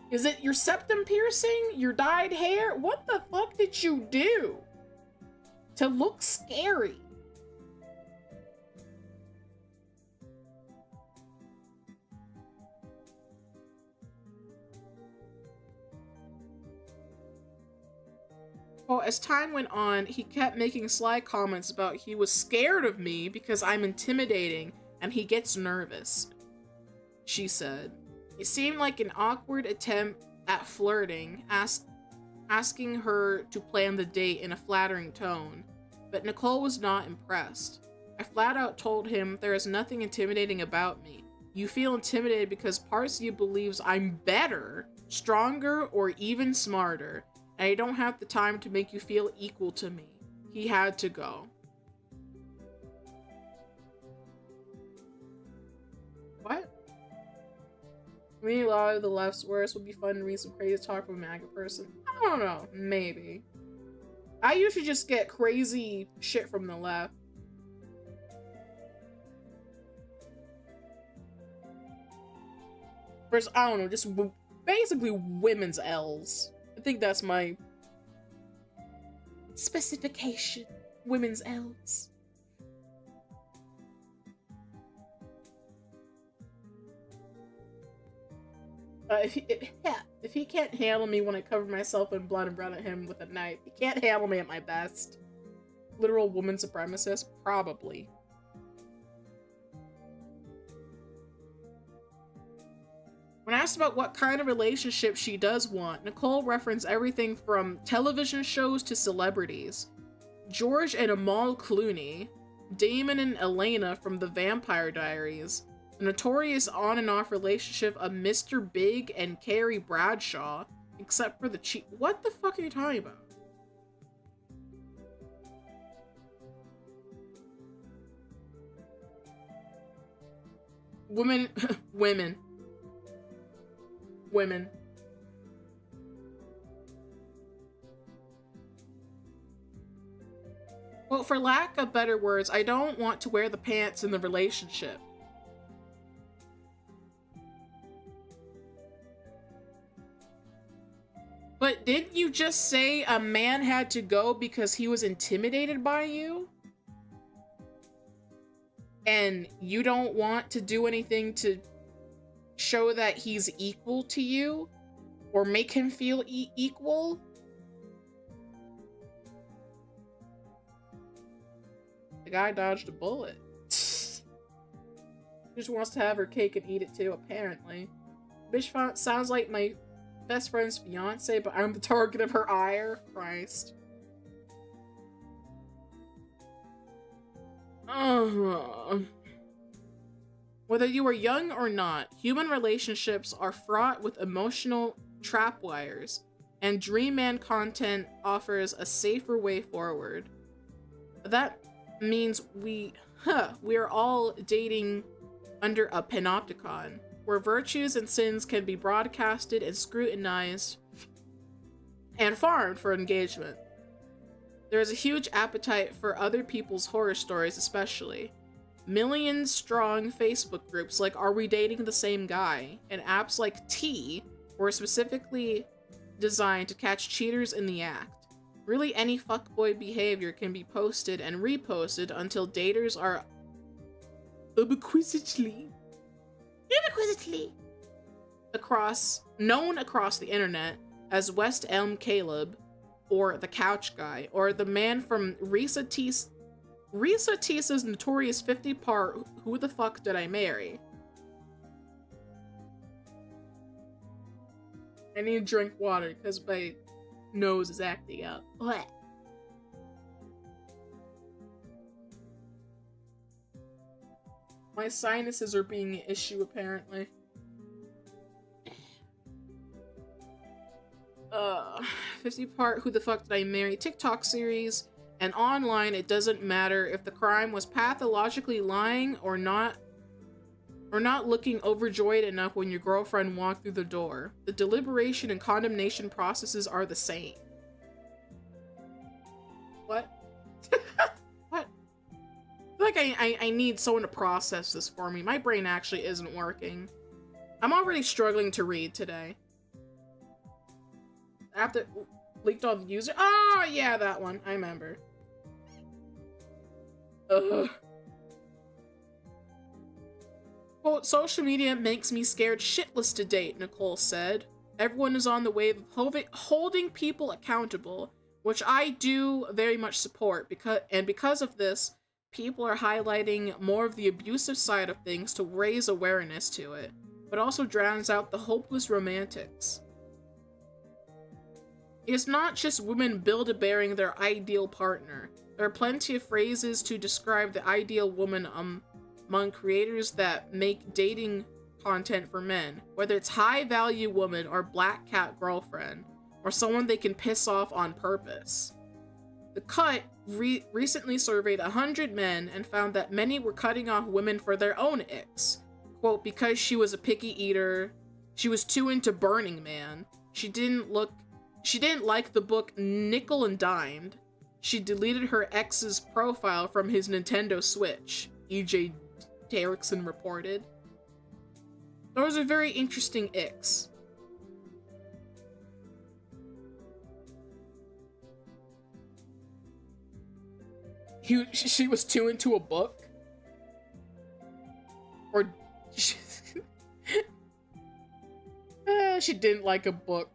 Is it your septum piercing? Your dyed hair? What the fuck did you do to look scary? Well, as time went on, he kept making sly comments about he was scared of me because I'm intimidating and he gets nervous, she said. It seemed like an awkward attempt at flirting, asking her to plan the date in a flattering tone, but Nicole was not impressed. I flat out told him there is nothing intimidating about me. You feel intimidated because parts of you believes I'm better, stronger, or even smarter. I don't have the time to make you feel equal to me. He had to go. What? Maybe a lot of the left's worst would be fun to read some crazy talk from a MAGA person. I don't know. Maybe. I usually just get crazy shit from the left. First, I don't know, just basically women's L's. I think that's my specification. Women's L's. If he can't handle me when I cover myself in blood and run at him with a knife, he can't handle me at my best. Literal woman supremacist? Probably. When asked about what kind of relationship she does want, Nicole referenced everything from television shows to celebrities. George and Amal Clooney, Damon and Elena from The Vampire Diaries, the notorious on and off relationship of Mr. Big and Carrie Bradshaw, except for the cheat. What the fuck are you talking about? Women. Well, for lack of better words, I don't want to wear the pants in the relationship. But didn't you just say a man had to go because he was intimidated by you? And you don't want to do anything to show that he's equal to you? Or make him feel equal? The guy dodged a bullet. She just wants to have her cake and eat it too, apparently. Bitch sounds like my best friend's fiance, but I'm the target of her ire. Christ. Whether you are young or not, human relationships are fraught with emotional trapwires, and Dream Man content offers a safer way forward. That means we are all dating under a panopticon, where virtues and sins can be broadcasted and scrutinized and farmed for engagement. There is a huge appetite for other people's horror stories, especially. Million-strong Facebook groups like Are We Dating the Same Guy? And apps like T were specifically designed to catch cheaters in the act. Really, any fuckboy behavior can be posted and reposted until daters are ubiquitously known across the internet as West Elm Caleb, or the Couch Guy, or the man from Risa Tisa's notorious 50-part Who the Fuck Did I Marry? I need to drink water because my nose is acting up. What? My sinuses are being an issue, apparently. 50-part Who the Fuck Did I Marry TikTok series, and online it doesn't matter if the crime was pathologically lying or not looking overjoyed enough when your girlfriend walked through the door. The deliberation and condemnation processes are the same. What? What? I feel like I need someone to process this for me. My brain actually isn't working. I'm already struggling to read today. After leaked all the user. Oh yeah, that one. I remember. Ugh. Quote, social media makes me scared shitless to date, Nicole said. Everyone is on the wave of holding people accountable, which I do very much support, because of this, people are highlighting more of the abusive side of things to raise awareness to it, but also drowns out the hopeless romantics. It's not just women build-a-bearing their ideal partner. There are plenty of phrases to describe the ideal woman among creators that make dating content for men, whether it's high-value woman or black cat girlfriend, or someone they can piss off on purpose. The Cut recently surveyed 100 men and found that many were cutting off women for their own icks. Quote, because she was a picky eater, she was too into Burning Man, she didn't like the book Nickel and Dimed, she deleted her ex's profile from his Nintendo Switch, E.J. Derrickson reported. Those are very interesting icks. She was too into a book? Or she didn't like a book.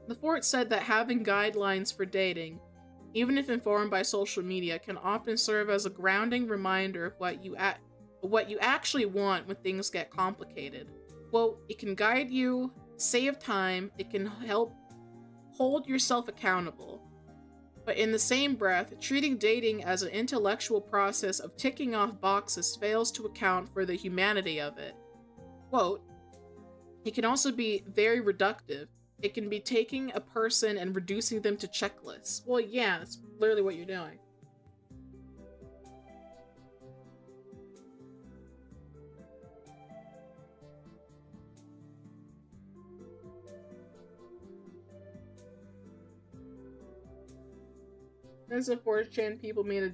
The Fort said that having guidelines for dating, even if informed by social media, can often serve as a grounding reminder of what you actually want when things get complicated. Quote, it can guide you, save time, it can help hold yourself accountable. But in the same breath, treating dating as an intellectual process of ticking off boxes fails to account for the humanity of it. Quote, it can also be very reductive. It can be taking a person and reducing them to checklists. Well, yeah, that's literally what you're doing. There's a 4chan people made a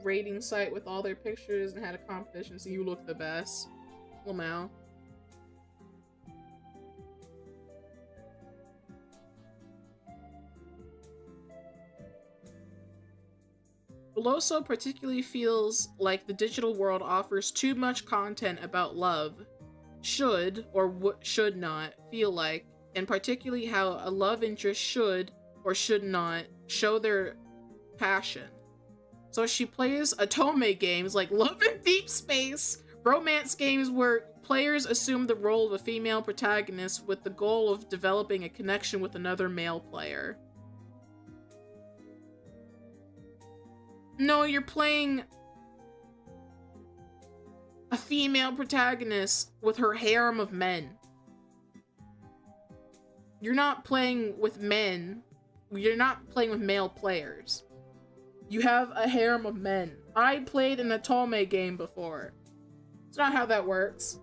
rating site with all their pictures and had a competition, so you look the best. Lamau. Veloso particularly feels like the digital world offers too much content about love. Should, or should not, feel like and particularly how a love interest should or should not show their passion. So she plays otome games like Love in Deep Space, romance games where players assume the role of a female protagonist with the goal of developing a connection with another male player. No, you're playing a female protagonist with her harem of men. You're not playing with men. You're not playing with male players. You have a harem of men. I played an otome game before. It's not how that works.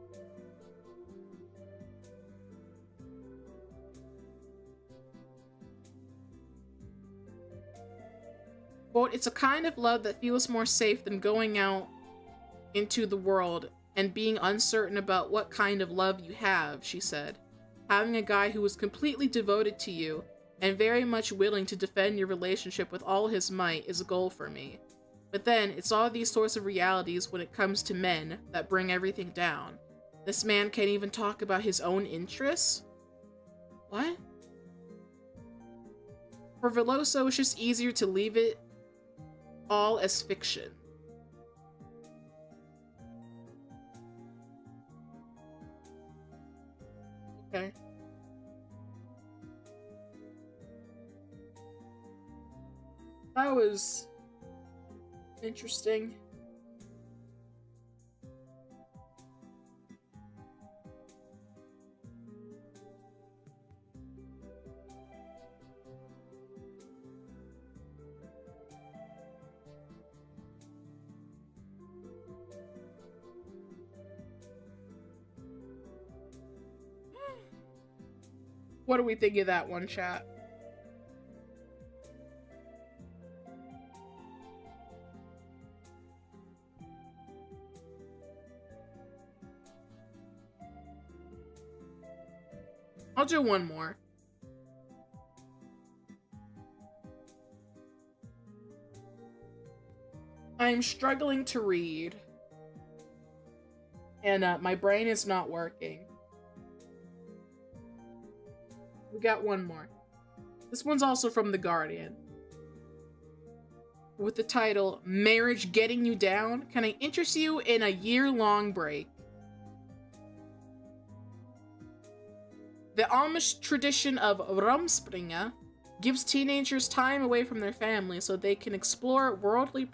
Quote, it's a kind of love that feels more safe than going out into the world and being uncertain about what kind of love you have, she said. Having a guy who was completely devoted to you and very much willing to defend your relationship with all his might is a goal for me. But then, it's all these sorts of realities when it comes to men that bring everything down. This man can't even talk about his own interests? What? For Veloso, it's just easier to leave it all as fiction. Okay. That was interesting. What do we think of that one, chat? I'll do one more. I'm struggling to read. And my brain is not working. We got one more. This one's also from The Guardian. With the title, Marriage Getting You Down? Can I interest you in a year-long break? The Amish tradition of Rumspringa gives teenagers time away from their families so they can explore worldly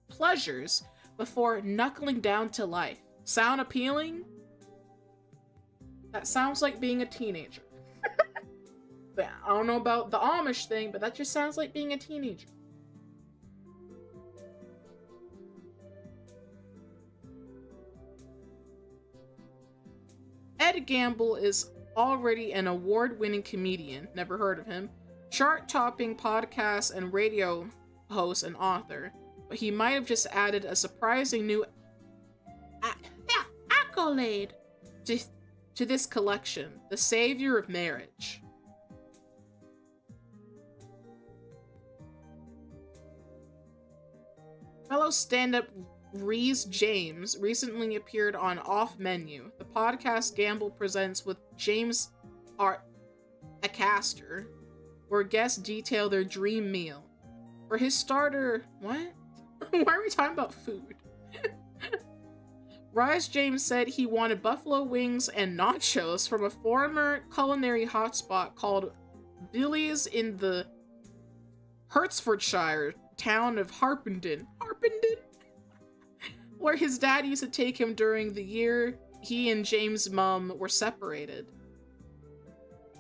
pleasures before knuckling down to life. Sound appealing? That sounds like being a teenager. I don't know about the Amish thing, but that just sounds like being a teenager. Ed Gamble is already an award-winning comedian, never heard of him, chart-topping podcast and radio host and author, but he might have just added a surprising new accolade to this collection, the savior of marriage. Fellow stand-up Rhys James recently appeared on Off Menu, the podcast Gamble presents with James Acaster, where guests detail their dream meal. For his starter, what? Why are we talking about food? Rhys James said he wanted buffalo wings and nachos from a former culinary hotspot called Billy's in the Hertfordshire town of Harpenden, where his dad used to take him during the year he and James' mum were separated.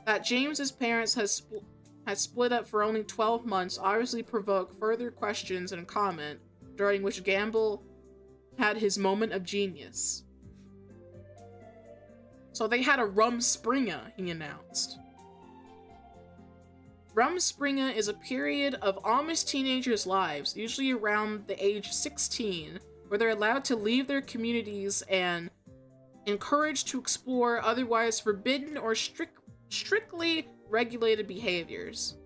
That James's parents had split up for only 12 months obviously provoked further questions and comment, during which Gamble had his moment of genius. So they had a Rumspringa, he announced. Rumspringa is a period of Amish teenagers' lives, usually around the age 16, where they're allowed to leave their communities and encouraged to explore otherwise forbidden or strictly regulated behaviors.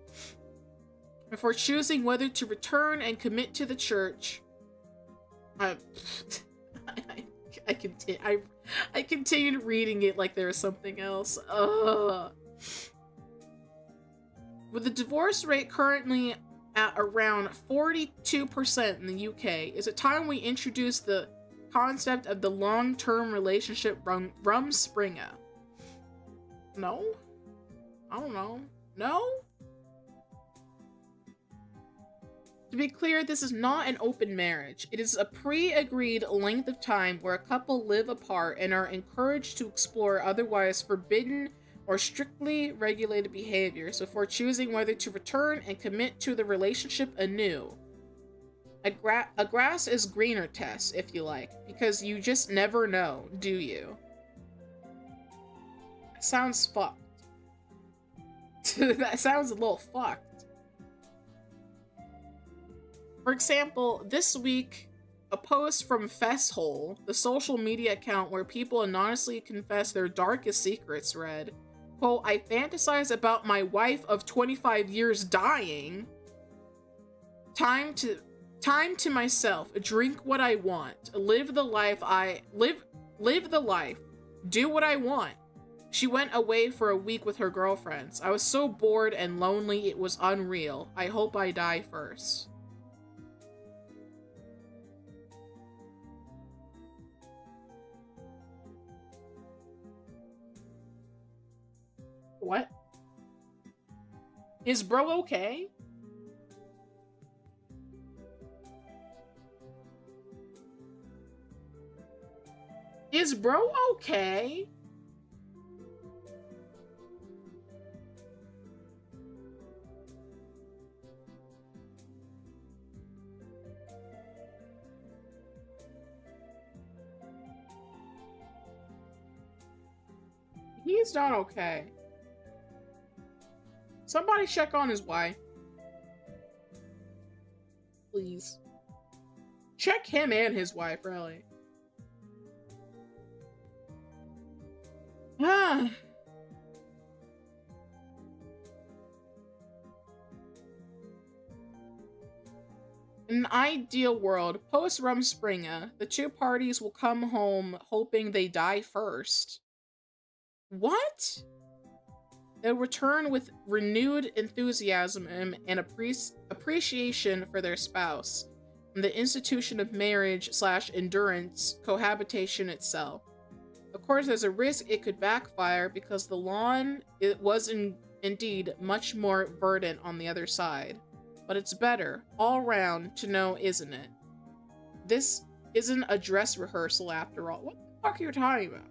Before choosing whether to return and commit to the church, I continued reading it like there was something else. With the divorce rate currently at around 42% in the UK, is it time we introduce the concept of the long-term relationship Rumspringa? No? I don't know. No? To be clear, this is not an open marriage. It is a pre-agreed length of time where a couple live apart and are encouraged to explore otherwise forbidden or strictly regulated behaviors before choosing whether to return and commit to the relationship anew. A grass is greener test, if you like, because you just never know, do you? Sounds fucked. That sounds a little fucked. For example, this week, a post from YappitHole, the social media account where people anonymously confess their darkest secrets, read, quote, I fantasize about my wife of 25 years dying. Time to myself, drink what I want, live the life live the life, do what I want. She went away for a week with her girlfriends. I was so bored and lonely it was unreal. I hope I die first. What? Is bro okay? Is bro okay? He's not okay. Somebody check on his wife. Please. Check him and his wife, really. Ah. In an ideal world, post Rumspringa, the two parties will come home hoping they die first. What? They'll return with renewed enthusiasm and appreciation for their spouse, and the institution of marriage / endurance cohabitation itself. Of course, there's a risk it could backfire because the lawn was indeed much more verdant on the other side. But it's better, all round, to know, isn't it? This isn't a dress rehearsal after all. What the fuck are you talking about?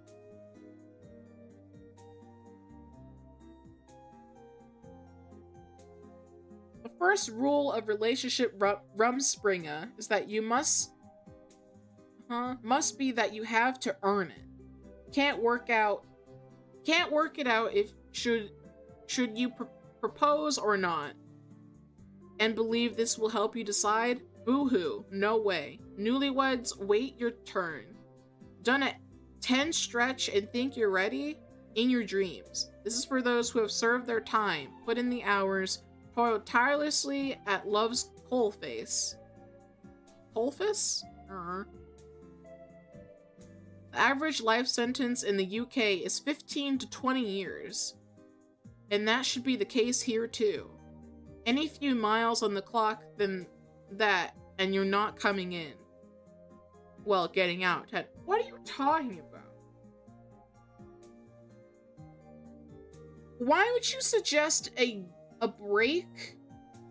The first rule of relationship Rumspringa is that you must be that you have to earn it. Can't work it out if should you propose or not. And believe this will help you decide? Boo-hoo, no way. Newlyweds, wait your turn. Done at 10 stretch and think you're ready? In your dreams. This is for those who have served their time, put in the hours, toiled tirelessly at love's coalface. Coalface? The average life sentence in the UK is 15 to 20 years. And that should be the case here too. Any few miles on the clock than that, and you're not coming in. Well, getting out. What are you talking about? Why would you suggest a break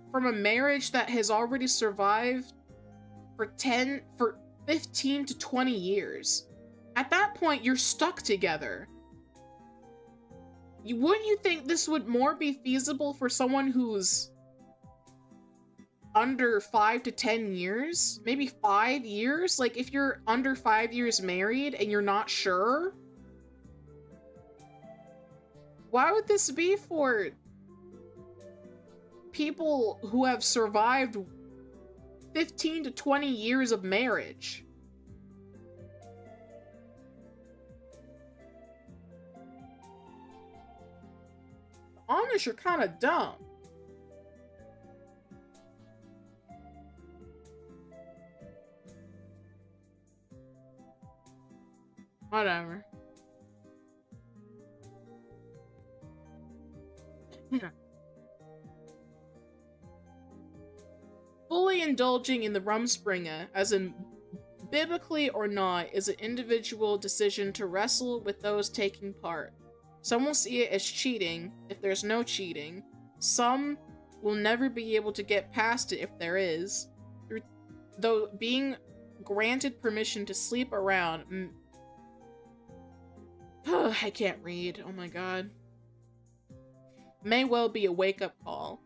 from a marriage that has already survived for 15 to 20 years? At that point, you're stuck together. Wouldn't you think this would more be feasible for someone who's under 5 to 10 years? Maybe 5 years? Like, if you're under 5 years married and you're not sure? Why would this be for people who have survived 15 to 20 years of marriage? Amish are kind of dumb. Whatever. Fully indulging in the Rumspringa, as in biblically or not, is an individual decision to wrestle with those taking part. Some will see it as cheating if there's no cheating. Some will never be able to get past it if there is. Though being granted permission to sleep around... I can't read. Oh my god. May well be a wake-up call.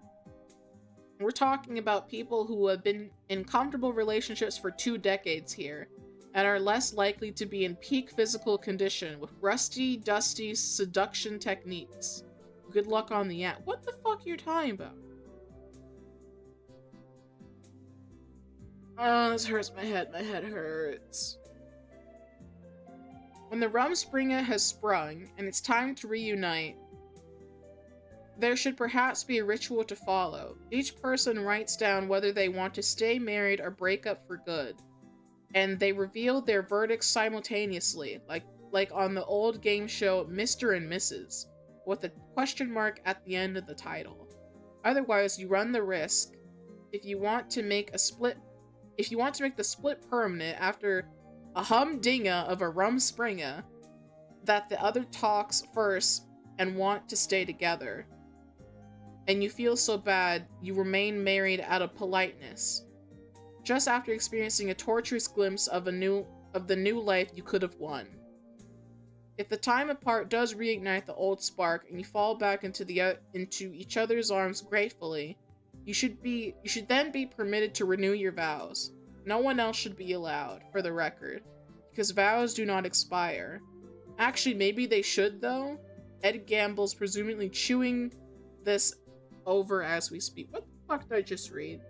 We're talking about people who have been in comfortable relationships for 2 decades here, and are less likely to be in peak physical condition with rusty, dusty seduction techniques. Good luck on the app. What the fuck are you talking about? Oh, this hurts my head. My head hurts. When the Rumspringa has sprung, and it's time to reunite, there should perhaps be a ritual to follow. Each person writes down whether they want to stay married or break up for good, and they reveal their verdicts simultaneously, like on the old game show Mr. and Mrs., with a question mark at the end of the title. Otherwise, you run the risk, if you want to make the split permanent after a humdinger of a Rumspringa, that the other talks first and want to stay together. And you feel so bad, you remain married out of politeness, just after experiencing a torturous glimpse of the new life you could have won. If the time apart does reignite the old spark and you fall back into each other's arms gratefully, you should then be permitted to renew your vows. No one else should be allowed, for the record, because vows do not expire. Actually, maybe they should, though. Ed Gamble's presumably chewing this over as we speak. What the fuck did I just read?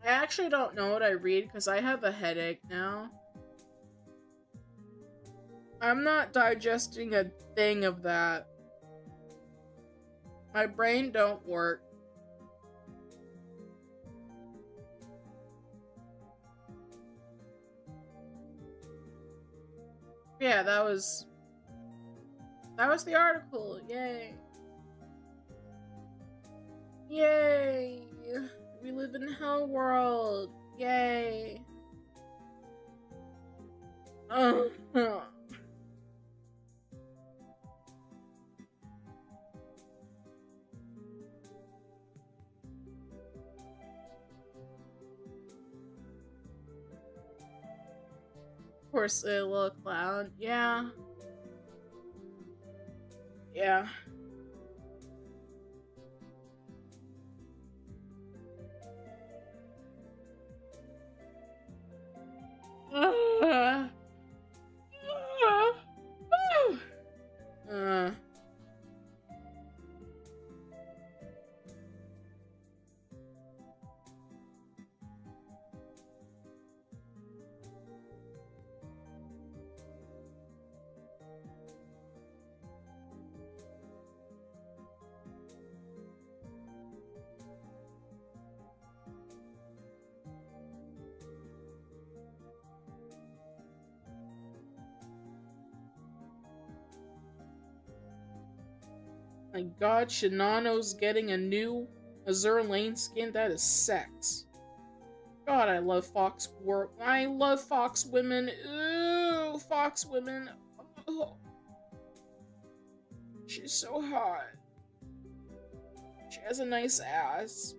I actually don't know what I read because I have a headache now. I'm not digesting a thing of that. My brain don't work. Yeah, that was the article. Yay. Yay. We live in Hellworld. Yay. Oh. Of course, a little clown. Yeah. Yeah. My god, Shinano's getting a new Azure Lane skin? That is sex. God, I love Fox work. I love Fox women. Ooh, Fox women. Oh. She's so hot. She has a nice ass.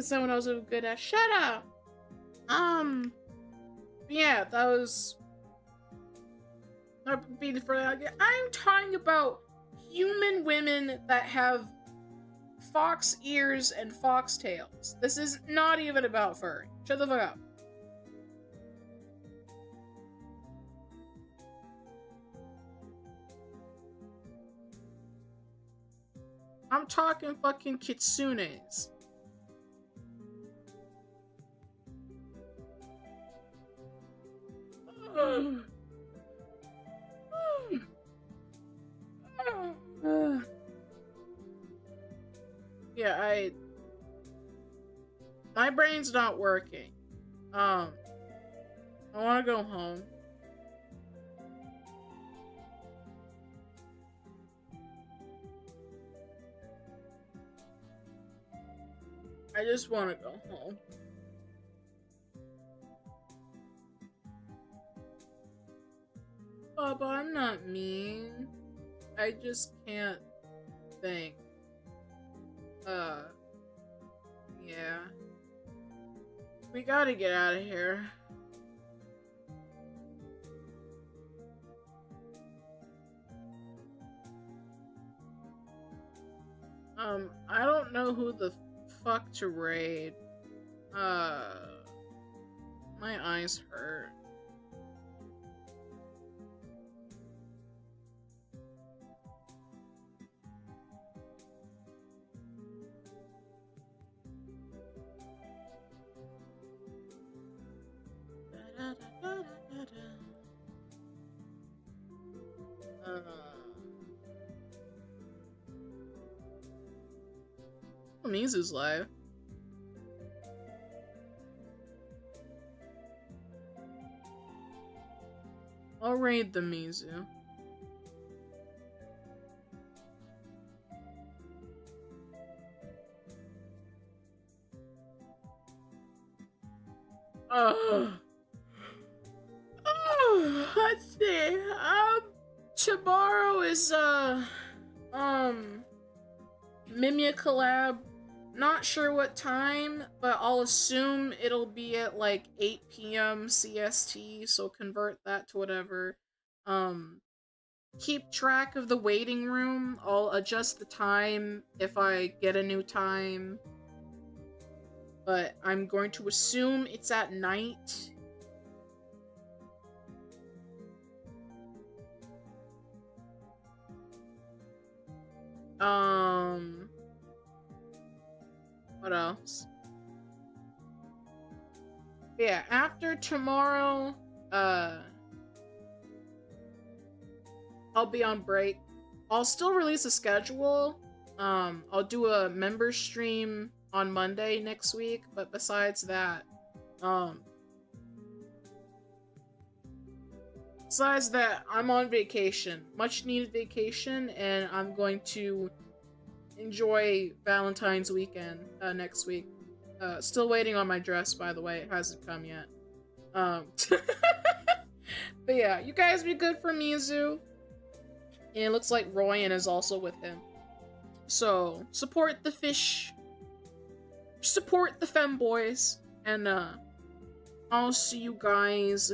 Someone else with a good ass. Shut up! Yeah, that was Not being for that. I'm talking about human women that have fox ears and fox tails. This is not even about furry. Shut the fuck up. I'm talking fucking kitsunes. Yeah, my brain's not working. I wanna go home. I just wanna go home. Baba, I'm not mean. I just can't think. Yeah. We gotta get out of here. I don't know who the fuck to raid. My eyes hurt. Mizu's live. I'll raid the Mizu. Let's see. Tomorrow is Mimia collab. Not sure what time, but I'll assume it'll be at like 8 p.m. CST, so convert that to whatever. Keep track of the waiting room. I'll adjust the time if I get a new time. But I'm going to assume it's at night. What else? Yeah, after tomorrow, I'll be on break. I'll still release a schedule. I'll do a member stream on Monday next week, but besides that, I'm on vacation. Much needed vacation, and I'm going to enjoy Valentine's weekend next week. Still waiting on my dress, by the way. It hasn't come yet. But yeah, you guys be good for Mizu. And it looks like Royan is also with him. So, support the fish. Support the femboys. And I'll see you guys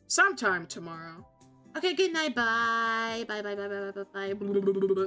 sometime tomorrow. Okay, good night, bye. Bye, bye, bye, bye, bye, bye, bye.